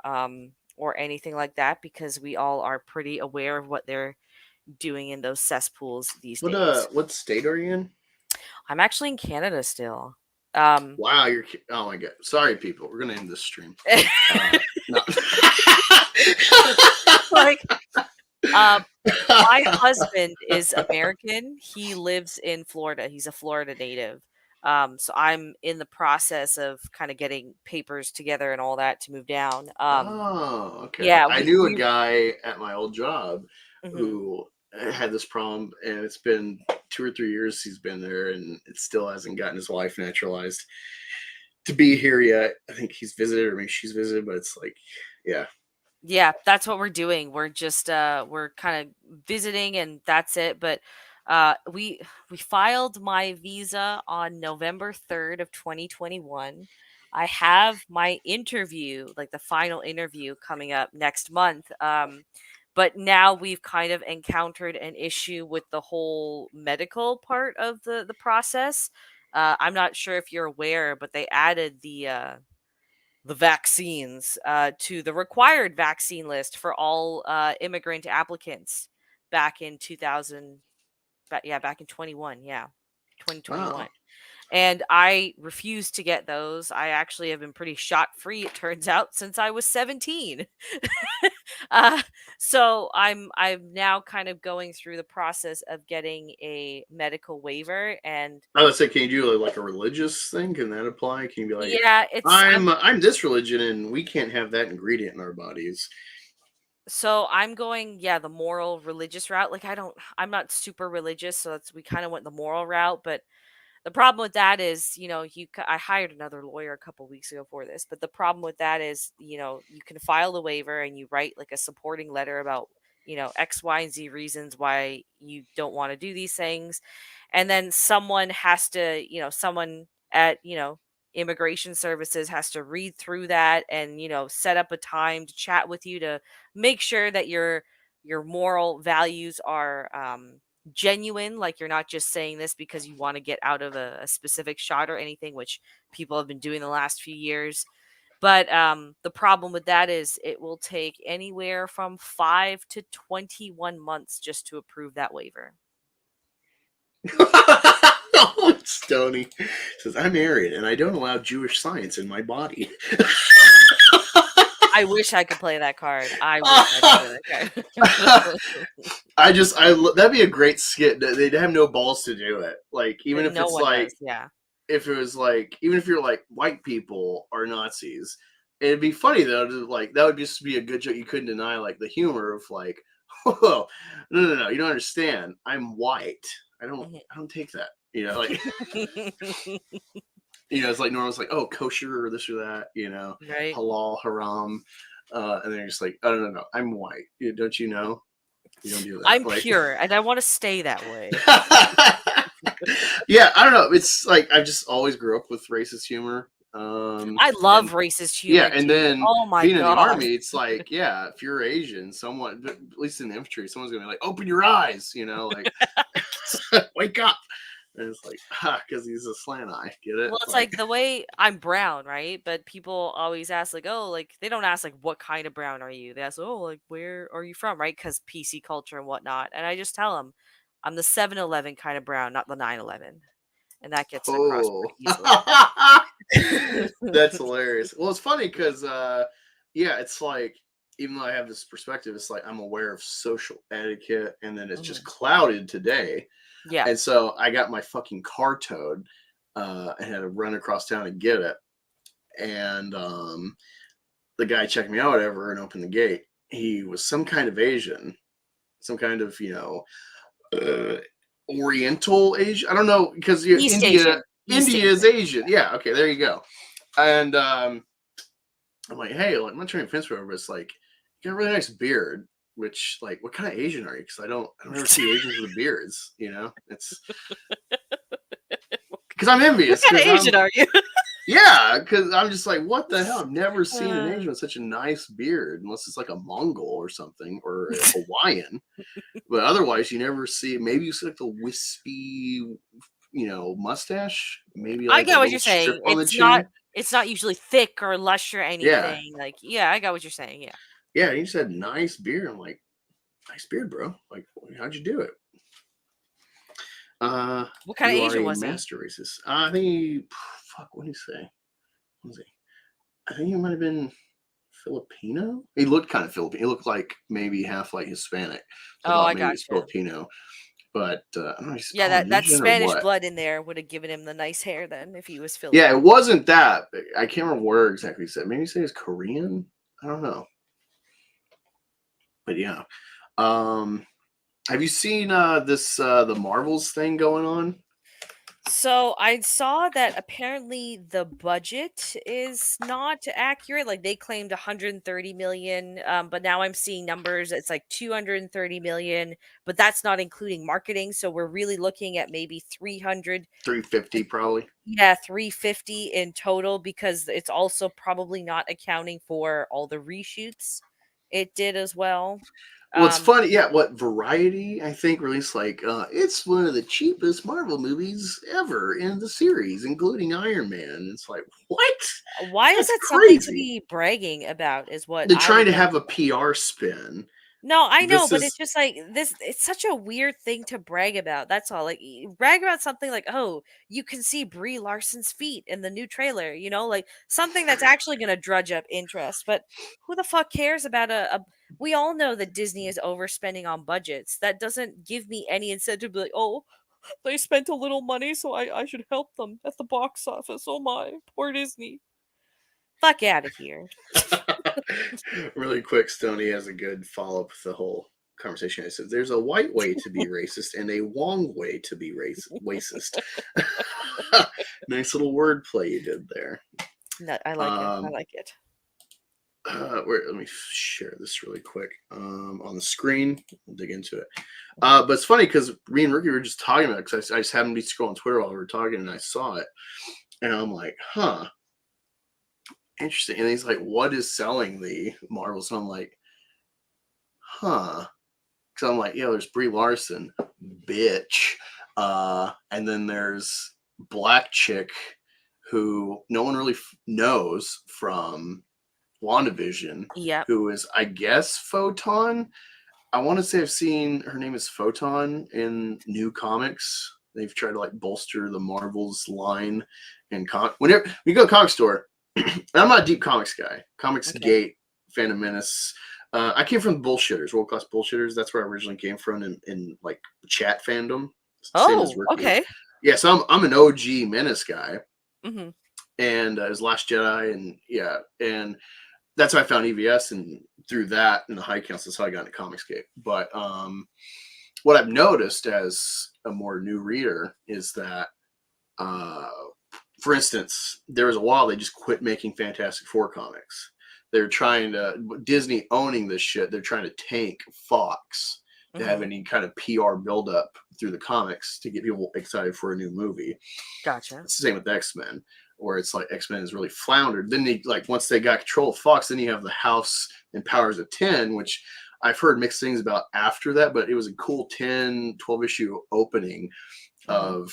Speaker 4: or anything like that, because we all are pretty aware of what they're doing in those cesspools these days.
Speaker 3: What state are you in?
Speaker 4: I'm actually in Canada still.
Speaker 3: Wow, oh my god. Sorry, people. We're gonna end this stream. No.
Speaker 4: Like, my husband is American. He lives in Florida. He's a Florida native. So I'm in the process of kind of getting papers together and all that to move down.
Speaker 3: Oh, okay.
Speaker 4: Yeah,
Speaker 3: I knew a guy at my old job who had this problem, and it's been 2 or 3 years he's been there, and it still hasn't gotten his wife naturalized to be here yet. I think he's visited, or maybe she's visited, but it's like, yeah.
Speaker 4: Yeah, that's what we're doing. We're just we're kind of visiting, and that's it. But we filed my visa on November 3rd of 2021. I have my interview, like the final interview, coming up next month. But now we've kind of encountered an issue with the whole medical part of the process. I'm not sure if you're aware, but they added the vaccines to the required vaccine list for all immigrant applicants back in 2000. Back in 21. Yeah, 2021.
Speaker 3: Wow.
Speaker 4: And I refused to get those. I actually have been pretty shot free, it turns out, since I was 17. So I'm now kind of going through the process of getting a medical waiver. And
Speaker 3: I would say, can you do like a religious thing? Can that apply? Can you be like,
Speaker 4: yeah,
Speaker 3: I'm this religion, and we can't have that ingredient in our bodies?
Speaker 4: So I'm going, the moral religious route. Like I'm not super religious, so we kind of went the moral route. But the problem with that is, I hired another lawyer a couple weeks ago for this. But the problem with that is, you can file the waiver and you write like a supporting letter about, X, Y, and Z reasons why you don't want to do these things. And then someone has to, someone at, immigration services has to read through that and, set up a time to chat with you to make sure that your moral values are genuine, like you're not just saying this because you want to get out of a specific shot or anything, which people have been doing the last few years. But the problem with that is it will take anywhere from 5 to 21 months just to approve that waiver.
Speaker 3: Oh, Stoney says, I'm married and I don't allow Jewish science in my body.
Speaker 4: I wish I could play that card. I wish I could play that card.
Speaker 3: That'd be a great skit. They'd have no balls to do it. Like, even if
Speaker 4: No
Speaker 3: it's
Speaker 4: one
Speaker 3: like,
Speaker 4: does. Yeah.
Speaker 3: if it was like, even if you're like white people are Nazis, it'd be funny though. To like, that would just be a good joke. You couldn't deny like the humor of like, oh, no, you don't understand. I'm white. I don't take that. You know, like, you know, it's like normal. It's like, oh, kosher or this or that. You know,
Speaker 4: Right.
Speaker 3: halal, haram, and they're just like, oh no, I'm white. Don't you know? You don't do that.
Speaker 4: I'm
Speaker 3: like,
Speaker 4: pure, and I want to stay that way.
Speaker 3: Yeah, I don't know. It's like I just always grew up with racist humor.
Speaker 4: I love racist humor.
Speaker 3: Yeah, and
Speaker 4: dude.
Speaker 3: then
Speaker 4: oh my
Speaker 3: being
Speaker 4: god,
Speaker 3: in the army, it's like, yeah, if you're Asian, someone, at least in the infantry, someone's gonna be like, open your eyes, you know, like, wake up. And it's like, because he's a slant eye. Get it?
Speaker 4: Well, it's like the way I'm brown, right? But people always ask, like, oh, like they don't ask, like, what kind of brown are you? They ask, oh, like, where are you from, right? Because PC culture and whatnot. And I just tell them, I'm the 7-Eleven kind of brown, not the 9-11, and that gets it across pretty easily.
Speaker 3: That's hilarious. Well, it's funny because, yeah, it's like, even though I have this perspective, it's like I'm aware of social etiquette, and then it's just clouded today.
Speaker 4: Yeah.
Speaker 3: And so I got my fucking car towed and had to run across town and get it. And the guy checked me out, whatever, and opened the gate. He was some kind of Asian, some kind of, you know, Oriental Asian. I don't know, because India is Asian. Yeah, okay, there you go. And I'm like, hey, like, I'm not trying to fence whatever, but it's like, you got a really nice beard. Which, like, what kind of Asian are you? Because I don't ever see Asians with beards. You know, it's because I'm envious.
Speaker 4: What kind of Asian are you?
Speaker 3: Yeah, because I'm just like, what the hell? I've never seen an Asian with such a nice beard, unless it's like a Mongol or something, or a Hawaiian. But otherwise, you never see. Maybe you see like the wispy, you know, mustache. Maybe like
Speaker 4: I get what you're saying. It's not usually thick or lush or anything.
Speaker 3: Yeah.
Speaker 4: Like, yeah, I got what you're saying. Yeah.
Speaker 3: Yeah, he said nice beard. I'm like, nice beard, bro. Like, how'd you do it?
Speaker 4: What kind of Asian was he?
Speaker 3: Master racist. I think he, fuck, what did he say? What was he? I think he might have been Filipino. He looked kind of Filipino. He looked like maybe half like Hispanic. So
Speaker 4: I
Speaker 3: maybe
Speaker 4: got
Speaker 3: he's Filipino. But I don't know.
Speaker 4: Yeah, that Spanish blood in there would have given him the nice hair then if he was Filipino.
Speaker 3: Yeah, it wasn't that. I can't remember where exactly he said. Maybe he said he's Korean. I don't know. But yeah, have you seen the Marvels thing going on?
Speaker 4: So I saw that apparently the budget is not accurate. Like they claimed 130 million, but now I'm seeing numbers. It's like 230 million, but that's not including marketing. So we're really looking at maybe
Speaker 3: 350 probably.
Speaker 4: Yeah, 350 in total, because it's also probably not accounting for all the reshoots it did as well.
Speaker 3: Well, it's funny. Yeah, what Variety, I think, released like, it's one of the cheapest Marvel movies ever in the series, including Iron Man. It's like, what?
Speaker 4: Why is that something to be bragging about? Is what
Speaker 3: they're trying to have a PR spin.
Speaker 4: No, I know, but it's just like this. It's such a weird thing to brag about. That's all. Like, brag about something like, oh, you can see Brie Larson's feet in the new trailer. You know, like something that's actually going to drudge up interest. But who the fuck cares about a? We all know that Disney is overspending on budgets. That doesn't give me any incentive to be like, oh, they spent a little money, so I should help them at the box office. Oh my, poor Disney. Fuck out of here.
Speaker 3: Really quick, Stoney has a good follow-up with the whole conversation. I said, there's a white way to be racist and a Wong way to be racist. Nice little wordplay you did there.
Speaker 4: No, I like it. I like it.
Speaker 3: Let me share this really quick on the screen. We'll dig into it. But it's funny because me and Ricky were just talking about it, because I just happened to be scrolling Twitter while we were talking, and I saw it. And I'm like, huh. Interesting. And he's like, what is selling the Marvels? And I'm like, huh. Because I'm like, yeah, there's Brie Larson, bitch. And then there's Black Chick, who no one really knows from WandaVision.
Speaker 4: Yeah.
Speaker 3: Who is, I guess, Photon. I want to say I've seen her name is Photon in New Comics. They've tried to like bolster the Marvel's line and whenever you go to a comic store, I'm not a deep comics guy. Comics Gate, Phantom Menace. I came from bullshitters, world class bullshitters. That's where I originally came from in like chat fandom. Same as Ricky.
Speaker 4: Okay.
Speaker 3: Yeah, so I'm an OG Menace guy,
Speaker 4: Mm-hmm.
Speaker 3: and his Last Jedi, and that's how I found EVS, and through that and the High Council, that's how I got into Comicsgate. But what I've noticed as a more new reader is that, for instance, there was a while they just quit making Fantastic Four comics. They're trying to, Disney owning this shit, they're trying to tank Fox to have any kind of PR buildup through the comics to get people excited for a new movie.
Speaker 4: Gotcha.
Speaker 3: It's the same with X-Men, where it's like X-Men has really floundered. Then they, like, once they got control of Fox, then you have the House and Powers of 10, which I've heard mixed things about after that, but it was a cool 10, 12 issue opening of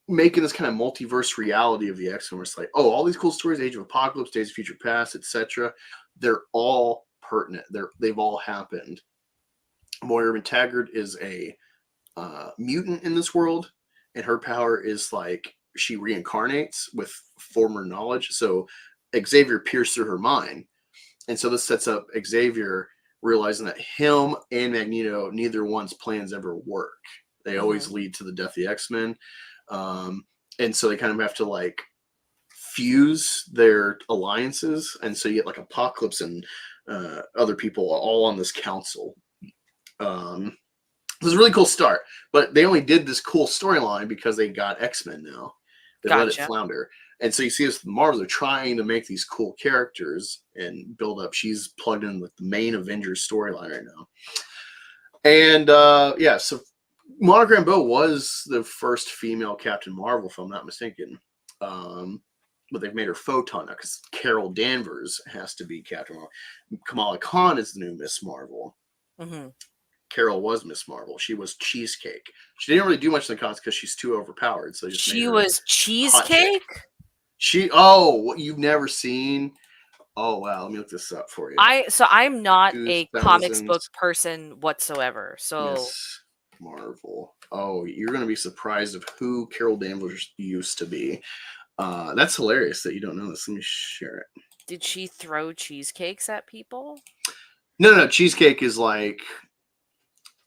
Speaker 3: making this kind of multiverse reality of the X-Men, where it's like, oh, all these cool stories, Age of Apocalypse, Days of Future Past, etc., they're all pertinent. They've all happened. Moira McTaggart is a mutant in this world, and her power is like she reincarnates with former knowledge. So Xavier pierced through her mind, and so this sets up Xavier realizing that him and Magneto, neither one's plans ever work. They always lead to the death of the X-Men. And so they kind of have to like fuse their alliances. And so you get like Apocalypse and other people all on this council. It was a really cool start, but they only did this cool storyline because they got X-Men now. They let it flounder. And so you see this, Marvel are trying to make these cool characters and build up. She's plugged in with the main Avengers storyline right now. And so Monogram Bo was the first female Captain Marvel, if I'm not mistaken. But they've made her Photon now because Carol Danvers has to be Captain Marvel. Kamala Khan is the new Miss Marvel. Carol was Miss Marvel. She was Cheesecake. She didn't really do much in the comics because she's too overpowered. So
Speaker 4: she was Cheesecake?
Speaker 3: What you've never seen? Oh wow, let me look this up for you.
Speaker 4: I'm not a comics book person whatsoever. So
Speaker 3: Miss Marvel. Oh, you're gonna be surprised of who Carol Danvers used to be. That's hilarious that you don't know this. Let me share it.
Speaker 4: Did she throw cheesecakes at people?
Speaker 3: No. Cheesecake is like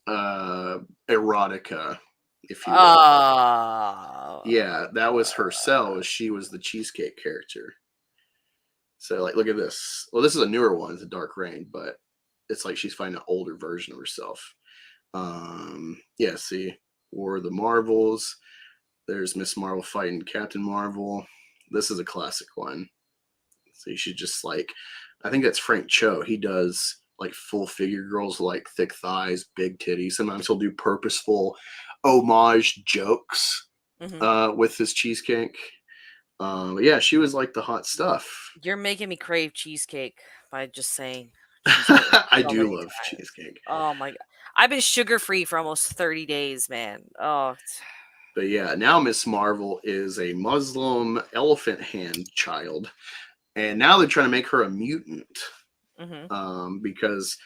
Speaker 3: erotica, if you will. Yeah, that was her cell. She was the Cheesecake character. So, like, look at this. Well, this is a newer one. It's a Dark Reign, but it's like she's finding an older version of herself. See, War of the Marvels. There's Miss Marvel fighting Captain Marvel. This is a classic one. So you should just like, I think that's Frank Cho. He does like full figure girls, like thick thighs, big titties. Sometimes he'll do purposeful homage jokes with his Cheesecake. But yeah, she was like the hot stuff.
Speaker 4: You're making me crave cheesecake by just saying.
Speaker 3: I do love cheesecake.
Speaker 4: Oh my god, I've been sugar free for almost 30 days, man. Oh.
Speaker 3: But yeah, now Miss Marvel is a Muslim elephant hand child, and now they're trying to make her a mutant because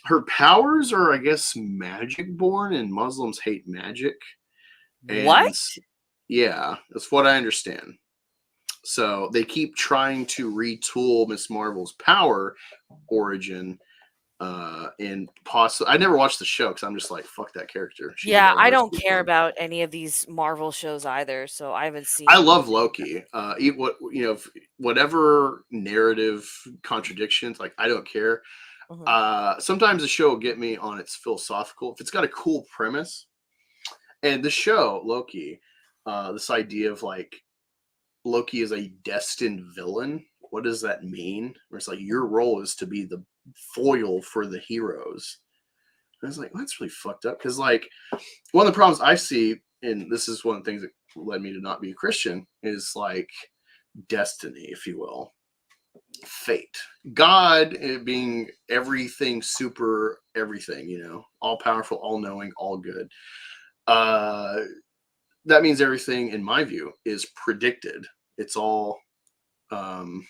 Speaker 3: her powers are, I guess, magic born, and Muslims hate magic. And
Speaker 4: what?
Speaker 3: Yeah, that's what I understand. So they keep trying to retool Miss Marvel's power origin, and possibly I never watched the show because I'm just like, fuck that character.
Speaker 4: I don't care about any of these Marvel shows either, so I haven't seen.
Speaker 3: I love Loki. Whatever narrative contradictions, like I don't care. Sometimes the show will get me on its philosophical if it's got a cool premise. And the show Loki, this idea of like Loki is a destined villain. What does that mean? Where it's like your role is to be the foil for the heroes. And I was like, well, that's really fucked up. Because like one of the problems I see, and this is one of the things that led me to not be a Christian, is like destiny, if you will. Fate. God being everything, super everything, all powerful, all knowing, all good. That means everything, in my view, is predicted. It's all known.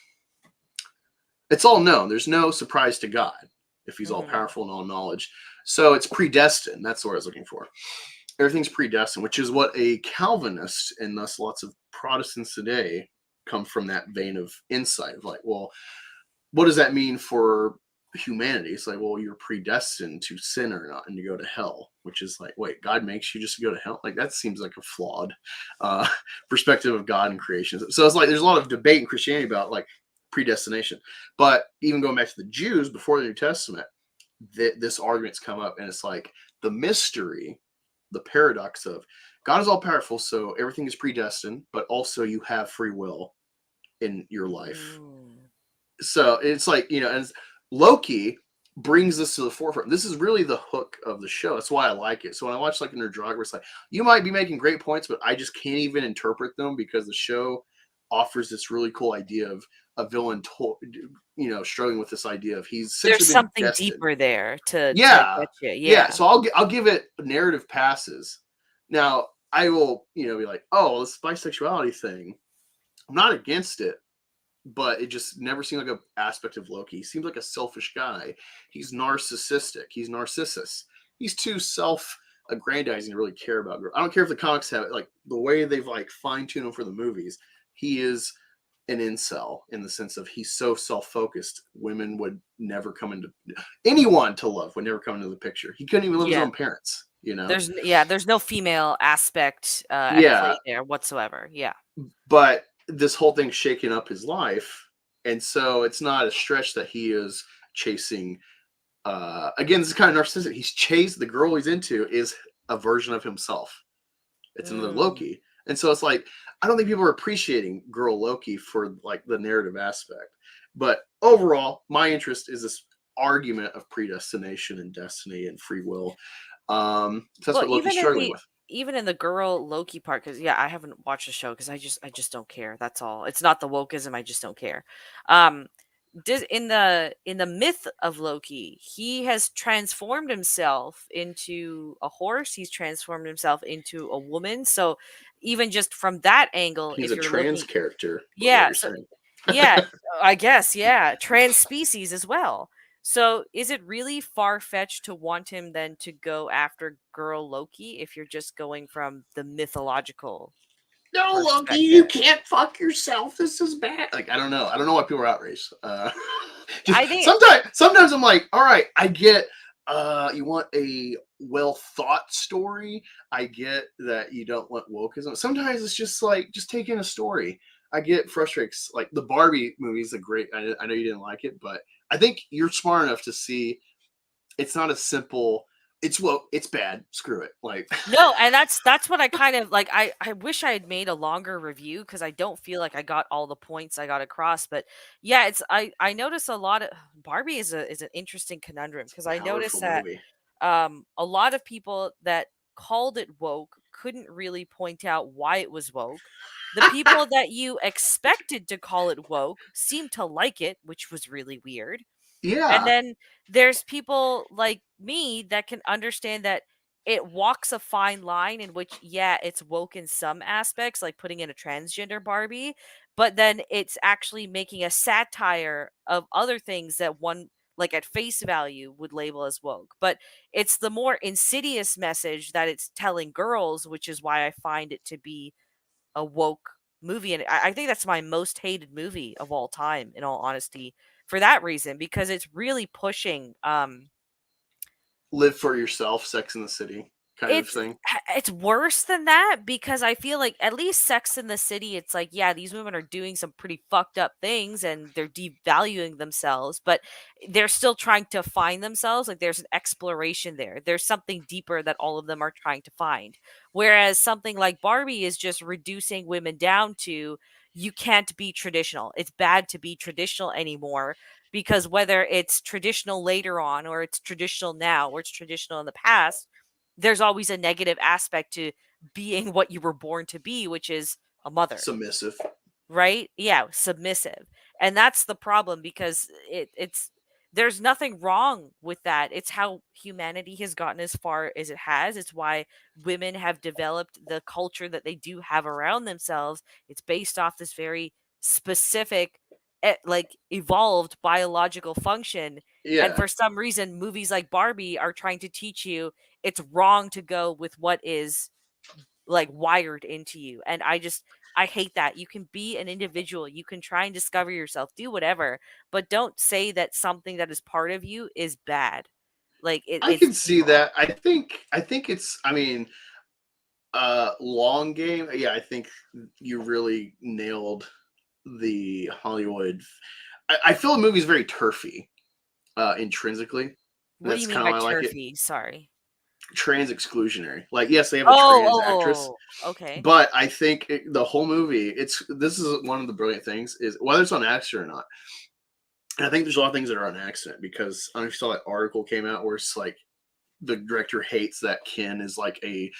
Speaker 3: There's no surprise to God if he's all powerful and all knowledge. So it's predestined. That's what I was looking for. everything's predestined, which is what a Calvinist and thus lots of Protestants today come from that vein of insight of like, well, what does that mean for humanity? It's like, well, you're predestined to sin or not and to go to hell, which is like, wait, God makes you just to go to hell? Like, that seems like a flawed uh, perspective of God and creation. So it's like there's a lot of debate in Christianity about like predestination. But even going back to the Jews before the New Testament, this argument's come up, and it's like the mystery, the paradox of God is all powerful, so everything is predestined, but also you have free will in your life. So it's like, and Loki brings this to the forefront. This is really the hook of the show. That's why I like it. So when I watch like a Nerdrogger, it's like, you might be making great points, but I just can't even interpret them because the show offers this really cool idea of a villain, struggling with this idea of
Speaker 4: there's something
Speaker 3: destined.
Speaker 4: deeper there to
Speaker 3: Yeah.
Speaker 4: get you.
Speaker 3: Yeah. So I'll give it narrative passes. Now I will, be like, oh, this bisexuality thing, I'm not against it, but it just never seemed like an aspect of Loki. He seems like a selfish guy. He's narcissistic. He's Narcissus. He's too self-aggrandizing to really care about girls. I don't care if the comics have it. Like, the way they've like fine-tuned him for the movies, he is an incel in the sense of he's so self-focused. Women would never come into anyone to love would never come into the picture. He couldn't even love his own parents.
Speaker 4: There's no female aspect at play there whatsoever. Yeah.
Speaker 3: But this whole thing's shaking up his life, and so it's not a stretch that he is chasing. Again, this is kind of narcissistic. The girl he's into is a version of himself. It's another Loki, and so it's like I don't think people are appreciating girl Loki for like the narrative aspect. But overall, my interest is this argument of predestination and destiny and free will. So that's what Loki's struggling with.
Speaker 4: Even in the girl Loki part, because I haven't watched the show because I just don't care. That's all. It's not the wokeism. I just don't care. In the myth of Loki, he has transformed himself into a horse. He's transformed himself into a woman. So even just from that angle,
Speaker 3: he's
Speaker 4: if
Speaker 3: a
Speaker 4: you're
Speaker 3: trans character.
Speaker 4: Yeah. I guess. Yeah. Trans species as well. So is it really far-fetched to want him then to go after girl Loki if you're just going from the mythological?
Speaker 3: No, Loki, you can't fuck yourself. This is bad. Like, I don't know why people are outraged. I think sometimes I'm like, all right, I get you want a well thought story. I get that you don't want wokeism. Sometimes it's just like take in a story. I get frustrated. Like the Barbie movie is a great. I know you didn't like it, but I think you're smart enough to see it's not a simple. It's bad. Screw it. Like
Speaker 4: no, and that's what I kind of like. I wish I had made a longer review because I don't feel like I got all the points I got across. But yeah, I notice a lot of Barbie is an interesting conundrum because I noticed that a lot of people that called it woke couldn't really point out why it was woke. The people that you expected to call it woke seemed to like it, which was really weird.
Speaker 3: Yeah.
Speaker 4: And then there's people like me that can understand that it walks a fine line in which, it's woke in some aspects, like putting in a transgender Barbie, but then it's actually making a satire of other things that one, like at face value, would label as woke. But it's the more insidious message that it's telling girls, which is why I find it to be a woke movie. And I think that's my most hated movie of all time, in all honesty, for that reason, because it's really pushing
Speaker 3: live for yourself, Sex in the City kind of thing.
Speaker 4: It's worse than that because I feel like at least Sex in the City, it's like, these women are doing some pretty fucked up things and they're devaluing themselves, but they're still trying to find themselves. Like there's an exploration there. There's something deeper that all of them are trying to find. Whereas something like Barbie is just reducing women down to, you can't be traditional. It's bad to be traditional anymore. Because whether it's traditional later on or it's traditional now or it's traditional in the past, there's always a negative aspect to being what you were born to be, which is a mother.
Speaker 3: Submissive.
Speaker 4: Right? Yeah, submissive. And that's the problem because it's there's nothing wrong with that. It's how humanity has gotten as far as it has. It's why women have developed the culture that they do have around themselves. It's based off this very specific evolved biological function.
Speaker 3: Yeah.
Speaker 4: And for some reason movies like Barbie are trying to teach you it's wrong to go with what is like wired into you. And I hate that. You can be an individual, you can try and discover yourself, do whatever, but don't say that something that is part of you is bad. Like
Speaker 3: I
Speaker 4: it's
Speaker 3: can see that. I think it's. I mean, long game. Yeah, I think you really nailed the Hollywood. I feel the movie's very turfy, intrinsically.
Speaker 4: What do
Speaker 3: That's
Speaker 4: you mean
Speaker 3: kind of
Speaker 4: by
Speaker 3: why I like it.
Speaker 4: turfy? Sorry.
Speaker 3: Trans exclusionary. Like, yes, they have a
Speaker 4: Oh,
Speaker 3: trans actress,
Speaker 4: okay.
Speaker 3: but I think the whole movie. This is one of the brilliant things is whether it's on accident or not. And I think there's a lot of things that are on accident because I don't know if you saw that article came out where it's like the director hates that Ken is like a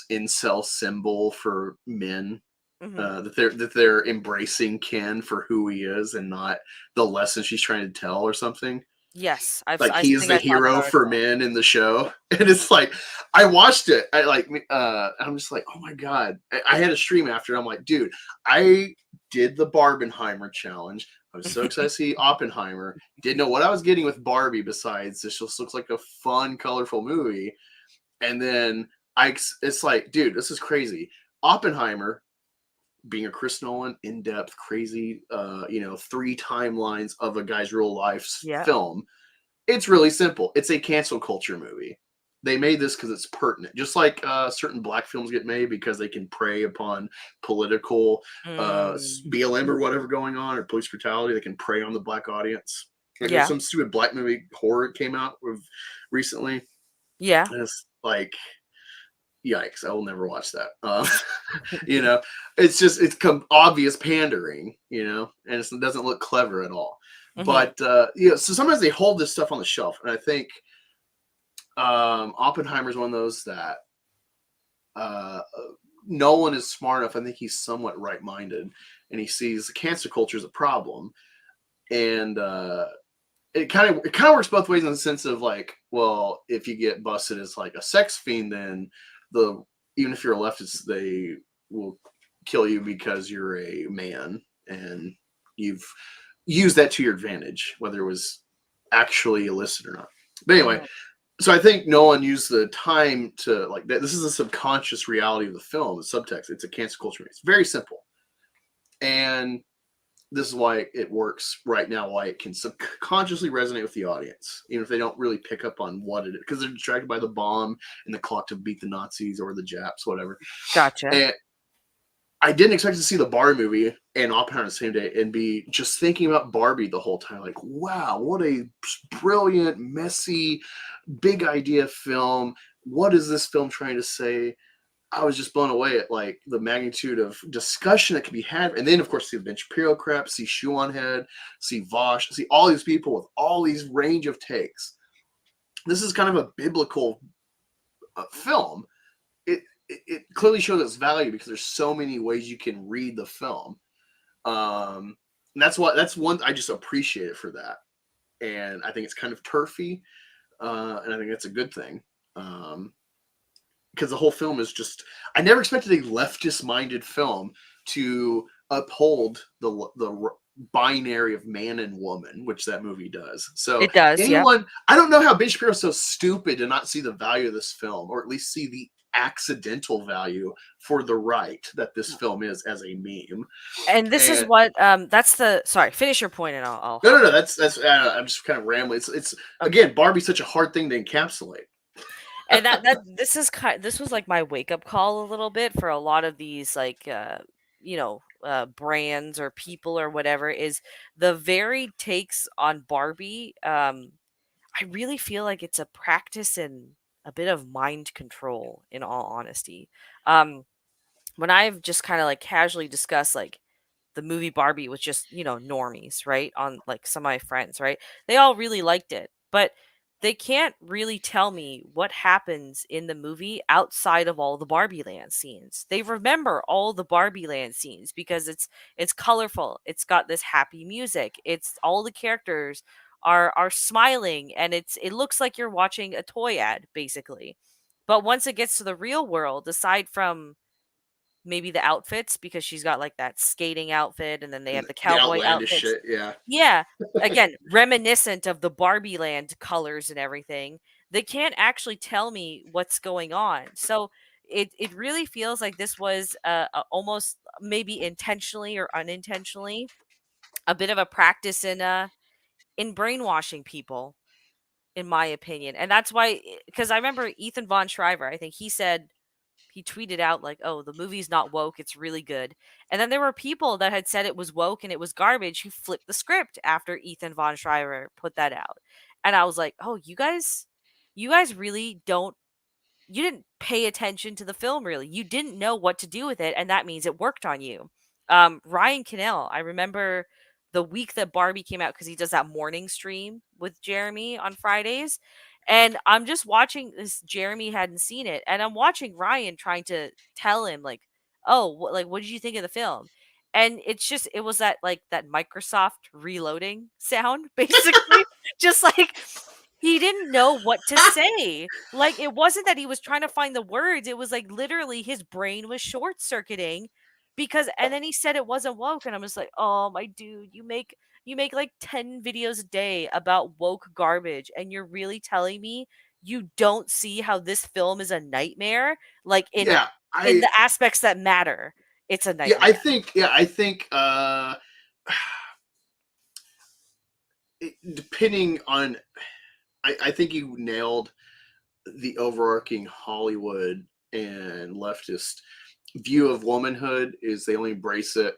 Speaker 3: incel symbol for men.
Speaker 4: Hmm.
Speaker 3: That they're embracing Ken for who he is and not the lesson she's trying to tell or something.
Speaker 4: Yes,
Speaker 3: Like
Speaker 4: I
Speaker 3: he's
Speaker 4: think
Speaker 3: the
Speaker 4: I saw that
Speaker 3: hero for
Speaker 4: article.
Speaker 3: men in the show, and it's like I watched it. I'm just like, oh my god! I had a stream after. I'm like, dude, I did the Barbenheimer challenge. I was so excited to see Oppenheimer. Didn't know what I was getting with Barbie. Besides, this just looks like a fun, colorful movie. And then it's like, dude, this is crazy. Oppenheimer, being a Chris Nolan, in-depth, crazy, 3 timelines of a guy's real life
Speaker 4: Yeah.
Speaker 3: film. It's really simple. It's a cancel culture movie. They made this because it's pertinent, just like certain black films get made because they can prey upon political
Speaker 4: Mm,
Speaker 3: BLM or whatever going on, or police brutality. They can prey on the black audience. Like there's
Speaker 4: yeah.
Speaker 3: some stupid black movie horror came out with recently,
Speaker 4: Yeah.
Speaker 3: and it's like, yikes! I will never watch that. You know, it's obvious pandering, and it doesn't look clever at all.
Speaker 4: Hmm.
Speaker 3: But so sometimes they hold this stuff on the shelf, and I think Oppenheimer's one of those that Nolan is smart enough. I think he's somewhat right-minded, and he sees cancer culture as a problem, and it kind of works both ways in the sense of like, well, if you get busted as like a sex fiend, then even if you're a leftist, they will kill you because you're a man and you've used that to your advantage, whether it was actually illicit or not. But anyway,
Speaker 4: Hmm.
Speaker 3: so I think Nolan used the time to like that. This is a subconscious reality of the film, the subtext. It's a cancel culture. It's very simple. And this is why it works right now, why it can subconsciously resonate with the audience, even if they don't really pick up on what it is, because they're distracted by the bomb and the clock to beat the Nazis or the Japs, whatever.
Speaker 4: Gotcha.
Speaker 3: And I didn't expect to see the Barbie movie and Oppenheimer the same day and be just thinking about Barbie the whole time. Like, wow, what a brilliant, messy, big idea film. What is this film trying to say? I was just blown away at like the magnitude of discussion that can be had. And then, of course, see the Ben Shapiro crap, see Shoe on Head, see Vosh, see all these people with all these range of takes. This is kind of a biblical film. It clearly shows its value because there's so many ways you can read the film. And that's one I just appreciate it for that. And I think it's kind of turfy, and I think that's a good thing. Because the whole film is just, I never expected a leftist-minded film to uphold the binary of man and woman, which that movie does. So
Speaker 4: It does. Yeah.
Speaker 3: I don't know how Ben Shapiro's so stupid to not see the value of this film, or at least see the accidental value for the right that this film is as a meme.
Speaker 4: And this is
Speaker 3: And
Speaker 4: what that's the sorry. Finish your point, and I'll
Speaker 3: no. That's I'm just kind of rambling. It's
Speaker 4: okay.
Speaker 3: again, Barbie's such a hard thing to encapsulate.
Speaker 4: And this was like my wake up call a little bit for a lot of these like brands or people or whatever, is the varied takes on Barbie. I really feel like it's a practice in a bit of mind control, in all honesty. When I've just kind of like casually discussed like the movie Barbie with just, normies, right? On like some of my friends, right? They all really liked it, but they can't really tell me what happens in the movie outside of all the Barbie land scenes. They remember all the Barbie land scenes because it's colorful. It's got this happy music. It's all the characters are smiling, and it looks like you're watching a toy ad basically. But once it gets to the real world, aside from maybe the outfits, because she's got like that skating outfit and then they have the
Speaker 3: The
Speaker 4: cowboy
Speaker 3: outlandish
Speaker 4: outfits.
Speaker 3: shit, yeah.
Speaker 4: Yeah. Again, reminiscent of the Barbie Land colors and everything. they can't actually tell me what's going on. So it really feels like this was almost maybe intentionally or unintentionally a bit of a practice in brainwashing people, in my opinion. And that's why, because I remember Ethan Von Schreiber, I think he tweeted out like, "Oh, the movie's not woke, it's really good." And then there were people that had said it was woke and it was garbage who flipped the script after Ethan Von Schreiber put that out. And I was like, "Oh, you guys really don't you didn't pay attention to the film really. You didn't know what to do with it, and that means it worked on you." Ryan Cannell, I remember the week that Barbie came out because he does that morning stream with Jeremy on Fridays. And I'm just watching this. Jeremy hadn't seen it, and I'm watching Ryan trying to tell him like, "Oh, what did you think of the film?" And it was that like that Microsoft reloading sound, basically, just like he didn't know what to say. Like, it wasn't that he was trying to find the words, it was, like, literally his brain was short circuiting because and then he said it wasn't woke, and I'm just like, "Oh, my dude, you make, like, 10 videos a day about woke garbage, and you're really telling me you don't see how this film is a nightmare? Like,
Speaker 3: Yeah,
Speaker 4: in
Speaker 3: I
Speaker 4: the aspects that matter, it's a
Speaker 3: yeah,
Speaker 4: nightmare."
Speaker 3: I think depending on, I think you nailed the overarching Hollywood and leftist view of womanhood is they only embrace it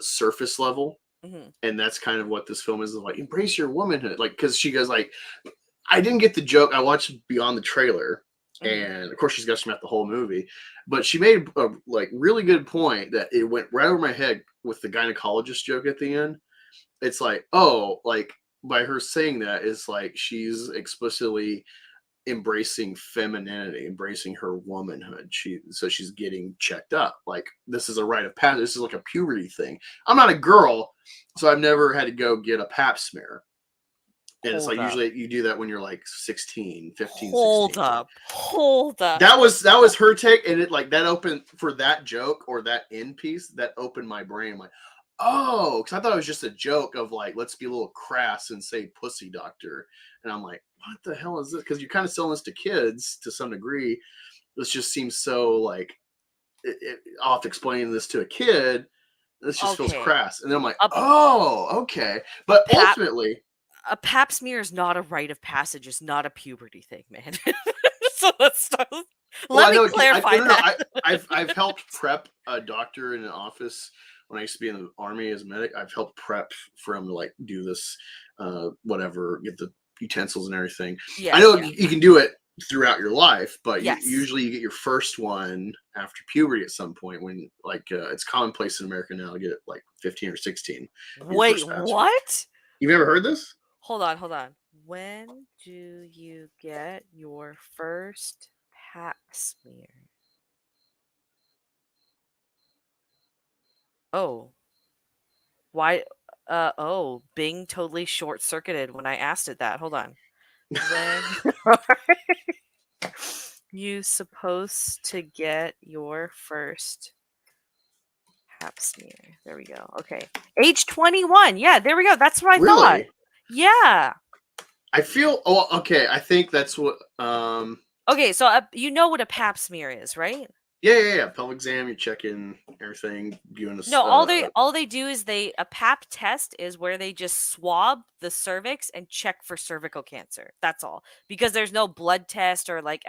Speaker 3: surface level,
Speaker 4: Mhm,
Speaker 3: and that's kind of what this film is like. Embrace your womanhood, like because she goes like, I didn't get the joke. I watched beyond the trailer,
Speaker 4: mhm.
Speaker 3: and of course she's got throughout the whole movie, but she made a like really good point that it went right over my head with the gynecologist joke at the end. It's like, oh, like by her saying that is like she's explicitly embracing femininity, embracing her womanhood. She's getting checked up. Like this is a rite of passage. This is like a puberty thing. I'm not a girl, so I've never had to go get a pap smear. And it's
Speaker 4: Hold
Speaker 3: like
Speaker 4: up.
Speaker 3: usually you do that when you're like 16, 15,
Speaker 4: Hold
Speaker 3: 16.
Speaker 4: up. Hold up.
Speaker 3: That was her take, and it like that opened for that joke or that end piece that opened my brain. I'm like, oh, because I thought it was just a joke of like, let's be a little crass and say pussy doctor. And I'm like, what the hell is this? Because you're kind of selling this to kids to some degree. This just seems so like I'll have to explain this to a kid. This just feels
Speaker 4: Okay.
Speaker 3: crass. And then I'm like,
Speaker 4: A
Speaker 3: oh, okay. But
Speaker 4: pap
Speaker 3: ultimately,
Speaker 4: a pap smear is not a rite of passage. It's not a puberty thing, man. So let's start.
Speaker 3: well,
Speaker 4: Let
Speaker 3: I
Speaker 4: me
Speaker 3: know
Speaker 4: clarify
Speaker 3: no,
Speaker 4: that.
Speaker 3: I've helped prep a doctor in an office when I used to be in the army as a medic. I've helped prep for him to like do this, whatever, get the utensils and everything. I
Speaker 4: Yeah,
Speaker 3: know
Speaker 4: yeah.
Speaker 3: you can do it throughout your life, but
Speaker 4: Yes.
Speaker 3: usually you get your first one after puberty at some point when like it's commonplace in America now to get it like 15 or 16. Your
Speaker 4: Wait,
Speaker 3: first pap smear.
Speaker 4: what?
Speaker 3: You've ever heard this?
Speaker 4: Hold on, hold on. When do you get your first pap smear? Oh, why? Oh, Bing totally short circuited when I asked it that. Hold on. When are you supposed to get your first pap smear? There we go. Okay. Age 21. Yeah, there we go. That's what I thought.
Speaker 3: Really?
Speaker 4: Yeah.
Speaker 3: I feel. Oh, okay. I think that's what.
Speaker 4: Okay, so you know what a pap smear is, right?
Speaker 3: Yeah. Pelvic exam. You're checking everything. Doing a.
Speaker 4: No, all they do is a pap test is where they just swab the cervix and check for cervical cancer. That's all. Because there's no blood test or like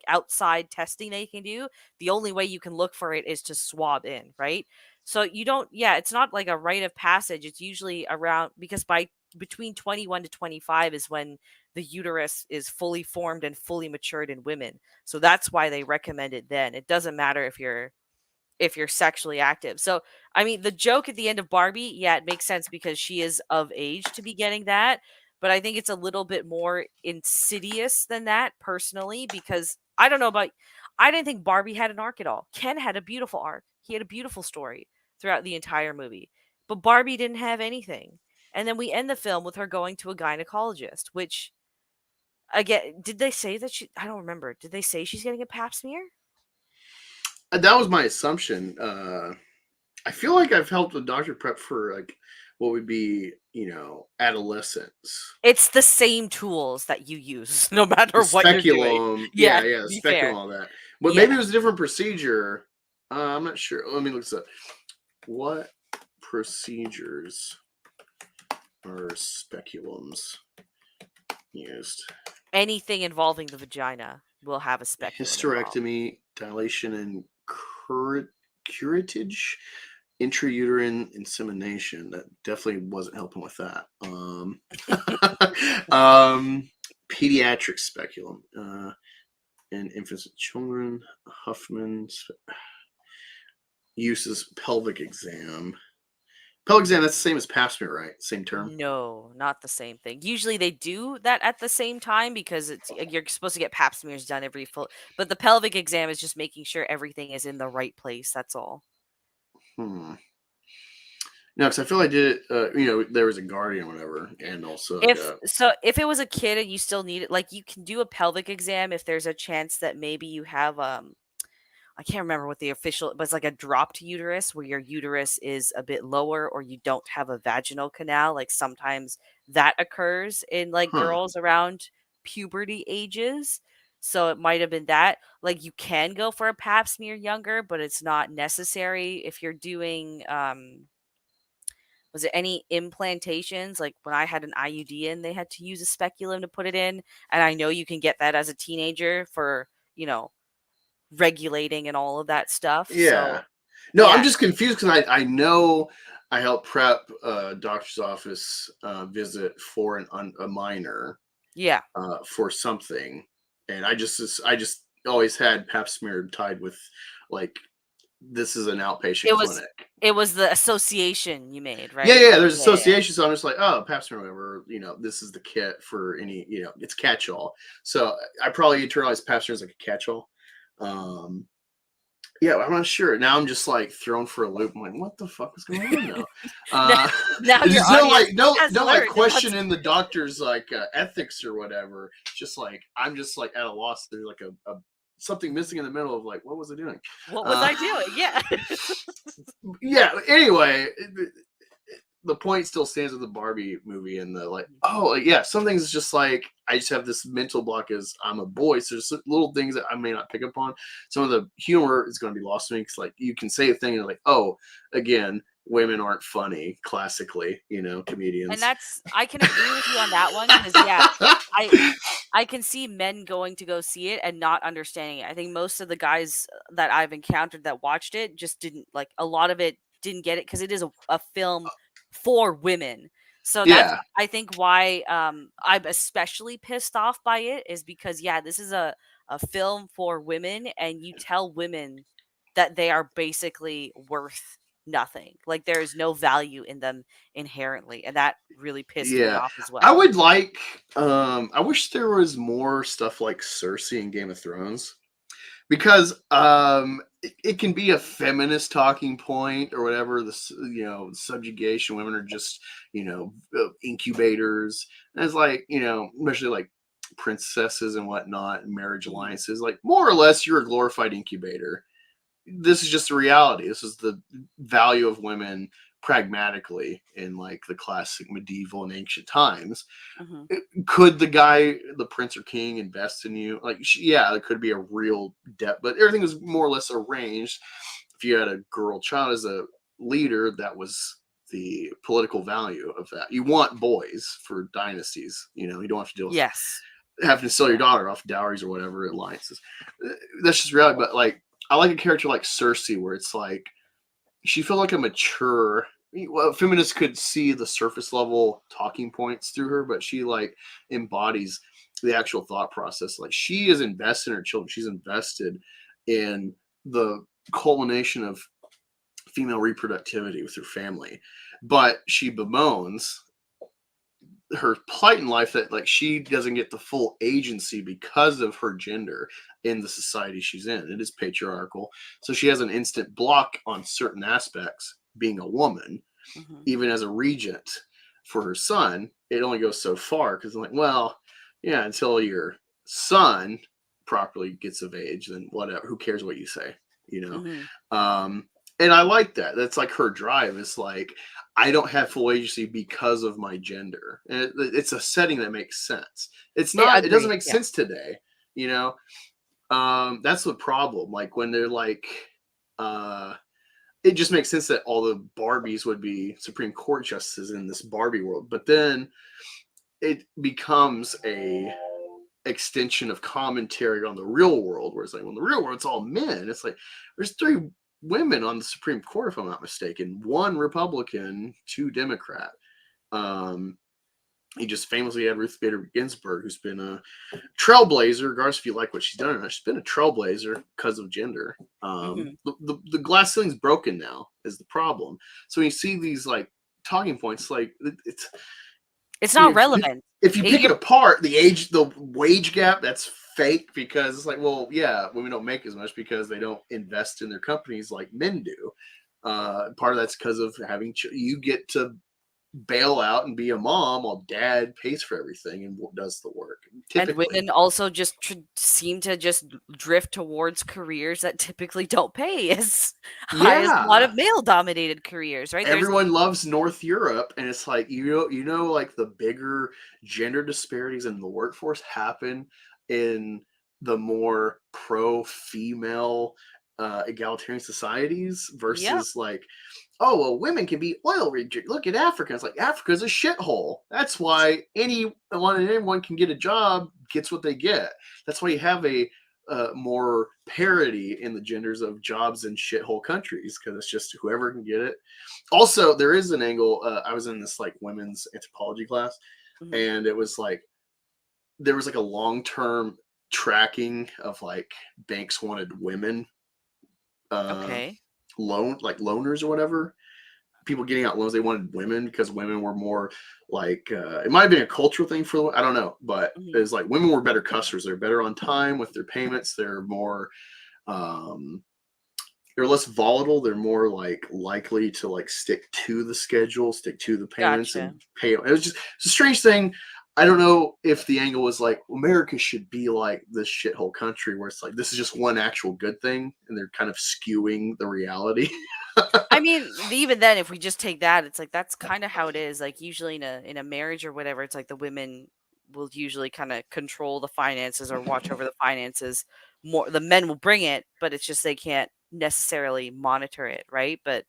Speaker 4: outside testing they can do. The only way you can look for it is to swab in, right? So you don't it's not like a rite of passage. It's usually around because by between 21 to 25 is when the uterus is fully formed and fully matured in women. So that's why they recommend it then. It doesn't matter if you're sexually active. So, I mean, the joke at the end of Barbie, yeah, it makes sense because she is of age to be getting that. But I think it's a little bit more insidious than that, personally, because I don't know about, I didn't think Barbie had an arc at all. Ken had a beautiful arc, he had a beautiful story throughout the entire movie. But Barbie didn't have anything. And then we end the film with her going to a gynecologist, which, again, did they say that she, I don't remember. Did they say she's getting a pap smear?
Speaker 3: That was my assumption. I feel like I've helped a doctor prep for like what would be, adolescence.
Speaker 4: It's the same tools that you use, no
Speaker 3: The
Speaker 4: matter what you're doing.
Speaker 3: speculum,
Speaker 4: Yeah,
Speaker 3: yeah,
Speaker 4: to
Speaker 3: the
Speaker 4: be
Speaker 3: speculum,
Speaker 4: fair.
Speaker 3: all that. But maybe
Speaker 4: Yeah.
Speaker 3: it was a different procedure. I'm not sure. Let me look this up. What procedures are speculums used?
Speaker 4: Anything involving the vagina will have a speculum involved.
Speaker 3: Hysterectomy, dilation, and curettage, intrauterine insemination. That definitely wasn't helping with that. Pediatric speculum, in infants and children. Huffman's uses pelvic exam. Pelvic exam, that's the same as pap smear, right? Same term?
Speaker 4: No, not the same thing. Usually they do that at the same time because you're supposed to get pap smears done every full. But the pelvic exam is just making sure everything is in the right place. That's all.
Speaker 3: No, because I feel I did it, there was a guardian or whatever, and also
Speaker 4: If it was a kid and you still need it, like you can do a pelvic exam if there's a chance that maybe you have I can't remember what the official, but it's like a dropped uterus where your uterus is a bit lower or you don't have a vaginal canal. Like sometimes that occurs in like girls around puberty ages. So it might have been that. Like you can go for a pap smear younger, but it's not necessary if you're doing was it any implantations? Like when I had an IUD in, they had to use a speculum to put it in. And I know you can get that as a teenager for, regulating and all of that stuff.
Speaker 3: Yeah.
Speaker 4: So,
Speaker 3: no,
Speaker 4: yeah.
Speaker 3: I'm just confused because I know I helped prep a doctor's office visit for a minor.
Speaker 4: Yeah.
Speaker 3: For something, and I just always had pap smear tied with like this is an outpatient clinic.
Speaker 4: It was the association you made, right?
Speaker 3: Yeah. There's associations, so I'm just like, oh, pap smear, whatever. This is the kit for any. It's catch-all. So I probably internalized pap smear as like a catch-all. Yeah, I'm not sure. Now I'm just like thrown for a loop. I'm like, what the fuck is going on now?
Speaker 4: now
Speaker 3: there's no question in the doctor's like ethics or whatever. It's just like I'm just like at a loss. There's like a something missing in the middle of like, what was I doing?
Speaker 4: What was I doing? Yeah.
Speaker 3: Yeah. Anyway, the point still stands with the Barbie movie and the like. Oh yeah, some things is just like I just have this mental block as I'm a boy. So there's little things that I may not pick up on. Some of the humor is going to be lost to me because like you can say a thing and like, oh, again, women aren't funny classically, comedians.
Speaker 4: And I can agree with you on that one because yeah, I can see men going to go see it and not understanding it. I think most of the guys that I've encountered that watched it just didn't like a lot of it didn't get it because it is a film for women. So that's I think why I'm especially pissed off by it is because this is a film for women and you tell women that they are basically worth nothing. Like there is no value in them inherently, and that really pissed me off as well.
Speaker 3: I would like I wish there was more stuff like Cersei in Game of Thrones. Because it can be a feminist talking point or whatever. Subjugation. Women are just incubators. And it's like especially like princesses and whatnot, and marriage alliances. Like more or less, you're a glorified incubator. This is just a reality. This is the value of women pragmatically in like the classic medieval and ancient times. Could the prince or king invest in you? Like, there could be a real debt, but everything was more or less arranged. If you had a girl child as a leader, that was the political value of that. You want boys for dynasties. You don't have to deal with having to sell your daughter off dowries or whatever alliances. That's just reality. But like, I like a character like Cersei, where it's like she feels like a mature. Well, feminists could see the surface level talking points through her, but she like embodies the actual thought process. Like she is invested in her children. She's invested in the culmination of female reproductivity with her family, but she bemoans her plight in life that like she doesn't get the full agency because of her gender in the society she's in. It is patriarchal, so she has an instant block on certain aspects being a woman. Even as a regent for her son, it only goes so far because I'm like, well, yeah, until your son properly gets of age, then whatever, who cares what you say, And I like that. That's like her drive. It's like, I don't have full agency because of my gender. And it's a setting that makes sense. It's not. It doesn't make sense today. You know, that's the problem. Like when they're like, it just makes sense that all the Barbies would be Supreme Court justices in this Barbie world. But then it becomes a extension of commentary on the real world, where it's like, well, in the real world, it's all men. It's like there's 3 women on the Supreme Court, if I'm not mistaken, 1 Republican, 2 Democrat. He just famously had Ruth Bader Ginsburg, who's been a trailblazer, regardless if you like what she's done or not. She's been a trailblazer because of gender. The glass ceiling's broken now is the problem. So when you see these like talking points, like
Speaker 4: it's not relevant.
Speaker 3: If you pick it apart, the wage gap, that's fake, because it's like, well, yeah, women don't make as much because they don't invest in their companies like men do. Part of that's because of having you get to bail out and be a mom while dad pays for everything and does the work. Typically.
Speaker 4: And women also just seem to just drift towards careers that typically don't pay as high as a lot of male-dominated careers, right?
Speaker 3: Everyone loves North Europe, and it's like you know, like the bigger gender disparities in the workforce happen in the more pro-female egalitarian societies versus like, oh, well, women can be oil riggers. Look at Africa. It's like Africa's a shithole. That's why anyone can get a job, gets what they get. That's why you have a more parity in the genders of jobs in shithole countries, because it's just whoever can get it. Also, there is an angle. I was in this like women's anthropology class, and it was like there was like a long-term tracking of like banks wanted women. Loaners or whatever, people getting out loans, they wanted women because women were more like it might have been a cultural thing I don't know, but it was like women were better customers. They're better on time with their payments. They're more they're less volatile. They're more like likely to like stick to the schedule, stick to the payments, and pay. It was a strange thing. I don't know if the angle was like America should be like this shithole country where it's like this is just one actual good thing, and they're kind of skewing the reality.
Speaker 4: I mean, even then, if we just take that, it's like that's kind of how it is. Like usually in a marriage or whatever, it's like the women will usually kind of control the finances or watch over the finances more. The men will bring it, but it's just they can't necessarily monitor it, right? But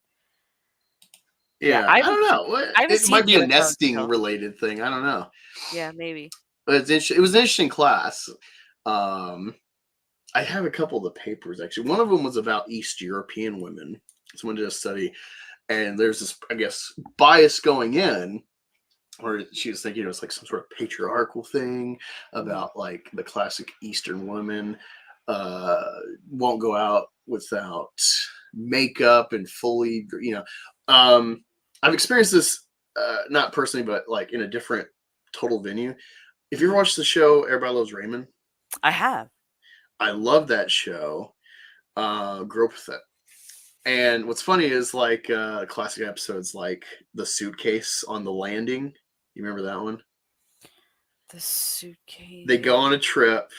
Speaker 3: yeah, I don't know. It might be a nesting related thing. I don't know.
Speaker 4: Yeah, maybe.
Speaker 3: But it was an interesting class. I have a couple of the papers, actually. One of them was about East European women. Someone did a study, and there's this, I guess, bias going in, where she was thinking it was like some sort of patriarchal thing about like the classic Eastern women won't go out without makeup and fully, I've experienced this not personally, but like in a different total venue. If you ever watched the show Everybody Loves Raymond,
Speaker 4: I have.
Speaker 3: I love that show. Grew up with it. And what's funny is like classic episodes like the suitcase on the landing. You remember that one?
Speaker 4: The suitcase.
Speaker 3: They go on a trip.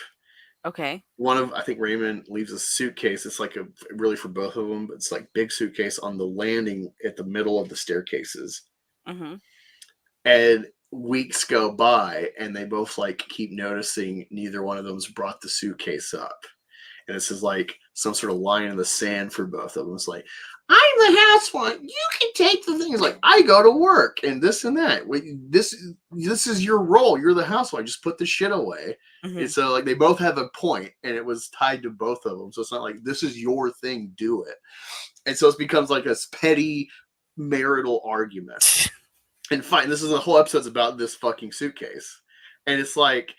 Speaker 4: Okay.
Speaker 3: I think Raymond leaves a suitcase. It's like really for both of them, but it's like big suitcase on the landing at the middle of the staircases. Mm-hmm. And weeks go by, and they both like keep noticing neither one of them's brought the suitcase up. And this is like some sort of line in the sand for both of them. It's like, I'm the housewife. You can take the thing. It's like, I go to work and this and that. This is your role. You're the housewife. Just put the shit away. Mm-hmm. And so like they both have a point, and it was tied to both of them. So it's not like this is your thing. Do it. And so it becomes like this petty marital argument. And fine, this is the whole episode's about this fucking suitcase. And it's like,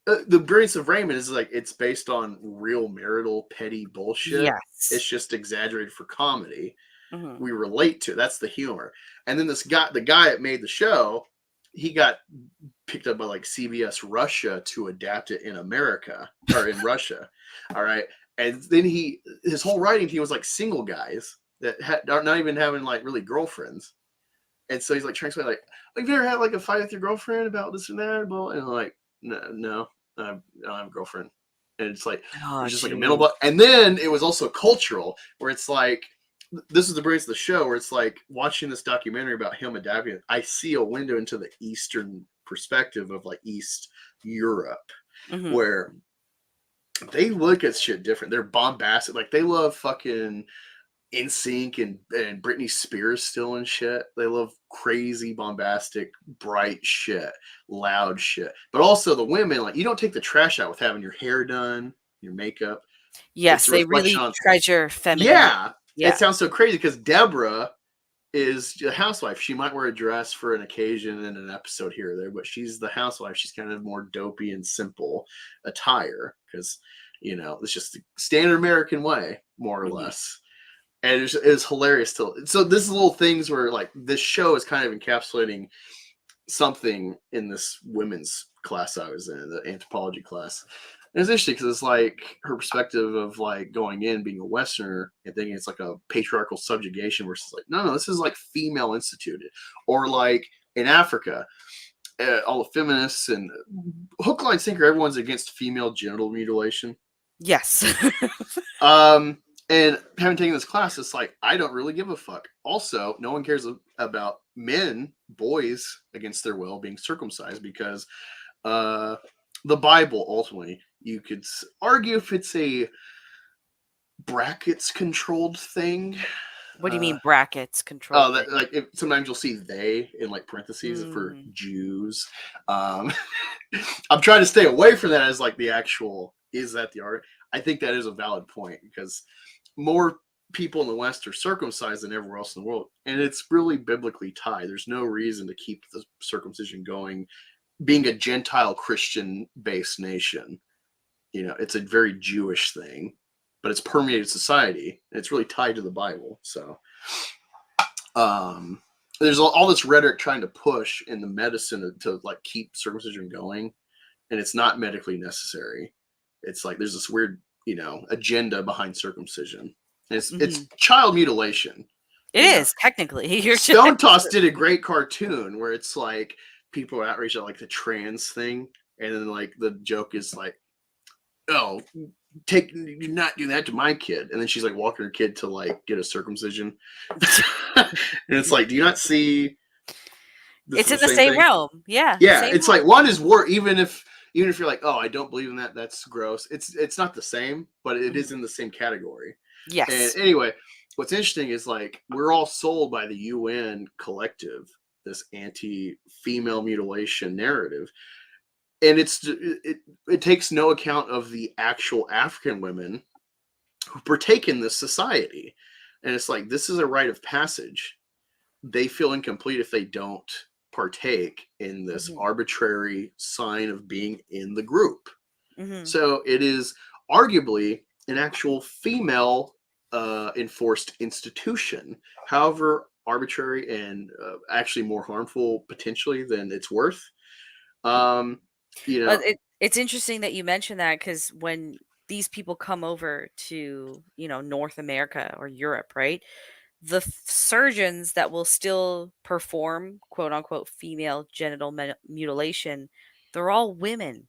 Speaker 3: the brilliance of Raymond is like it's based on real marital petty bullshit. Yes. It's just exaggerated for comedy. Mm-hmm. We relate to it. That's the humor. And then the guy that made the show, he got picked up by like CBS Russia to adapt it in America or in Russia. All right. And then his whole writing team was like single guys that are not even having like really girlfriends. And so he's like trying to explain like, have you ever had like a fight with your girlfriend about this and that? And like, no. I don't have a girlfriend. And it's like, it's just like a middle block. And then it was also cultural, where it's like, this is the brace of the show where it's like watching this documentary about him adapting. I see a window into the Eastern perspective of like East Europe,
Speaker 4: Mhm.
Speaker 3: where they look at shit different. They're bombastic. Like they love fucking NSYNC and Britney Spears still and shit. They love crazy, bombastic, bright shit, loud shit. But also the women, like you don't take the trash out with having your hair done, your makeup.
Speaker 4: Yes,
Speaker 3: It's a
Speaker 4: they
Speaker 3: reflection
Speaker 4: really
Speaker 3: on
Speaker 4: treasure femininity.
Speaker 3: yeah.
Speaker 4: Yeah.
Speaker 3: It sounds so crazy because Deborah is a housewife. She might wear a dress for an occasion in an episode here or there, but she's the housewife. She's kind of more dopey and simple attire because, you know, it's just the standard American way, more or
Speaker 4: Mhm.
Speaker 3: less. And it's hilarious to. So this is little things where like this show is kind of encapsulating something in this women's class I was in, the anthropology class. And it's interesting because it's like her perspective of like going in, being a Westerner, and thinking it's like a patriarchal subjugation versus like, no, this is like female instituted. Or like in Africa, all the feminists and hook, line, sinker, everyone's against female genital mutilation.
Speaker 4: Yes.
Speaker 3: And having taken this class, it's like, I don't really give a fuck. Also, no one cares about men, boys, against their will being circumcised because the Bible, ultimately, you could argue if it's a brackets controlled thing.
Speaker 4: What do you mean brackets control?
Speaker 3: Oh, that, like sometimes you'll see they in like parentheses for Jews. I'm trying to stay away from that as like the actual, is that the art? I think that is a valid point because more people in the West are circumcised than everywhere else in the world. And it's really biblically tied. There's no reason to keep the circumcision going, being a Gentile Christian based nation. You know, it's a very Jewish thing, but it's permeated society. And it's really tied to the Bible. So there's all this rhetoric trying to push in the medicine to like keep circumcision going. And it's not medically necessary. It's like there's this weird, you know, agenda behind circumcision. It's child mutilation.
Speaker 4: It is technically.
Speaker 3: Stone Toss did a great cartoon where it's like people are outraged at like the trans thing, and then like the joke is like, "Oh, you're not doing that to my kid," and then she's like walking her kid to like get a circumcision, and it's like, do you not see?
Speaker 4: It's in the same realm. Yeah.
Speaker 3: Yeah, it's like one is war. Even if you're like, oh, I don't believe in that, that's gross. It's not the same, but it is in the same category.
Speaker 4: Yes.
Speaker 3: And anyway, what's interesting is like we're all sold by the UN collective, this anti-female mutilation narrative, and it takes no account of the actual African women who partake in this society. And it's like this is a rite of passage. They feel incomplete if they don't partake in this arbitrary sign of being in the group. So it is arguably an actual female enforced institution, however arbitrary and actually more harmful potentially than it's worth. You know,
Speaker 4: it's interesting that you mentioned that because when these people come over to, you know, North America or Europe, right? The surgeons that will still perform quote unquote female genital mutilation, they're all women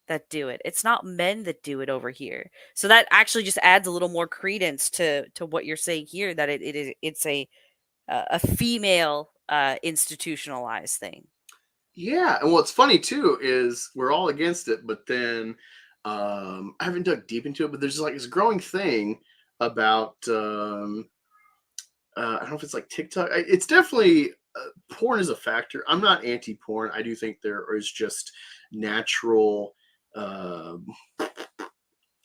Speaker 4: that do it. It's not men that do it over here. So that actually just adds a little more credence to what you're saying here, that it's a female institutionalized thing.
Speaker 3: Yeah, and what's funny too is we're all against it, but then I haven't dug deep into it, but there's like this growing thing about I don't know if it's like TikTok. It's definitely porn is a factor. I'm not anti-porn. I do think there is just natural.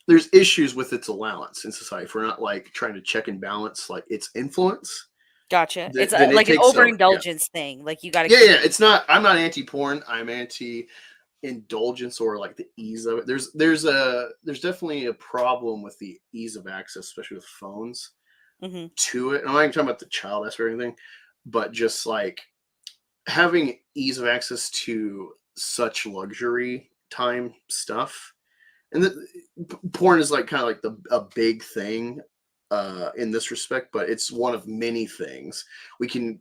Speaker 3: There's issues with its allowance in society. If we're not like trying to check and balance like its influence.
Speaker 4: Gotcha. It's like an overindulgence thing. Like you got to.
Speaker 3: Yeah. It's not. I'm not anti-porn. I'm anti-indulgence or like the ease of it. There's definitely a problem with the ease of access, especially with phones, to it. And I'm not even talking about the child aspect or anything, but just like having ease of access to such luxury time stuff. And porn is like kind of like a big thing. In this respect, but it's one of many things. We can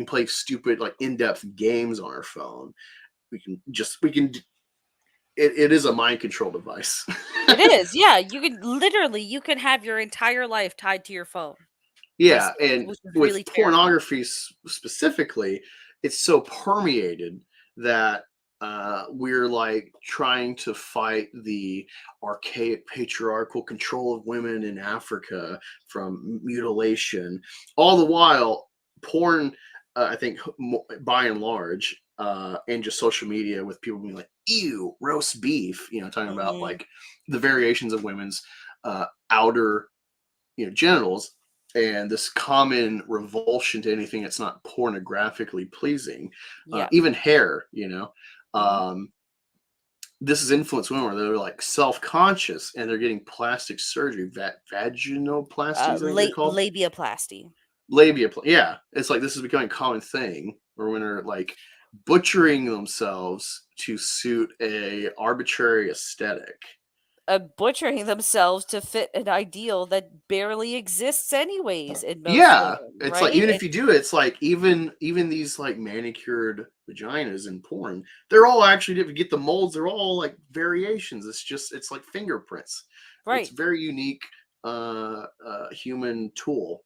Speaker 3: play stupid like in-depth games on our phone. It is a mind control device.
Speaker 4: It is, yeah. You can have your entire life tied to your phone.
Speaker 3: Yeah,
Speaker 4: Basically,
Speaker 3: and
Speaker 4: which is
Speaker 3: with
Speaker 4: really terrifying.
Speaker 3: pornography specifically, it's so permeated that we're like trying to fight the archaic patriarchal control of women in Africa from mutilation. All the while, porn, I think, by and large, and just social media with people being like, "Ew, roast beef," talking about like the variations of women's outer, genitals, and this common revulsion to anything that's not pornographically pleasing,
Speaker 4: Yeah.
Speaker 3: even hair,
Speaker 4: Mhm.
Speaker 3: this has influenced women where they're like self-conscious and they're getting plastic surgery, vaginoplasties, I think they're called.
Speaker 4: Labiaplasty.
Speaker 3: Yeah, it's like this is becoming a common thing where women are like butchering themselves to suit a arbitrary aesthetic.
Speaker 4: Butchering themselves to fit an ideal that barely exists anyways in most
Speaker 3: Yeah,
Speaker 4: women,
Speaker 3: it's like
Speaker 4: right?
Speaker 3: even if you do it, it's like even these like manicured vaginas in porn, they're all actually, if you get the molds, they're all like variations. It's like fingerprints. It's
Speaker 4: Right.
Speaker 3: very unique human tool.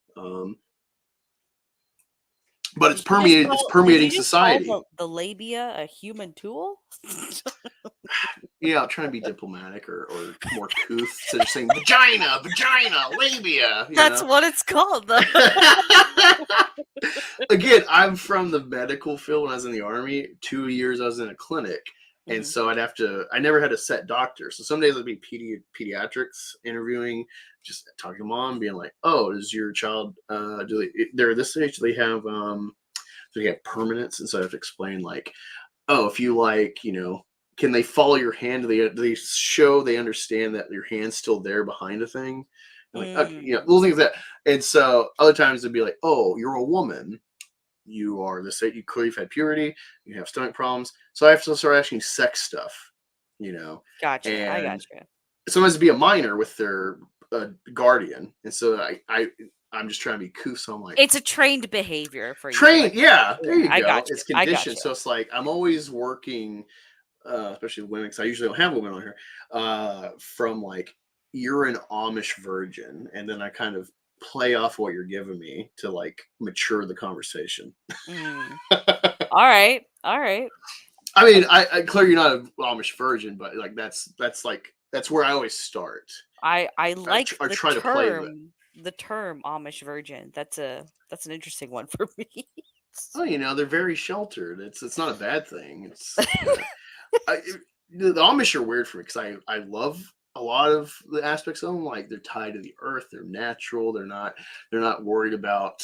Speaker 3: But it's
Speaker 4: Did
Speaker 3: permeating
Speaker 4: you just call
Speaker 3: society.
Speaker 4: the labia a human tool?
Speaker 3: Yeah, I'm trying to be diplomatic or more couth instead of saying vagina, labia.
Speaker 4: That's what it's called, though.
Speaker 3: Again, I'm from the medical field. When I was in the Army, 2 years I was in a clinic, and
Speaker 4: Mhm.
Speaker 3: so I never had a set doctor. So some days I'd be pediatrics interviewing, just talking to mom, being like, "Oh, is your child? They're this age? Do they have permanence?" And so I have to explain like, "Oh, if you like, can they follow your hand? Do they show they understand that your hand's still there behind a thing?" I'm like, okay, little things like that. And so other times it'd be like, "Oh, you're a woman. You are this age. You clearly have had puberty. You have stomach problems." So I have to start asking sex stuff,
Speaker 4: Gotcha. I
Speaker 3: and
Speaker 4: gotcha.
Speaker 3: sometimes it'd be a minor with their guardian. And so I'm just trying to be cool. So I'm like,
Speaker 4: It's a trained behavior for you.
Speaker 3: train. Yeah, there you
Speaker 4: I
Speaker 3: go.
Speaker 4: gotcha.
Speaker 3: It's
Speaker 4: I
Speaker 3: conditioned.
Speaker 4: gotcha.
Speaker 3: So it's like I'm always working, especially with women, because I usually don't have women on here, from like, you're an Amish virgin, and then I kind of play off what you're giving me to like mature the conversation.
Speaker 4: Mm. All right. All right.
Speaker 3: I mean, I clearly you're not an Amish virgin, but like that's where I always start.
Speaker 4: I like
Speaker 3: I try to play that.
Speaker 4: the term Amish virgin. That's an interesting one for me.
Speaker 3: Oh, they're very sheltered. It's not a bad thing. The Amish are weird for me because I love a lot of the aspects of them. Like they're tied to the earth. They're natural. They're not worried about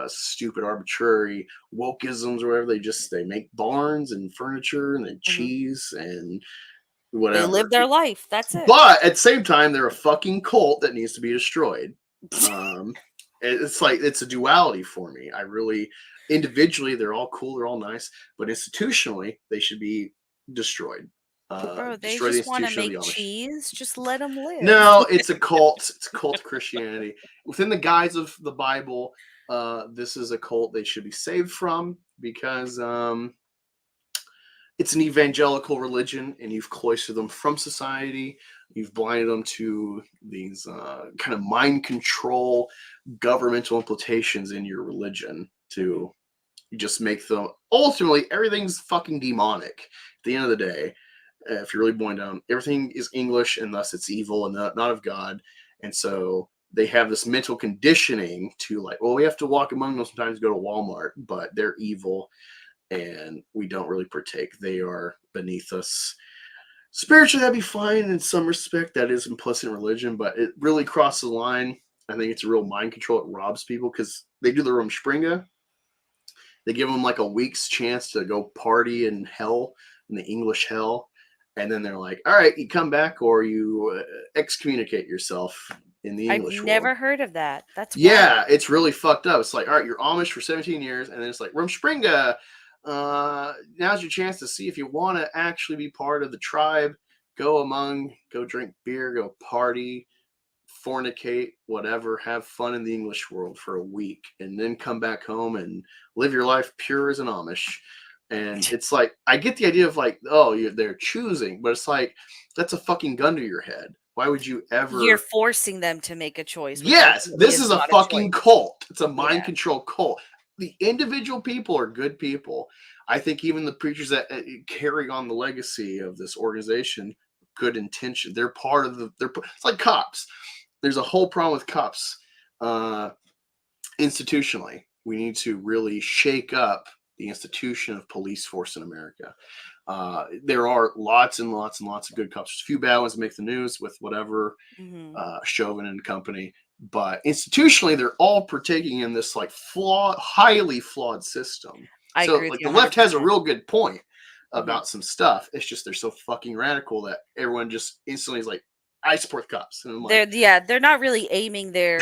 Speaker 3: stupid arbitrary wokeisms or whatever. They make barns and furniture and then
Speaker 4: Mhm.
Speaker 3: cheese and
Speaker 4: They
Speaker 3: whatever.
Speaker 4: live their life. That's it.
Speaker 3: But at the same time, they're a fucking cult that needs to be destroyed. It's like it's a duality for me. I really, individually, they're all cool, they're all nice, but institutionally, they should be destroyed.
Speaker 4: Bro, they
Speaker 3: Destroy the
Speaker 4: just want to
Speaker 3: institution of
Speaker 4: make
Speaker 3: the Amish.
Speaker 4: cheese. Just let them live.
Speaker 3: No, it's a cult. It's a cult of Christianity within the guise of the Bible. This is a cult they should be saved from because it's an evangelical religion, and you've cloistered them from society. You've blinded them to these kind of mind control, governmental implications in your religion to just make them. Ultimately, everything's fucking demonic. At the end of the day, if you're really boiling down, everything is English, and thus it's evil and not of God. And so they have this mental conditioning to like, well, we have to walk among them sometimes, go to Walmart, but they're evil and we don't really partake. They are beneath us. Spiritually, that'd be fine in some respect. That is implicit in religion, but it really crosses the line. I think it's a real mind control. It robs people because they do the Rumspringa. They give them like a week's chance to go party in hell, in the English hell. And then they're like, all right, you come back or you excommunicate yourself in the
Speaker 4: I've
Speaker 3: English world.
Speaker 4: never heard of that. That's
Speaker 3: Yeah,
Speaker 4: wild.
Speaker 3: it's really fucked up. It's like, all right, you're Amish for 17 years, and then it's like, Rumspringa, now's your chance to see if you want to actually be part of the tribe. Go drink beer, go party, fornicate, whatever, have fun in the English world for a week, and then come back home and live your life pure as an Amish. And it's like, I get the idea of like, oh, they're choosing, but it's like, that's a fucking gun to your head. Why would you ever?
Speaker 4: You're forcing them to make a choice. Which
Speaker 3: Yes,
Speaker 4: ultimately
Speaker 3: this is a
Speaker 4: not
Speaker 3: fucking
Speaker 4: choice.
Speaker 3: cult. It's a mind
Speaker 4: Yeah.
Speaker 3: control cult. The individual people are good people. I think even the preachers that carry on the legacy of this organization, good intention. They're part of the. It's like cops. There's a whole problem with cops. Institutionally, we need to really shake up the institution of police force in America. There are lots and lots and lots of good cops. There's a few bad ones that make the news with whatever Chauvin and company, but institutionally, they're all partaking in this like highly flawed system.
Speaker 4: I
Speaker 3: So
Speaker 4: agree with
Speaker 3: like
Speaker 4: you
Speaker 3: the left has a
Speaker 4: 100%.
Speaker 3: real good point about some stuff. It's just they're so fucking radical that everyone just instantly is like, I support the cops. And I'm like,
Speaker 4: They're not really aiming their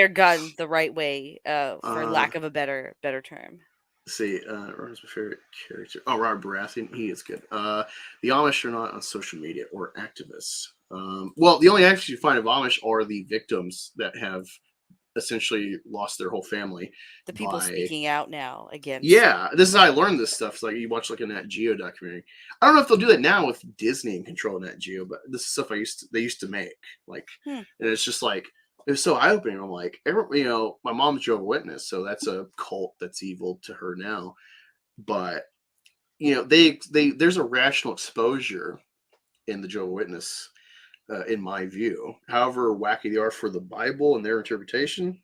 Speaker 4: gun the right way, for lack of a better term.
Speaker 3: see, Rob's my favorite character. Oh, Robert Baratheon, he is good. The Amish are not on social media or activists. Well, the only activists you find of Amish are the victims that have essentially lost their whole family.
Speaker 4: The people speaking out now against.
Speaker 3: Yeah, this is how I learned this stuff. It's like you watch like a Nat Geo documentary. I don't know if they'll do that now with Disney and control Nat Geo, but this is stuff they used to make. Like, and it's just like it was so eye opening. I'm like, my mom's Jehovah's Witness, so that's a cult that's evil to her now. But there's a rational exposure in the Jehovah's Witness, in my view. However wacky they are for the Bible and their interpretation,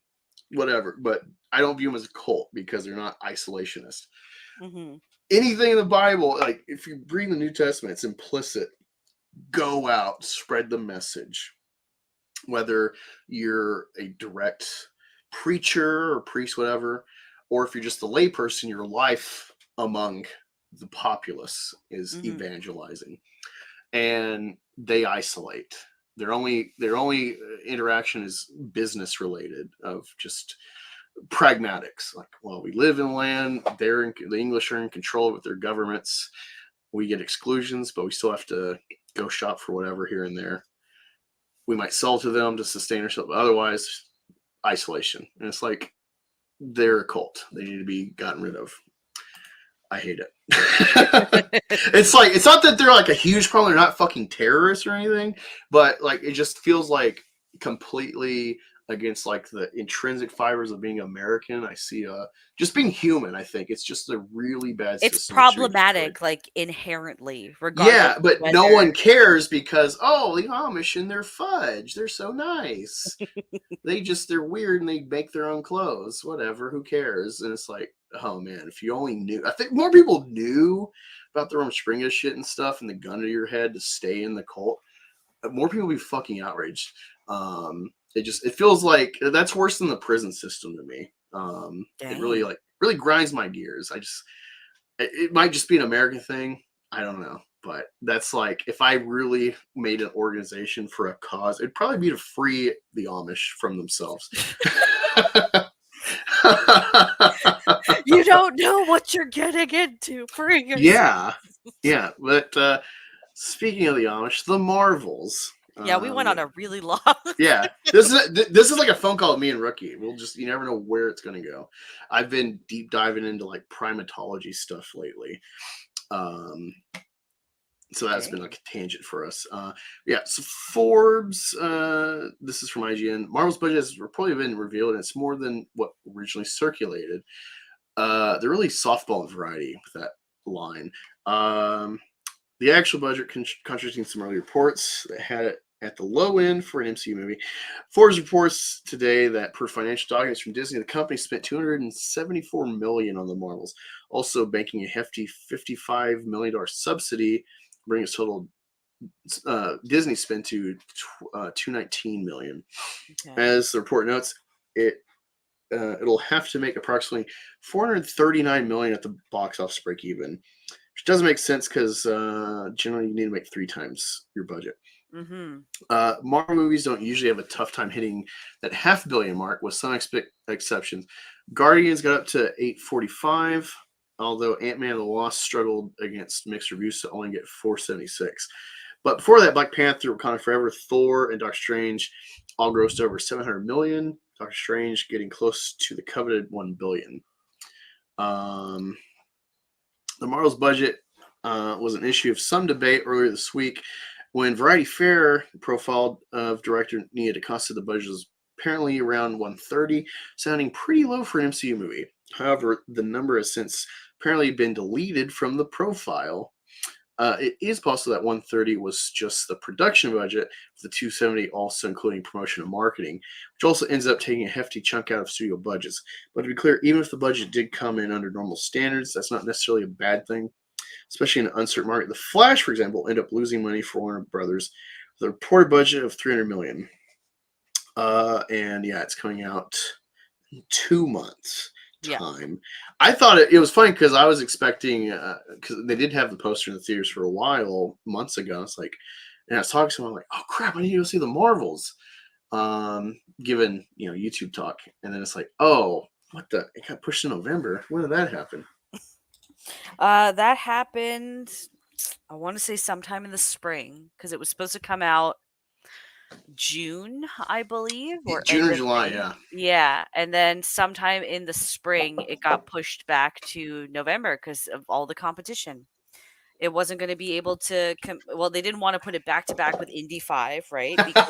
Speaker 3: whatever. But I don't view them as a cult because they're not isolationist. Anything in the Bible, like if you read the New Testament, it's implicit. Go out, spread the message. Whether you're a direct preacher or priest, whatever, or if you're just a layperson, your life among the populace is evangelizing. And they isolate. Their only interaction is business related, of just pragmatics. Like, well, we live in land. The English are in control with their governments. We get exclusions, but we still have to go shop for whatever here and there. We might sell to them to sustain ourselves, but otherwise, isolation. And it's like they're a cult. They need to be gotten rid of. I hate it. It's like, it's not that they're like a huge problem. They're not fucking terrorists or anything, but like it just feels like completely against like the intrinsic fibers of being American. I see just being human. I think it's just a really bad system.
Speaker 4: It's problematic, like inherently, regardless.
Speaker 3: Yeah, but no one cares because the Amish and their fudge, they're so nice. They're weird and they make their own clothes. Whatever, who cares? And it's like, oh man, if you only knew. I think more people knew about the Rumspringa shit and stuff and the gun to your head to stay in the cult. More people would be fucking outraged. It feels like that's worse than the prison system to me. It really grinds my gears. It might just be an American thing. I don't know, but that's like if I really made an organization for a cause, it'd probably be to free the Amish from themselves.
Speaker 4: You don't know what you're getting into. Free yourself.
Speaker 3: Yeah. But speaking of the Amish, the Marvels.
Speaker 4: Yeah, we went on a really long.
Speaker 3: Yeah, this is like a phone call with me and Rookie. You never know where it's gonna go. I've been deep diving into like primatology stuff lately, so that's been like a tangent for us. So Forbes. This is from IGN. Marvel's budget has reportedly been revealed, and it's more than what originally circulated. They're really softball variety with that line. The actual budget contradicting some early reports that had it at the low end for an MCU movie. Forbes reports today that per financial documents from Disney, the company spent $274 million on the Marvels, also banking a hefty $55 million subsidy, bringing its total Disney spend to $219 million. Okay. As the report notes, it'll have to make approximately $439 million at the box office break even. Which doesn't make sense because generally you need to make 3 times your budget. Marvel movies don't usually have a tough time hitting that $500 million mark, with some exceptions. Guardians got up to $845, although Ant-Man and the Wasp struggled against mixed reviews to only get $476. But before that, Black Panther, Wakanda Forever, Thor, and Doctor Strange all grossed over $700 million. Doctor Strange getting close to the coveted $1 billion. The Marvel's budget was an issue of some debate earlier this week When Variety Fair profiled of director Nia DaCosta, the budget was apparently around 130, sounding pretty low for an MCU movie. However, the number has since apparently been deleted from the profile. It is possible that 130 was just the production budget, with the 270 also including promotion and marketing, which also ends up taking a hefty chunk out of studio budgets. But to be clear, even if the budget did come in under normal standards, that's not necessarily a bad thing, especially in an uncertain market. The Flash, for example, ended up losing money for Warner Brothers with a reported budget of $300 million. And yeah, it's coming out in 2 months time. I thought it was funny because I was expecting, because they did have the poster in the theaters for a while, months ago. It's like, and I was talking to someone like, oh crap, I need to go see the Marvels, given YouTube talk, and then it's like, oh, what the? It got pushed to November. When did that happen?
Speaker 4: That happened, I want to say sometime in the spring, because it was supposed to come out June, I believe, or
Speaker 3: June
Speaker 4: end
Speaker 3: or
Speaker 4: of
Speaker 3: July,
Speaker 4: May.
Speaker 3: yeah.
Speaker 4: Yeah, and then sometime in the spring, it got pushed back to November because of all the competition. It wasn't going to be able to. Well, they didn't want to put it back to back with Indy 5, right? Because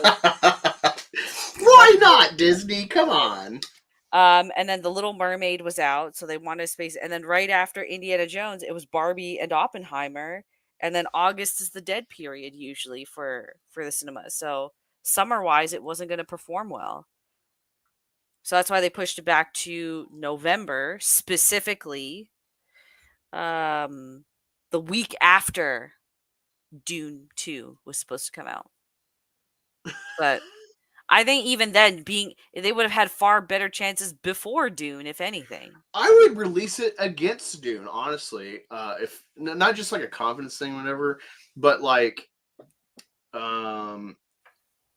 Speaker 3: Why not, Disney? Come on.
Speaker 4: and then The Little Mermaid was out, so they wanted space. And then right after Indiana Jones, it was Barbie and Oppenheimer. And then August is the dead period usually for the cinema. So summer wise, it wasn't going to perform well. So that's why they pushed it back to November, specifically the week after Dune 2 was supposed to come out. But I think even then, they would have had far better chances before Dune, if anything.
Speaker 3: I would release it against Dune, honestly. If not just like a confidence thing, whatever, but like,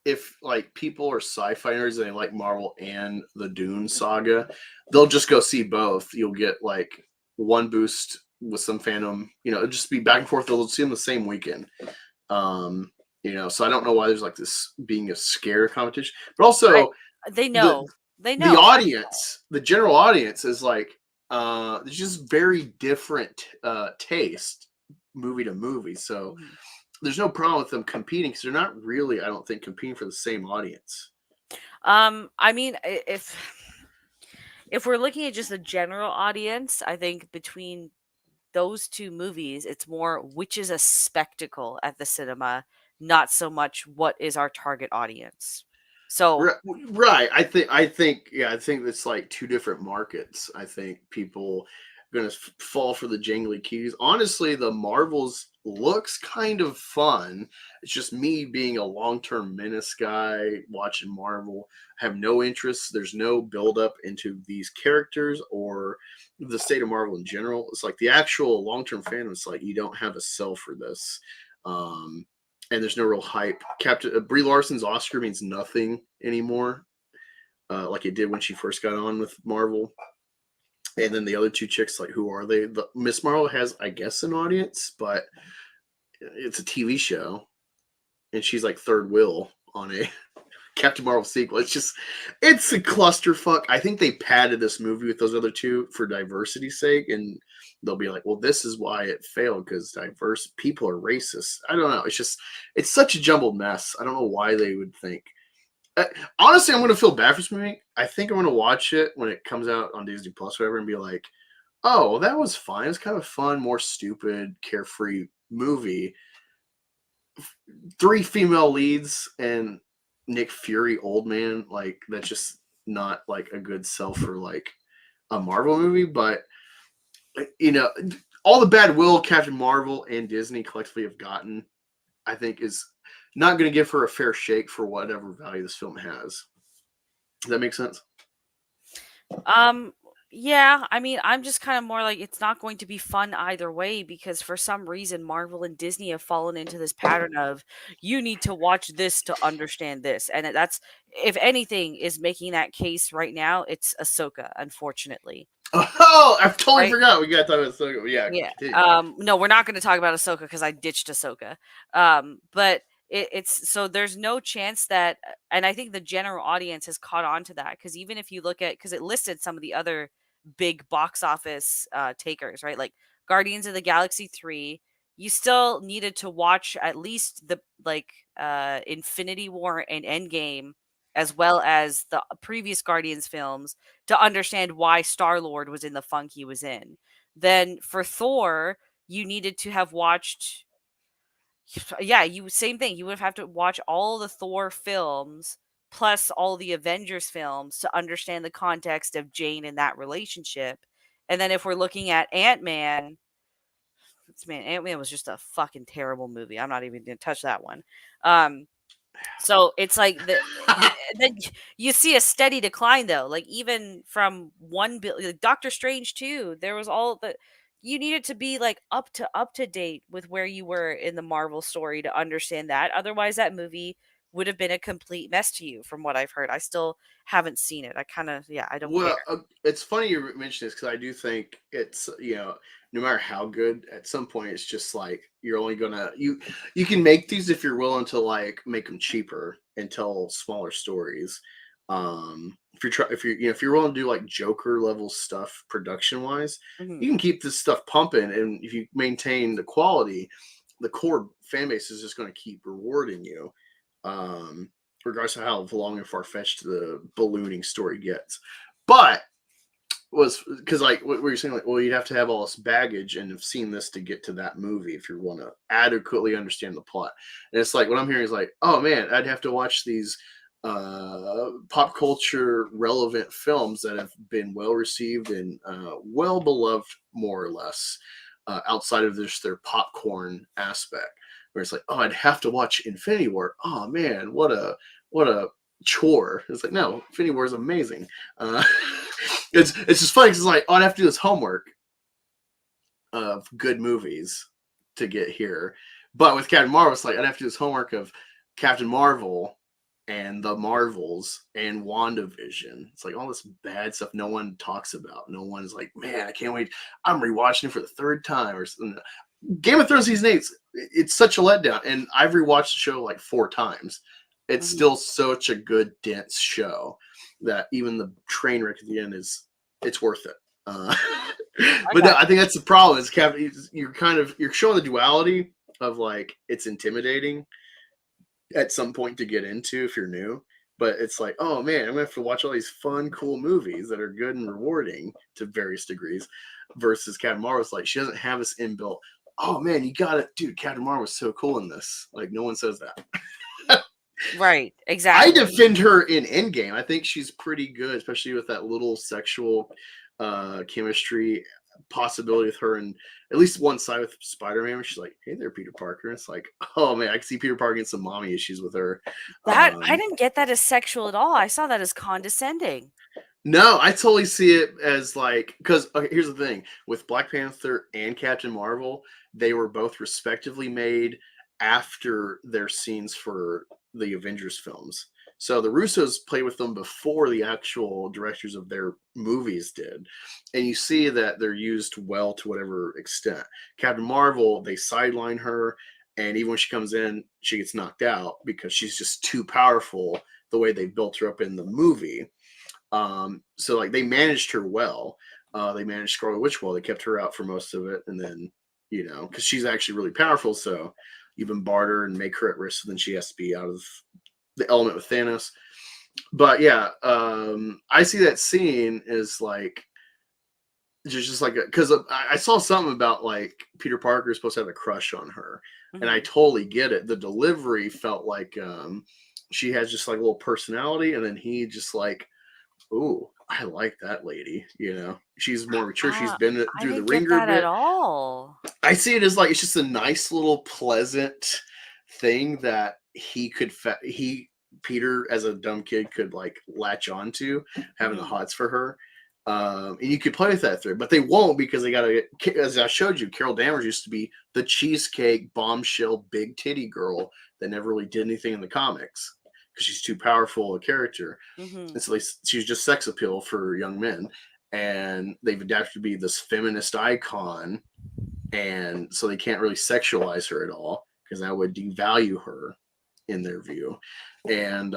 Speaker 3: if like people are sci-fi nerds and they like Marvel and the Dune saga, they'll just go see both. You'll get like one boost with some fandom, it'll just be back and forth. They'll see them the same weekend. So I don't know why there's like this being a scare competition, but also
Speaker 4: they know
Speaker 3: the audience, the general audience is like, it's just very different taste movie to movie. So there's no problem with them competing because they're not really, I don't think, competing for the same audience.
Speaker 4: I mean, if we're looking at just the general audience, I think between those two movies, it's more which is a spectacle at the cinema, not so much what is our target audience. So
Speaker 3: right, I think it's like two different markets. I think people are going to fall for the jangly keys. Honestly, the Marvels looks kind of fun. It's just me being a long-term Menace guy watching Marvel. I have no interest. There's no build-up into these characters or the state of Marvel in general. It's like the actual long-term fandom. It's like you don't have a sell for this. And there's no real hype. Brie Larson's Oscar means nothing anymore, like it did when she first got on with Marvel. And then the other two chicks, like, who are they? Miss Marvel has, I guess, an audience, but it's a TV show, and she's like third wheel on a Captain Marvel sequel. It's a clusterfuck. I think they padded this movie with those other two for diversity's sake, and they'll be like, well, this is why it failed, because diverse people are racist. I don't know. It's such a jumbled mess. I don't know why they would think. Honestly, I'm going to feel bad for this movie. I think I'm going to watch it when it comes out on Disney Plus or whatever and be like, oh, well, that was fine. It's kind of a fun, more stupid, carefree movie. 3 female leads and Nick Fury, old man. Like, that's just not like a good sell for like a Marvel movie. But, all the bad will Captain Marvel and Disney collectively have gotten, I think, is not going to give her a fair shake for whatever value this film has. Does that make sense?
Speaker 4: Yeah, I mean, I'm just kind of more like it's not going to be fun either way, because for some reason Marvel and Disney have fallen into this pattern of you need to watch this to understand this. And that's, if anything is making that case right now, it's Ahsoka, unfortunately.
Speaker 3: Oh, I totally forgot. We got to talk about Ahsoka. Yeah.
Speaker 4: No, we're not going to talk about Ahsoka because I ditched Ahsoka. But it's so there's no chance that, and I think the general audience has caught on to that, because even if you look at, because it listed some of the other big box office takers, right? Like Guardians of the Galaxy 3, you still needed to watch at least the Infinity War and Endgame, as well as the previous Guardians films, to understand why Star-Lord was in the funk he was in. Then for Thor, you needed to have watched, yeah, you same thing. You would have to watch all the Thor films plus all the Avengers films to understand the context of Jane and that relationship. And then if we're looking at Ant-Man, Ant-Man was just a fucking terrible movie. I'm not even gonna touch that one. So it's like then you see a steady decline though. Like even from like Doctor Strange too, there was all the you needed to be like up to date with where you were in the Marvel story to understand that. Otherwise, that movie would have been a complete mess to you, from what I've heard. I still haven't seen it. I kind of I don't care.
Speaker 3: Well, it's funny you mention this because I do think it's no matter how good, at some point it's just like you're only gonna you can make these if you're willing to like make them cheaper and tell smaller stories. If you're willing to do like Joker level stuff production wise,
Speaker 4: Mhm.
Speaker 3: you can keep this stuff pumping, and if you maintain the quality, the core fan base is just going to keep rewarding you. Regardless of how long and far fetched the ballooning story gets. But was because like what were you saying, like, well, you'd have to have all this baggage and have seen this to get to that movie if you want to adequately understand the plot. And it's like what I'm hearing is like, oh man, I'd have to watch these pop culture relevant films that have been well received and well beloved, more or less, outside of just their popcorn aspect. Where it's like, oh, I'd have to watch Infinity War. Oh man, what a chore. It's like, no, Infinity War is amazing. It's just funny because it's like, oh, I'd have to do this homework of good movies to get here. But with Captain Marvel, it's like I'd have to do this homework of Captain Marvel and the Marvels and WandaVision. It's like all this bad stuff no one talks about. No one's like, man, I can't wait. I'm rewatching it for the third time or something. Game of Thrones season 8, it's such a letdown, and I've rewatched the show like 4 times. It's still such a good, dense show that even the train wreck at the end it's worth it. But no, I think that's the problem. Is you're showing the duality of like it's intimidating at some point to get into if you're new. But it's like, oh man, I'm gonna have to watch all these fun, cool movies that are good and rewarding to various degrees. Versus Captain Marvel's like she doesn't have this inbuilt. Oh man, you got it, dude. Captain Marvel was so cool in this. Like no one says that.
Speaker 4: Right, exactly.
Speaker 3: I defend her in Endgame. I think she's pretty good, especially with that little sexual chemistry possibility with her, and at least one side with Spider-Man. Where she's like, "Hey there, Peter Parker." And it's like, oh man, I can see Peter Parker getting some mommy issues with her.
Speaker 4: That I didn't get that as sexual at all. I saw that as condescending.
Speaker 3: No, I totally see it as like because here's the thing with Black Panther and Captain Marvel, they were both respectively made after their scenes for the Avengers films. So the Russos played with them before the actual directors of their movies did. And you see that they're used well to whatever extent. Captain Marvel, they sideline her, and even when she comes in, she gets knocked out because she's just too powerful the way they built her up in the movie. So like they managed her well. They managed Scarlet Witch well. They kept her out for most of it, and then because she's actually really powerful, so you bombard her and make her at risk, so then she has to be out of the element with Thanos. But yeah, I see that scene as like just like because I saw something about like Peter Parker is supposed to have a crush on her, and I totally get it. The delivery felt like she has just like a little personality, and then he just like, ooh, I like that lady. She's more mature. She's been through the ringer a bit.
Speaker 4: At all.
Speaker 3: I see it as like it's just a nice little pleasant thing that Peter as a dumb kid could like latch onto, having the hots for her. And you could play with that thread, but they won't because they gotta get, as I showed you, Carol Danvers used to be the cheesecake bombshell big titty girl that never really did anything in the comics because she's too powerful a character. And so she's just sex appeal for young men, and they've adapted to be this feminist icon, and so they can't really sexualize her at all because that would devalue her in their view. And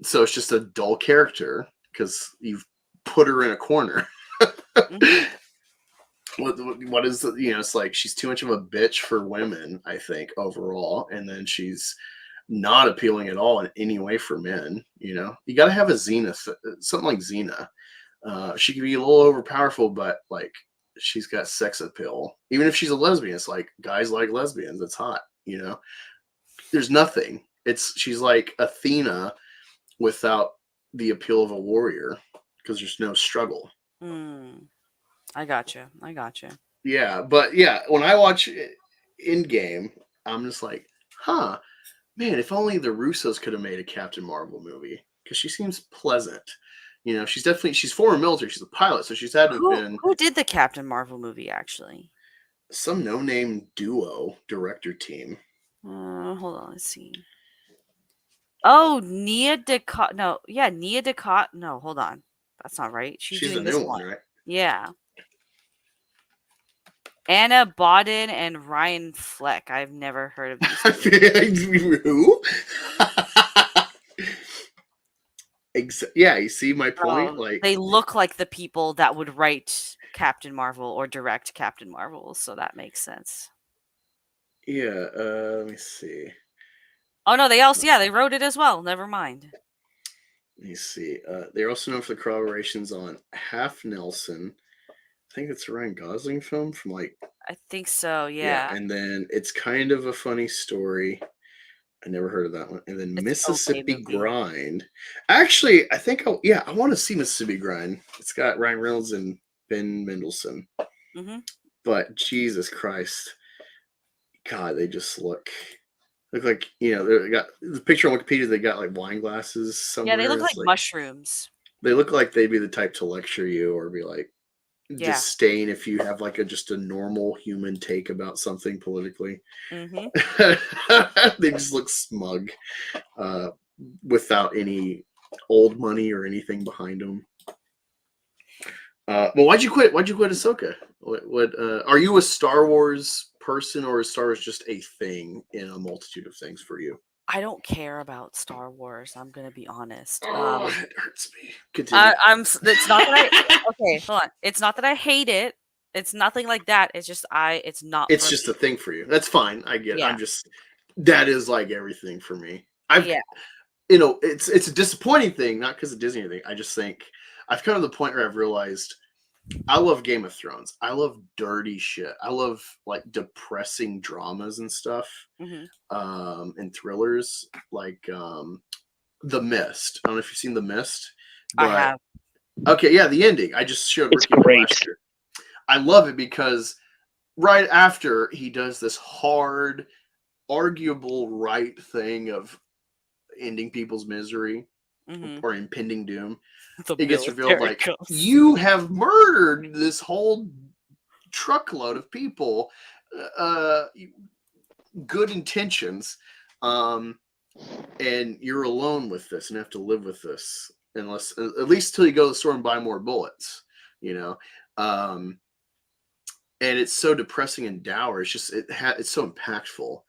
Speaker 3: so it's just a dull character because you've put her in a corner. what is the, it's like she's too much of a bitch for women, I think, overall, and then she's not appealing at all in any way for men. You got to have a something like Xena. She can be a little overpowerful, but like she's got sex appeal. Even if she's a lesbian, it's like guys like lesbians. It's hot. There's nothing. She's like Athena without the appeal of a warrior because there's no struggle.
Speaker 4: I gotcha.
Speaker 3: Yeah, but yeah, when I watch Endgame, I'm just like, huh, man, if only the Russos could have made a Captain Marvel movie, because she seems pleasant. She's former military. She's a pilot, so she's had to have been.
Speaker 4: Who did the Captain Marvel movie, actually?
Speaker 3: Some no-name duo director team.
Speaker 4: Hold on, let's see. Oh, Nia DaCosta. No, yeah, Nia DaCosta. No, hold on. That's not right. She's doing
Speaker 3: the
Speaker 4: this
Speaker 3: new one, right?
Speaker 4: Yeah. Anna Bodden and Ryan Fleck. I've never heard of these.
Speaker 3: Who? Yeah, you see my point? Like
Speaker 4: they look like the people that would write Captain Marvel or direct Captain Marvel, so that makes sense.
Speaker 3: Yeah, let me see.
Speaker 4: Oh no, they wrote it as well. Never mind.
Speaker 3: Let me see. They're also known for the collaborations on Half Nelson. I think it's a Ryan Gosling film from I
Speaker 4: think so, yeah.
Speaker 3: And then It's Kind of a Funny Story. I never heard of that one. And then Mississippi Grind. Actually, I think I want to see Mississippi Grind. It's got Ryan Reynolds and Ben Mendelsohn.
Speaker 4: Mm-hmm.
Speaker 3: But Jesus Christ, God, they just look like they got the picture on Wikipedia. They got like wine glasses somewhere.
Speaker 4: Yeah, they look like mushrooms.
Speaker 3: They look like they'd be the type to lecture you or be like disdain if you have like just a normal human take about something politically.
Speaker 4: Mm-hmm.
Speaker 3: They just look smug, without any old money or anything behind them. Well, why'd you quit? Why'd you quit Ahsoka? What are you a Star Wars person, or is Star Wars just a thing in a multitude of things for you?
Speaker 4: I don't care about Star Wars. I'm gonna be honest.
Speaker 3: Oh, it hurts me. Continue.
Speaker 4: It's not that okay, hold on. It's not that I hate it. It's nothing like that. It's just it's not.
Speaker 3: It's just a thing for you. That's fine. I get it.
Speaker 4: Yeah.
Speaker 3: That is like everything for me. It's a disappointing thing, not because of Disney or anything. I just think I've come to the point where I've realized I love Game of Thrones. I love dirty shit. I love like depressing dramas and stuff, and thrillers like The Mist. I don't know if you've seen The Mist.
Speaker 4: I have.
Speaker 3: Okay, yeah, the ending. I just showed
Speaker 2: It's great.
Speaker 3: I love it because right after he does this hard, arguable right thing of ending people's misery or impending doom, it gets revealed like you have murdered this whole truckload of people, good intentions, and you're alone with this and have to live with this unless at least till you go to the store and buy more bullets, and it's so depressing and dour. It's just it's so impactful.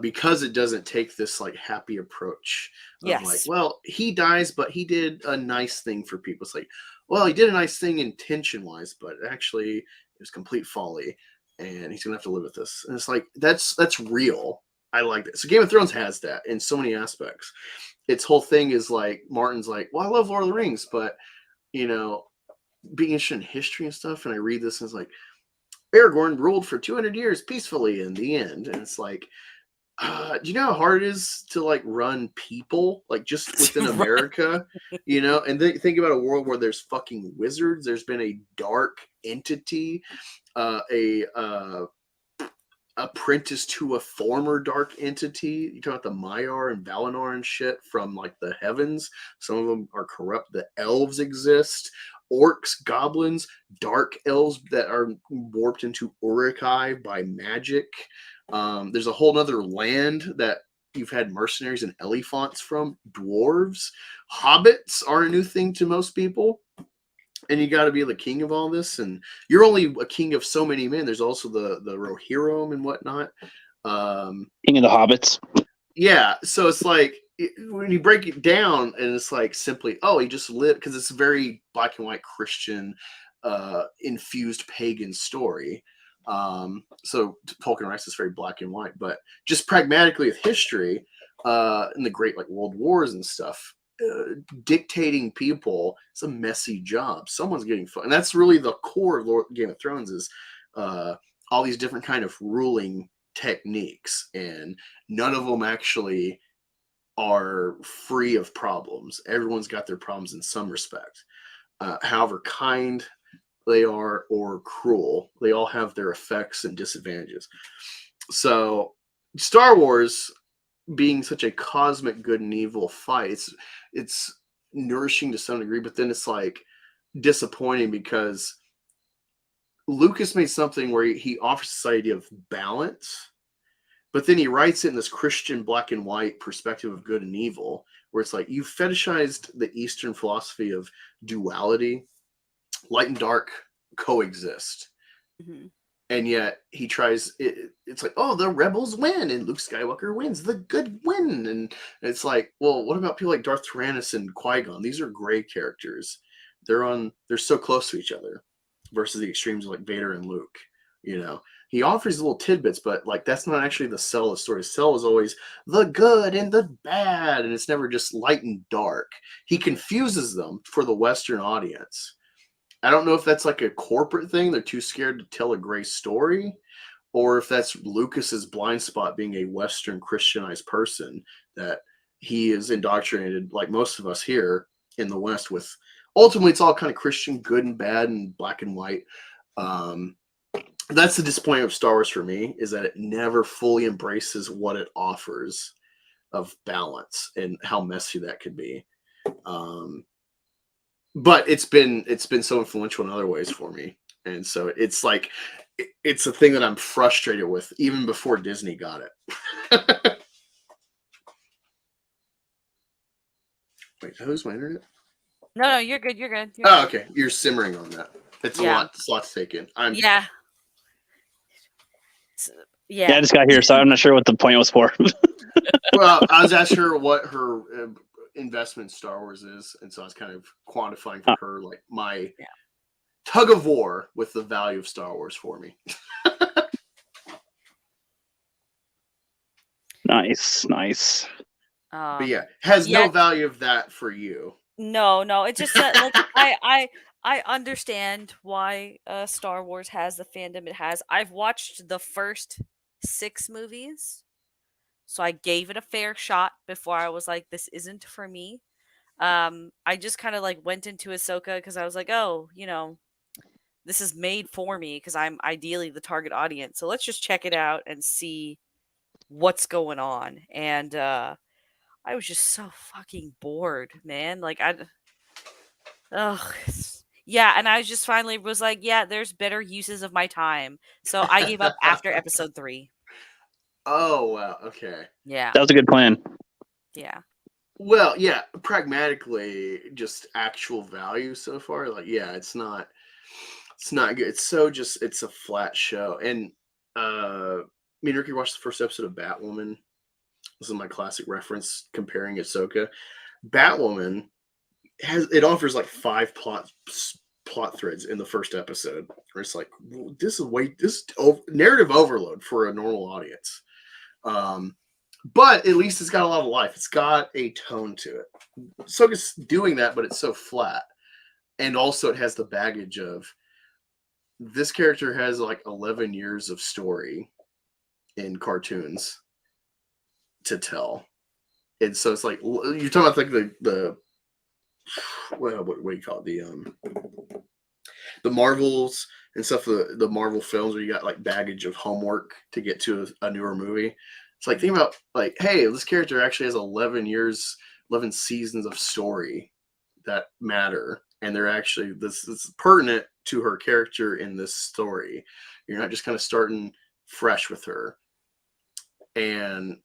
Speaker 3: Because it doesn't take this like happy approach of like, well, he dies, but he did a nice thing for people. It's like, well, he did a nice thing intention wise, but actually it was complete folly, and he's gonna have to live with this. And it's like that's real. I like that. So Game of Thrones has that in so many aspects. Its whole thing is like Martin's like, well, I love Lord of the Rings, but being interested in history and stuff, and I read this and it's like Aragorn ruled for 200 years peacefully in the end, and it's like. Do you know how hard it is to like run people like just within America, and then think about a world where there's fucking wizards. There's been a dark entity, apprentice to a former dark entity. You talk about the Maiar and Valinor and shit from like the heavens. Some of them are corrupt. The elves exist. Orcs, goblins, dark elves that are warped into Uruk-hai by magic. There's a whole nother land that you've had mercenaries and elephants from. Dwarves, hobbits are a new thing to most people, and you got to be the king of all this. And you're only a king of so many men. There's also the Rohirrim and whatnot.
Speaker 2: King of the hobbits.
Speaker 3: Yeah, so it's like when you break it down, and it's like simply, oh, he just lived because it's very black and white Christian. infused pagan story. So Tolkien writes this very black and white, but just pragmatically with history, in the great like world wars and stuff, dictating people, it's a messy job. Someone's getting fun, and that's really the core of Game of Thrones is all these different kind of ruling techniques, and none of them actually are free of problems. Everyone's got their problems in some respect. However kind they are or cruel, they all have their effects and disadvantages. So Star Wars being such a cosmic good and evil fight, it's nourishing to some degree, but then it's like disappointing because Lucas made something where he offers this idea of balance, but then he writes it in this Christian black and white perspective of good and evil, where it's like you fetishized the Eastern philosophy of duality. Light and dark coexist.
Speaker 4: Mhm.
Speaker 3: And yet he tries it's like, oh, the rebels win and Luke Skywalker wins, the good win. And it's like, well, what about people like Darth Tyrannus and Qui-Gon? These are gray characters. They're so close to each other versus the extremes of like Vader and Luke. He offers little tidbits, but like that's not actually the sell of the story. The sell is always the good and the bad, and it's never just light and dark. He confuses them for the Western audience. I don't know if that's like a corporate thing. They're too scared to tell a gray story, or if that's Lucas's blind spot being a Western Christianized person that he is indoctrinated, like most of us here in the West, with ultimately it's all kind of Christian good and bad and black and white. That's the disappointment of Star Wars for me, is that it never fully embraces what it offers of balance and how messy that could be. But it's been so influential in other ways for me, and so it's like it's a thing that I'm frustrated with even before Disney got it. Wait, who's my internet?
Speaker 4: No, you're good. You're good.
Speaker 3: Oh, okay. You're simmering on that. It's a lot to take in.
Speaker 4: Yeah.
Speaker 5: Yeah, I just got here, so I'm not sure what the point was for.
Speaker 3: Well, I was asking her what her investment in Star Wars is, and so I was kind of quantifying for her like my tug of war with the value of Star Wars for me.
Speaker 5: Nice.
Speaker 3: But yeah, has no value of that for you.
Speaker 4: No, it's just that like I understand why Star Wars has the fandom it has. I've watched the first 6 movies, so I gave it a fair shot before I was like, this isn't for me. I just kind of like went into Ahsoka because I was like, oh, this is made for me because I'm ideally the target audience. So let's just check it out and see what's going on. And I was just so fucking bored, man. Like yeah, and I just finally was like, yeah, there's better uses of my time. So I gave up after episode 3.
Speaker 3: Oh, wow. Okay.
Speaker 4: Yeah.
Speaker 5: That was a good plan.
Speaker 4: Yeah.
Speaker 3: Well, yeah, pragmatically, just actual value so far, like, yeah, it's not good. It's a flat show. And me and Ricky watched the first episode of Batwoman. This is my classic reference comparing Ahsoka. Batwoman offers like 5 plot threads in the first episode. Where it's like, this is narrative overload for a normal audience. But at least it's got a lot of life. It's got a tone to it. Ahsoka's doing that, but it's so flat. And also it has the baggage of this character has like 11 years of story in cartoons to tell. And so it's like, you're talking about like the what do you call it? The Marvels and stuff, the Marvel films where you got like baggage of homework to get to a newer movie. It's like, think about like, hey, this character actually has 11 seasons of story that matter. And they're actually, this is pertinent to her character in this story. You're not just kind of starting fresh with her. And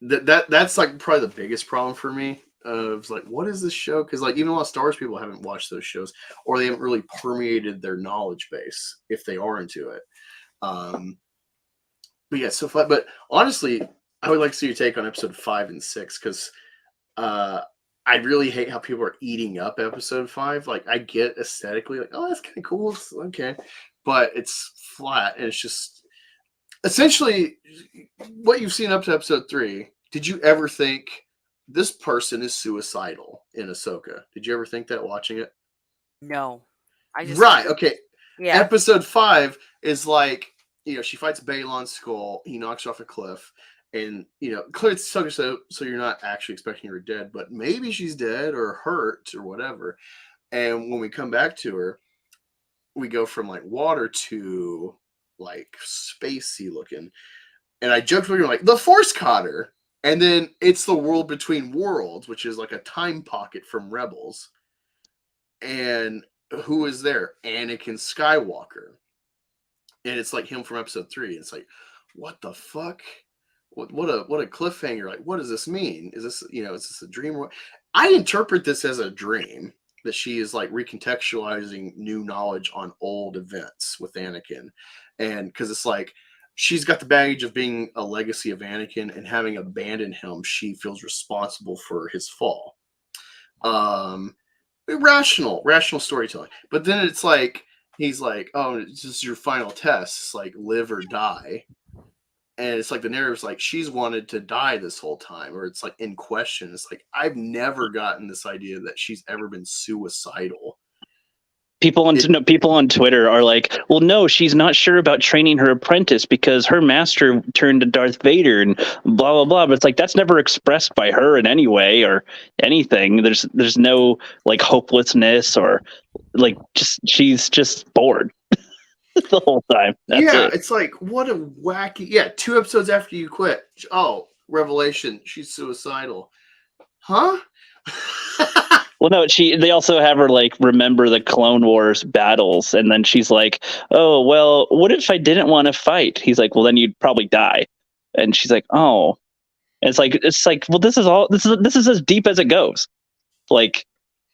Speaker 3: that's like probably the biggest problem for me. Of like, what is this show? Because like even a lot of Star Wars people haven't watched those shows, or they haven't really permeated their knowledge base if they are into it. But yeah, it's so fun. But honestly, I would like to see your take on episode 5 and 6 because I really hate how people are eating up episode 5. Like, I get aesthetically, like, oh, that's kind of cool. It's okay. But it's flat, and it's just essentially what you've seen up to episode 3. Did you ever think this person is suicidal in Ahsoka? Did you ever think that watching it?
Speaker 4: No.
Speaker 3: Right, okay.
Speaker 4: Yeah.
Speaker 3: Episode 5 is like, she fights Balon's skull. He knocks her off a cliff. And, clearly it's so you're not actually expecting her dead, but maybe she's dead or hurt or whatever. And when we come back to her, we go from like water to like spacey looking. And I joked with her like, the Force caught her. And then it's the world between worlds, which is like a time pocket from Rebels. And who is there? Anakin Skywalker. And it's like him from episode 3. It's like, what the fuck? What a cliffhanger. Like, what does this mean? Is this, is this a dream? I interpret this as a dream, that she is like recontextualizing new knowledge on old events with Anakin. And because it's like, she's got the baggage of being a legacy of Anakin, and having abandoned him, she feels responsible for his fall. Rational storytelling. But then it's like, he's like, oh, this is your final test. It's like live or die. And it's like the narrative's like, she's wanted to die this whole time, or it's like in question. It's like, I've never gotten this idea that she's ever been suicidal.
Speaker 5: People on Twitter are like, well, no, she's not sure about training her apprentice because her master turned to Darth Vader and blah, blah, blah. But it's like, that's never expressed by her in any way or anything. There's no like hopelessness or like she's just bored the whole time. That's it.
Speaker 3: It's like, what a wacky, 2 episodes after you quit. Oh, revelation, she's suicidal. Huh?
Speaker 5: Well, no, they also have her like remember the Clone Wars battles, and then she's like, "Oh, well, what if I didn't want to fight?" He's like, "Well, then you'd probably die." And she's like, "Oh," and it's like, well, this is as deep as it goes. Like,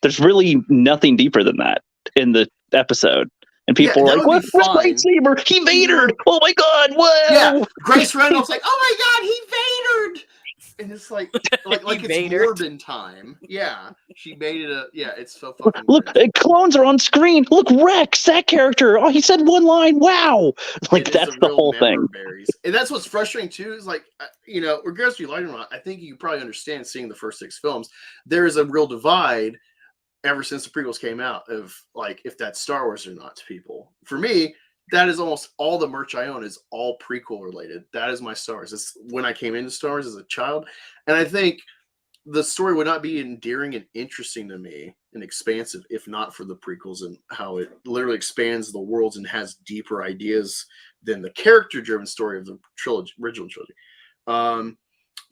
Speaker 5: there's really nothing deeper than that in the episode. And people are like, "What? Where's lightsaber? He Vadered! Oh my god! Whoa!"
Speaker 3: Yeah, Grace Reynolds like, "Oh my god, he Vadered!" And it's like it's Morbin time. Yeah, she made it it's so fucking
Speaker 5: look, clones are on screen. Look, Rex, that character. Oh, he said one line. Wow. Like, that's the whole thing.
Speaker 3: And that's what's frustrating too, is like, regardless if you like it or not, I think you probably understand, seeing the first 6 films, there is a real divide ever since the prequels came out of like, if that's Star Wars or not to people. For me, that is almost all the merch I own is all prequel related. That is my Star Wars. It's when I came into Star Wars as a child. And I think the story would not be endearing and interesting to me and expansive if not for the prequels and how it literally expands the worlds and has deeper ideas than the character-driven story of the original trilogy.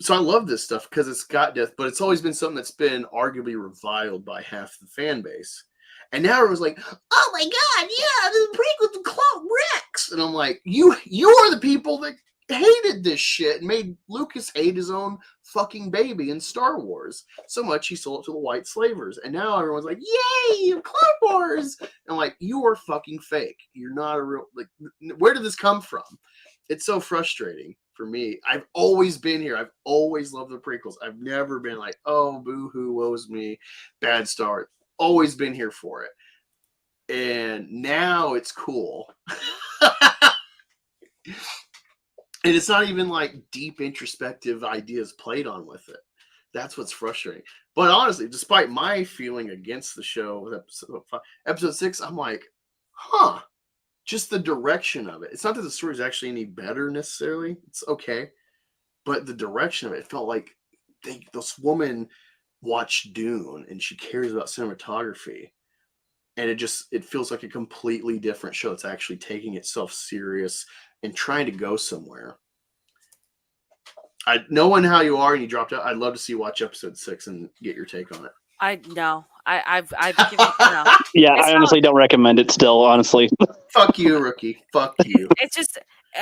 Speaker 3: So I love this stuff because it's got depth, but it's always been something that's been arguably reviled by half the fan base. And now it was like, oh my god, yeah, the prequel to Clone Rex. And I'm like, you are the people that hated this shit and made Lucas hate his own fucking baby in Star Wars so much he sold it to the white slavers. And now everyone's like, yay, Clone Wars. And I'm like, you are fucking fake. You're not a real, like, where did this come from? It's so frustrating for me. I've always been here. I've always loved the prequels. I've never been like, oh, boo-hoo, woe's me, bad start. Always been here for it. And now it's cool. And it's not even like deep introspective ideas played on with it. That's what's frustrating. But honestly, despite my feeling against the show with episode 6, I'm like, just the direction of it. It's not that the story is actually any better necessarily. It's okay. But the direction of it felt like this woman watched Dune and she cares about cinematography. And it feels like a completely different show. It's actually taking itself serious and trying to go somewhere. Knowing how you are and you dropped out, I'd love to see you watch episode 6 and get your take on it.
Speaker 4: I've given no.
Speaker 5: Yeah, I honestly don't recommend it still, honestly.
Speaker 3: Fuck you, rookie. Fuck you.
Speaker 4: It's just,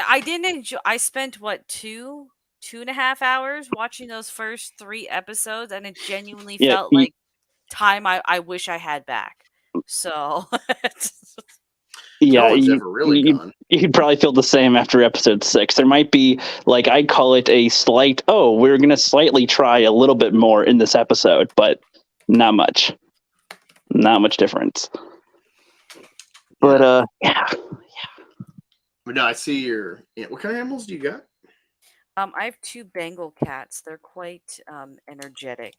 Speaker 4: I didn't enjoy, I spent 2.5 hours watching those first 3 episodes, and it genuinely felt like time I wish I had back. So
Speaker 5: yeah,
Speaker 3: you'd
Speaker 5: probably feel the same after episode 6. There might be, like, I'd call it a slight, we're going to slightly try a little bit more in this episode, but Not much difference. But yeah.
Speaker 3: But no, I see your. What kind of animals do you got?
Speaker 4: I have 2 Bengal cats. They're quite energetic,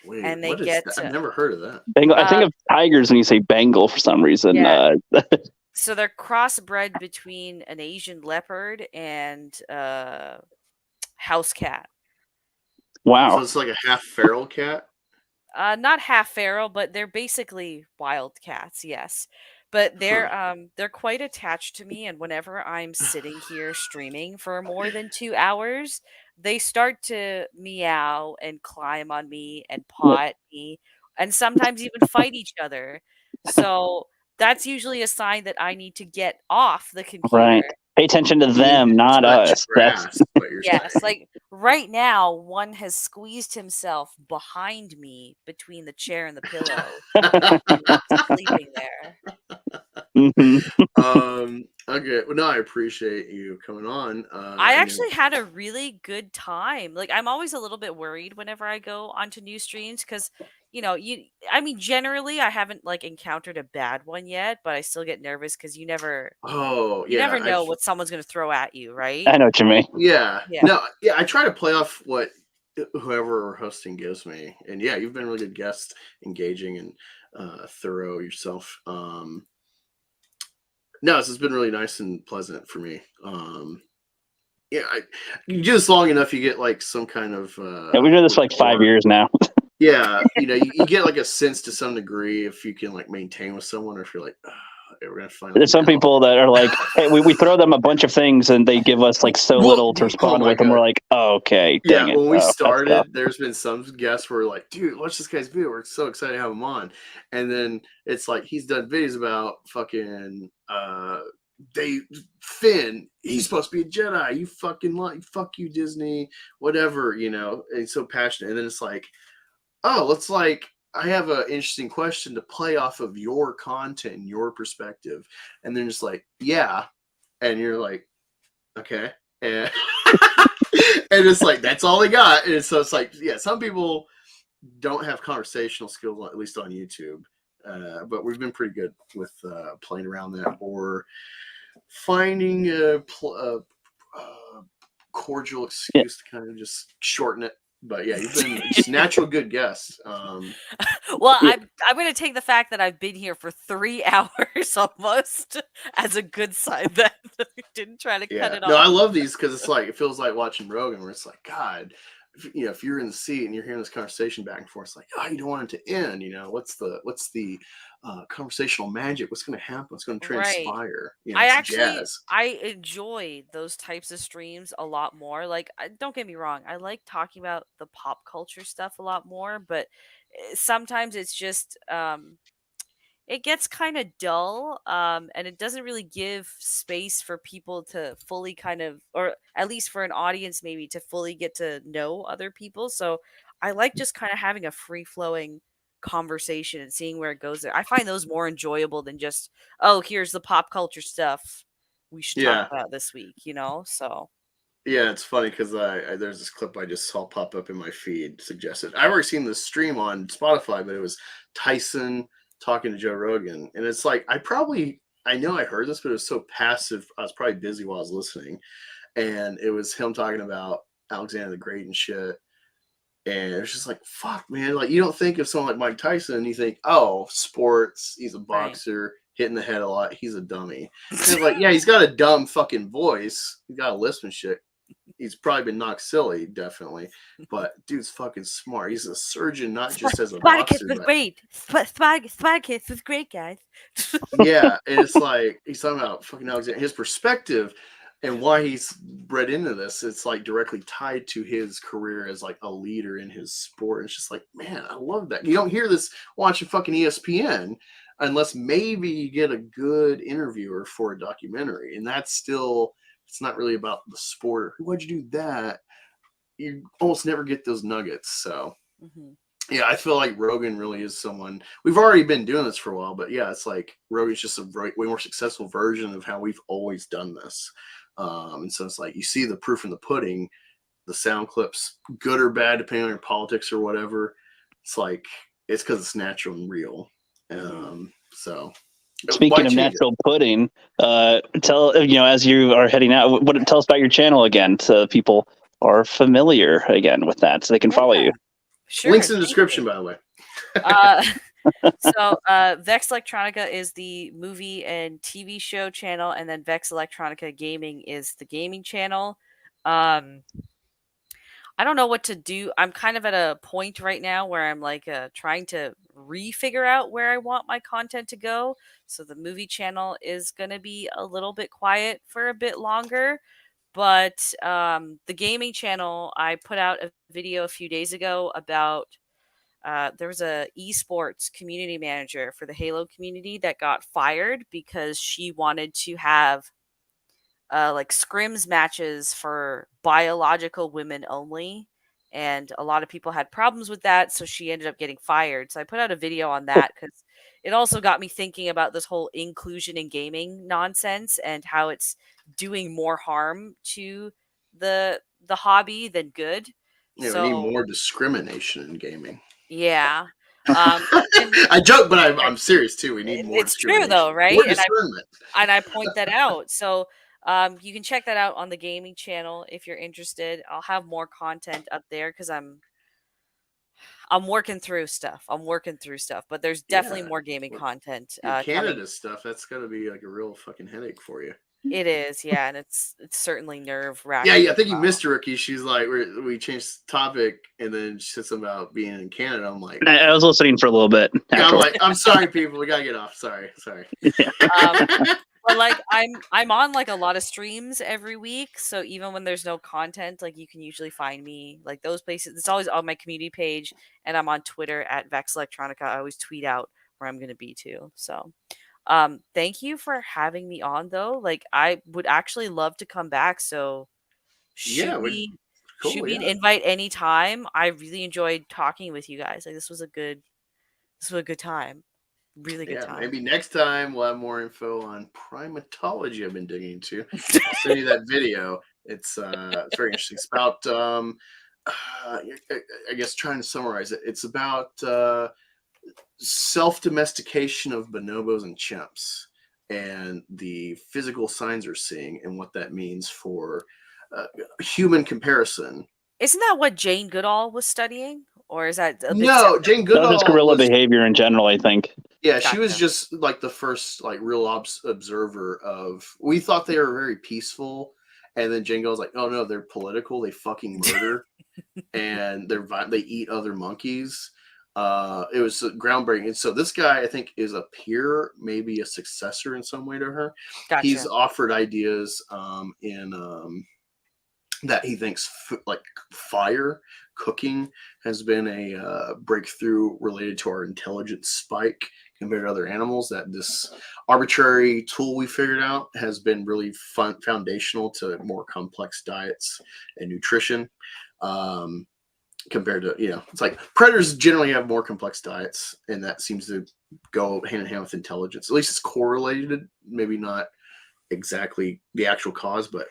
Speaker 3: Wait,
Speaker 4: and they
Speaker 3: what is
Speaker 4: get
Speaker 3: that? I've never heard of that.
Speaker 5: Bengal. I think of tigers when you say Bengal for some reason.
Speaker 4: Yeah. So they're crossbred between an Asian leopard and house cat.
Speaker 5: Wow.
Speaker 3: So it's like a half feral cat.
Speaker 4: Not half feral, but they're basically wild cats. Yes, but they're quite attached to me, and whenever I'm sitting here streaming for more than 2 hours, they start to meow and climb on me and paw at me, and sometimes even fight each other. So that's usually a sign that I need to get off the computer.
Speaker 5: Right. Pay attention to
Speaker 3: You
Speaker 5: them,
Speaker 3: need to
Speaker 5: not
Speaker 3: touch
Speaker 5: us.
Speaker 3: grass,
Speaker 5: That's
Speaker 3: is what you're
Speaker 4: Yes,
Speaker 3: saying.
Speaker 4: like right now, one has squeezed himself behind me between the chair and the pillow, sleeping there.
Speaker 3: Okay. Well, no, I appreciate you coming on.
Speaker 4: I actually had a really good time. Like, I'm always a little bit worried whenever I go onto new streams because, I mean, generally, I haven't like encountered a bad one yet, but I still get nervous because you never know what someone's going to throw at you, right?
Speaker 5: I know what you mean.
Speaker 3: Yeah.
Speaker 4: Yeah.
Speaker 3: No, yeah, I try to play off what whoever hosting gives me. And yeah, you've been a really good guest, engaging and thorough yourself. No, this has been really nice and pleasant for me. Yeah, you do this long enough, you get like some kind of
Speaker 5: Yeah, we've been doing this for like 5 years now.
Speaker 3: Yeah, you get like a sense to some degree if you can like maintain with someone, or if you're like, okay, we're gonna find.
Speaker 5: There's some people that are like, hey, we throw them a bunch of things and they give us like so little to respond with, and we're like, oh, okay, dang it.
Speaker 3: When we started, there's been some guests where like, dude, watch this guy's video. We're so excited to have him on, and then it's like he's done videos about fucking Finn. He's supposed to be a Jedi. You fucking fuck you, Disney, whatever, and he's so passionate, and then it's like, oh, it's like I have an interesting question to play off of your content and your perspective. And then just like, yeah. And you're like, okay. And, and it's like, that's all they got. And so it's like, yeah, some people don't have conversational skills, at least on YouTube. But we've been pretty good with playing around that or finding a cordial excuse to kind of just shorten it. But yeah, you've been just natural good guests.
Speaker 4: Well, I'm going to take the fact that I've been here for 3 hours almost as a good sign that we didn't try to cut it off.
Speaker 3: No, I love these because it's like it feels like watching Rogan, where it's like, God, if you're in the seat and you're hearing this conversation back and forth, it's like, oh, you don't want it to end. What's the conversational magic? What's going to happen? What's going to transpire?
Speaker 4: I enjoy those types of streams a lot more. Like, don't get me wrong, I like talking about the pop culture stuff a lot more, but sometimes it's just it gets kind of dull, and it doesn't really give space for people to fully kind of, or at least for an audience maybe, to fully get to know other people. So I like just kind of having a free flowing conversation and seeing where it goes there. I find those more enjoyable than just, oh, here's the pop culture stuff we should talk about this week, so.
Speaker 3: Yeah, it's funny because there's this clip I just saw pop up in my feed suggested. I've already seen this stream on Spotify, but it was Tyson talking to Joe Rogan. And it's like, I know I heard this, but it was so passive. I was probably busy while I was listening. And it was him talking about Alexander the Great and shit. And it was just like, fuck, man. Like, you don't think of someone like Mike Tyson and you think, oh, sports, he's a boxer, hitting the head a lot, he's a dummy. And it's like, yeah, he's got a dumb fucking voice. He's got a lisp and shit. He's probably been knocked silly, definitely. But dude's fucking smart. He's a surgeon, not just as a boxer.
Speaker 4: Spartacus was great. Spartacus was great, guys.
Speaker 3: Yeah, and it's like he's talking about fucking Alexander. His perspective and why he's bred into this, it's like directly tied to his career as like a leader in his sport. It's just like, man, I love that. You don't hear this watching fucking ESPN unless maybe you get a good interviewer for a documentary. And that's still, it's not really about the sport. Why'd you do that? You almost never get those nuggets. So yeah, I feel like Rogan really is someone, we've already been doing this for a while, but yeah, it's like Rogan's just a way more successful version of how we've always done this. And so it's like, you see the proof in the pudding, the sound clips, good or bad, depending on your politics or whatever. It's like, it's because it's natural and real. So
Speaker 5: speaking
Speaker 3: why
Speaker 5: of
Speaker 3: change
Speaker 5: natural pudding, tell as you are heading out, tell us about your channel again, so people are familiar again with that, so they can follow you.
Speaker 4: Sure.
Speaker 3: Links in the
Speaker 4: thank
Speaker 3: description,
Speaker 4: you.
Speaker 3: by the way.
Speaker 4: So Vex Electronica is the movie and TV show channel, and then Vex Electronica Gaming is the gaming channel. I don't know what to do. I'm kind of at a point right now where I'm like trying to refigure out where I want my content to go. So the movie channel is going to be a little bit quiet for a bit longer. But the gaming channel, I put out a video a few days ago about there was a esports community manager for the Halo community that got fired because she wanted to have like scrims matches for biological women only, and a lot of people had problems with that, so she ended up getting fired. So I put out a video on that because it also got me thinking about this whole inclusion in gaming nonsense and how it's doing more harm to the hobby than good.
Speaker 3: Yeah,
Speaker 4: So
Speaker 3: we need more discrimination in gaming.
Speaker 4: yeah.
Speaker 3: I joke, but I'm serious too. We need more
Speaker 4: It's true
Speaker 3: discrimination.
Speaker 4: though, right?
Speaker 3: More discernment.
Speaker 4: And I point that out. So you can check that out on the gaming channel if you're interested. I'll have more content up there because I'm working through stuff. But there's definitely more gaming content
Speaker 3: Your Canada
Speaker 4: coming.
Speaker 3: stuff, that's gotta be like a real fucking headache for you.
Speaker 4: It is, yeah, and it's certainly nerve wracking.
Speaker 3: Yeah, I think you missed Rookie. She's like, we changed the topic, and then she said something about being in Canada. I'm like,
Speaker 5: I was listening for a little bit.
Speaker 3: yeah, I'm like, I'm sorry, people, we gotta get off. Sorry.
Speaker 4: But like I'm on like a lot of streams every week, so even when there's no content, like you can usually find me like those places. It's always on my community page, and I'm on Twitter at Vex Electronica. I always tweet out where I'm going to be too. So thank you for having me on though. Like I would actually love to come back, so shoot me an invite anytime. I really enjoyed talking with you guys. Like this was a good time. Really good time.
Speaker 3: Maybe next time we'll have more info on primatology I've been digging into. I'll send you that video. It's very interesting. It's about I guess trying to summarize it. It's about self-domestication of bonobos and chimps and the physical signs they're seeing and what that means for human comparison.
Speaker 4: Isn't that what Jane Goodall was studying? Or is that
Speaker 3: no? Jane Goodall
Speaker 5: just gorilla behavior in general, I think.
Speaker 3: Yeah, gotcha. She was just like the first like real observer of. We thought they were very peaceful, and then Jane Goodall's like, "Oh no, they're political. They fucking murder, and they eat other monkeys." It was groundbreaking. And so this guy, I think, is a peer, maybe a successor in some way to her. Gotcha. He's offered ideas in that he thinks like fire cooking has been a breakthrough related to our intelligence spike compared to other animals. That this arbitrary tool we figured out has been really foundational to more complex diets and nutrition. Compared to, it's like predators generally have more complex diets, and that seems to go hand in hand with intelligence. At least it's correlated, maybe not exactly the actual cause, but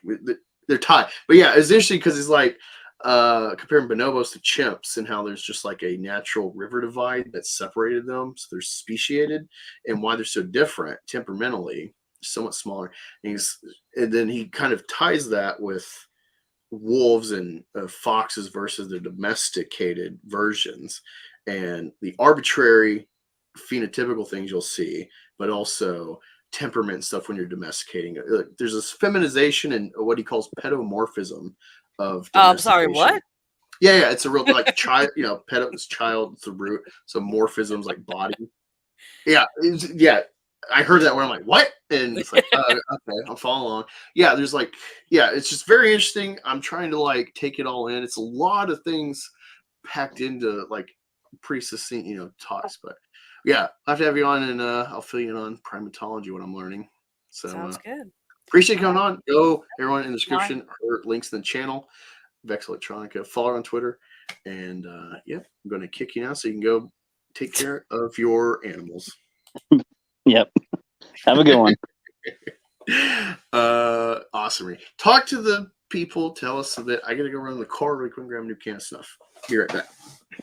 Speaker 3: they're tied. But yeah, it's interesting because it's like comparing bonobos to chimps and how there's just like a natural river divide that separated them. So they're speciated, and why they're so different temperamentally, somewhat smaller. And then he kind of ties that with wolves and foxes versus the domesticated versions and the arbitrary phenotypical things you'll see, but also temperament stuff when you're domesticating. There's this feminization and what he calls pedomorphism of
Speaker 4: I'm sorry, what?
Speaker 3: Yeah, it's a real like child, pedo is child, it's the root. So morphisms like body. Yeah, I heard that where I'm like, what? And it's like, okay, I'm following along. Yeah, there's like, it's just very interesting. I'm trying to like take it all in. It's a lot of things packed into like pretty succinct, talks. But yeah, I'll have to have you on, and I'll fill you in on primatology, what I'm learning. So
Speaker 4: sounds good.
Speaker 3: Appreciate you coming on. Go, everyone in the description, or links in the channel, Vex Electronica. Follow her on Twitter. And I'm going to kick you now so you can go take care of your animals.
Speaker 5: Yep. Have a good one.
Speaker 3: Awesome. Talk to the people. Tell us a bit. I got to go run the car really quick and grab a new can of snuff. Be right back.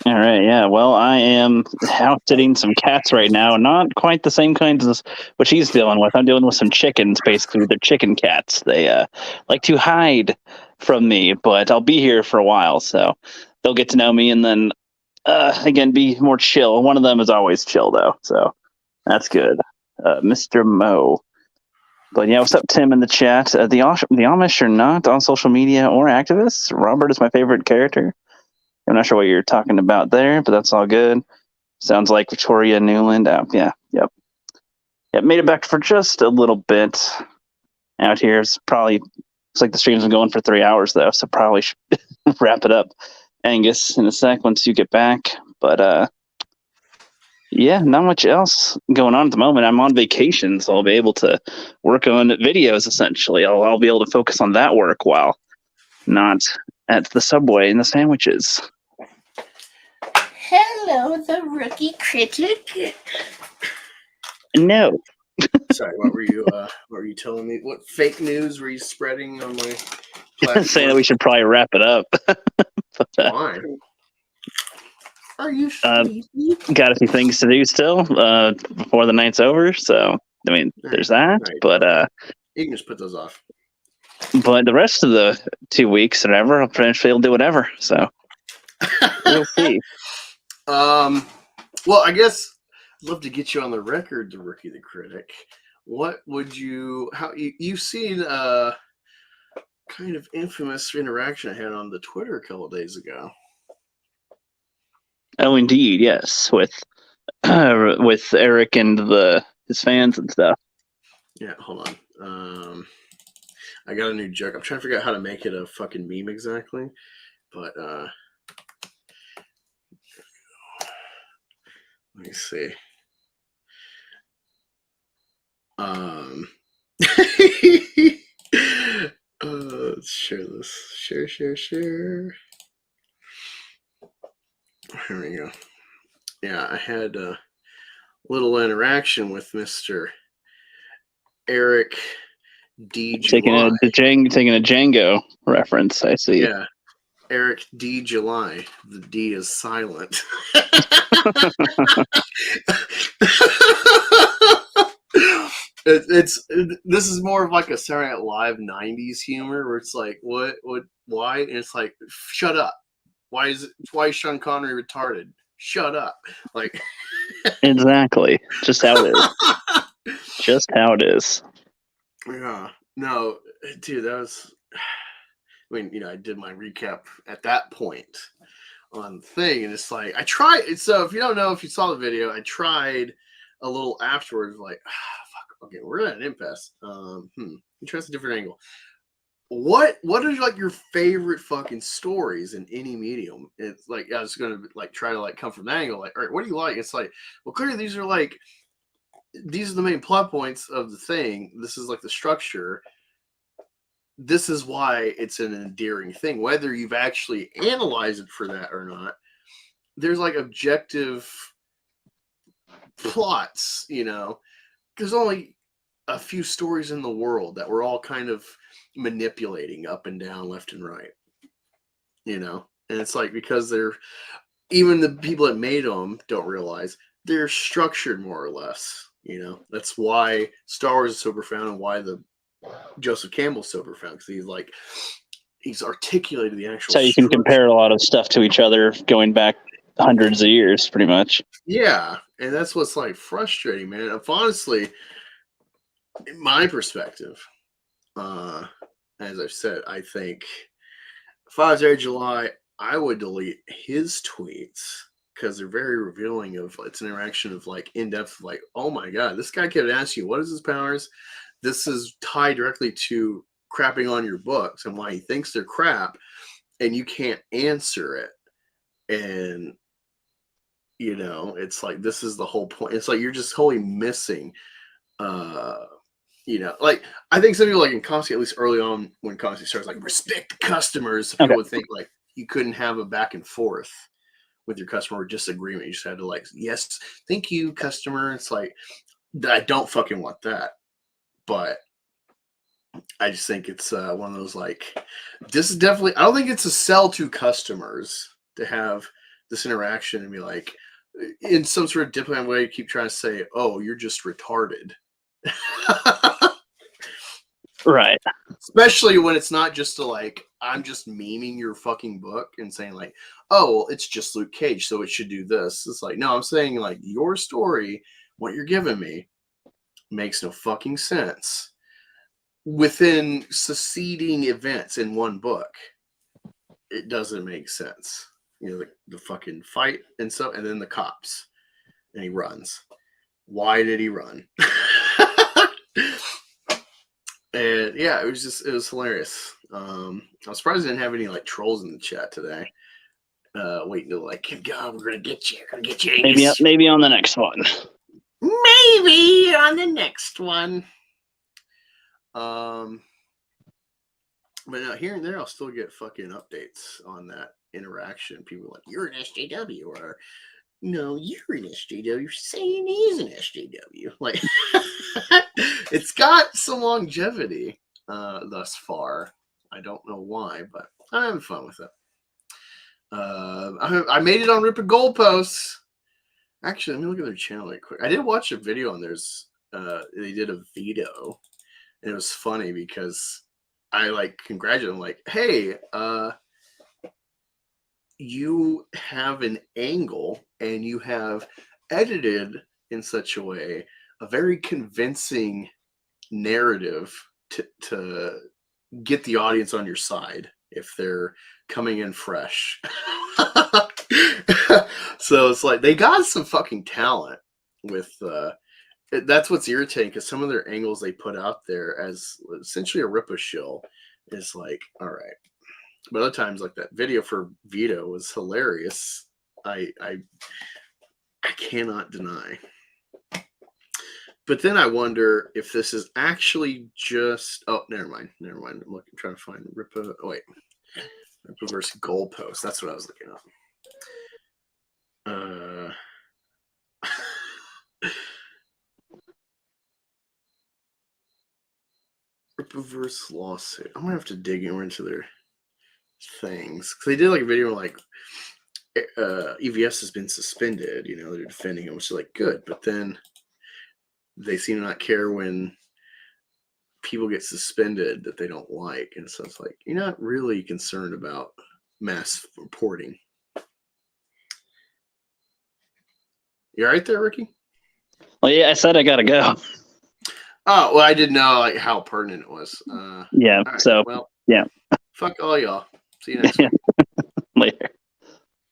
Speaker 5: All right, yeah. Well, I am house sitting some cats right now. Not quite the same kinds as what she's dealing with. I'm dealing with some chickens, basically. They're chicken cats. They like to hide from me, but I'll be here for a while, so they'll get to know me and then, again, be more chill. One of them is always chill, though, so that's good. Mr. Mo. But yeah, what's up, Tim, in the chat? The Amish are not on social media or activists. Robert is my favorite character. I'm not sure what you're talking about there, but that's all good. Sounds like Victoria Newland. Oh, yeah, yep. Made it back for just a little bit out here. It's like the stream's been going for 3 hours, though, so probably should wrap it up, Angus, in a sec once you get back. But, yeah, not much else going on at the moment. I'm on vacation, so I'll be able to work on videos, essentially. I'll be able to focus on that work while not at the subway and the sandwiches.
Speaker 6: Hello, the rookie critic.
Speaker 5: No.
Speaker 3: Sorry, what were you telling me? What fake news were you spreading on my platform?
Speaker 5: Saying that we should probably wrap it up. But,
Speaker 3: Why? Are you sleepy?
Speaker 5: got a few things to do still before the night's over. So, I mean, there's that.
Speaker 3: Right.
Speaker 5: But
Speaker 3: You can just put those off.
Speaker 5: but the rest of the 2 weeks or whatever, I'll pretty much be able to do whatever. So, we'll see.
Speaker 3: Well, I guess I'd love to get you on the record, the Rookie the Critic. What would you've seen kind of infamous interaction I had on the Twitter a couple of days ago.
Speaker 5: Oh, indeed, yes, with Eric and his fans and stuff.
Speaker 3: Yeah, hold on. I got a new joke. I'm trying to figure out how to make it a fucking meme exactly, but let me see. Let's share this. Share. Here we go. Yeah, I had a little interaction with Mr. Eric D.
Speaker 5: Taking a Django reference, I see.
Speaker 3: Yeah, Eric D. July. The D is silent. This is more of like a Saturday Night Live '90s humor where it's like, what, why? And it's like, shut up. Why is Sean Connery retarded? Shut up. Like,
Speaker 5: exactly. Just how it is. Just how it is.
Speaker 3: Yeah. No, dude, that was. I mean, I did my recap at that point on the thing, and it's like I tried. So if you don't know, if you saw the video, I tried a little afterwards, like, fuck, okay, we're at an impasse. Try a different angle. What are like your favorite fucking stories in any medium? It's like I was gonna like try to like come from that angle, like, all right, what do you like? It's like, well, clearly these are the main plot points of the thing. This is like the structure. This is why it's an endearing thing, whether you've actually analyzed it for that or not. There's like objective plots, There's only a few stories in the world that we're all kind of manipulating up and down, left and right, and it's like, because even the people that made them don't realize they're structured more or less, that's why Star Wars is so profound and why the Joseph Campbell's so profound, because he's articulated the actual.
Speaker 5: So you can compare a lot of stuff to each other going back hundreds of years, pretty much.
Speaker 3: Yeah, and that's what's like frustrating, man. If honestly, in my perspective, as I've said, I think Father's July, I would delete his tweets because they're very revealing of it's an interaction of like in depth, like, oh my god, this guy kept asking you what is his powers. This is tied directly to crapping on your books and why he thinks they're crap, and you can't answer it. And it's like, this is the whole point. It's like you're just wholly missing. Like I think some people like in Constantine, at least early on when Constantine starts, like, respect the customers. Some people would think like you couldn't have a back and forth with your customer or disagreement. You just had to like, yes, thank you, customer. It's like, I don't fucking want that. But I just think it's one of those like, this is definitely, I don't think it's a sell to customers. to have this interaction and be like, in some sort of diplomatic way, keep trying to say, "Oh, you're just retarded."
Speaker 5: Right.
Speaker 3: Especially when it's not just like, I'm just memeing your fucking book and saying like, "Oh, well, it's just Luke Cage, so it should do this." It's like, no, I'm saying like your story, what you're giving me, makes no fucking sense within succeeding events in one book. It doesn't make sense. You know, the fucking fight and so, and then the cops, and he runs. Why did he run? And yeah, it was hilarious. I was surprised I didn't have any like trolls in the chat today. Waiting to like, God, we're gonna get you, Angus.
Speaker 5: Maybe on the next one.
Speaker 3: Maybe on the next one. But here and there, I'll still get fucking updates on that interaction. People are like, "You're an SJW," or "No, you're an SJW saying he's an SJW." Like, it's got some longevity thus far. I don't know why, but I'm having fun with it. I made it on Rip and Goalposts. Actually, let me look at their channel right quick. I did watch a video on theirs. They did a veto, and it was funny because I like congratulated them, like, "Hey, you have an angle and you have edited in such a way a very convincing narrative to get the audience on your side if they're coming in fresh." So it's like they got some fucking talent with that's what's irritating, because some of their angles they put out there as essentially a rip a shill is like, all right. But other times, like that video for Vito was hilarious. I cannot deny. But then I wonder if this is actually just, oh, never mind. I'm trying to find Ripa. Oh wait, Ripa versus Goalpost. That's what I was looking up. Ripa versus lawsuit. I'm gonna have to dig more into their things, because they did like a video like EVS has been suspended. You know, they're defending him, which is like good, but then they seem to not care when people get suspended that they don't like, and so it's like, you're not really concerned about mass reporting. You all right there, Ricky?
Speaker 5: Well, yeah, I said I gotta go.
Speaker 3: Oh, well, I didn't know like how pertinent it was.
Speaker 5: Yeah.
Speaker 3: Right,
Speaker 5: So
Speaker 3: well,
Speaker 5: yeah.
Speaker 3: Fuck all y'all. See you next week.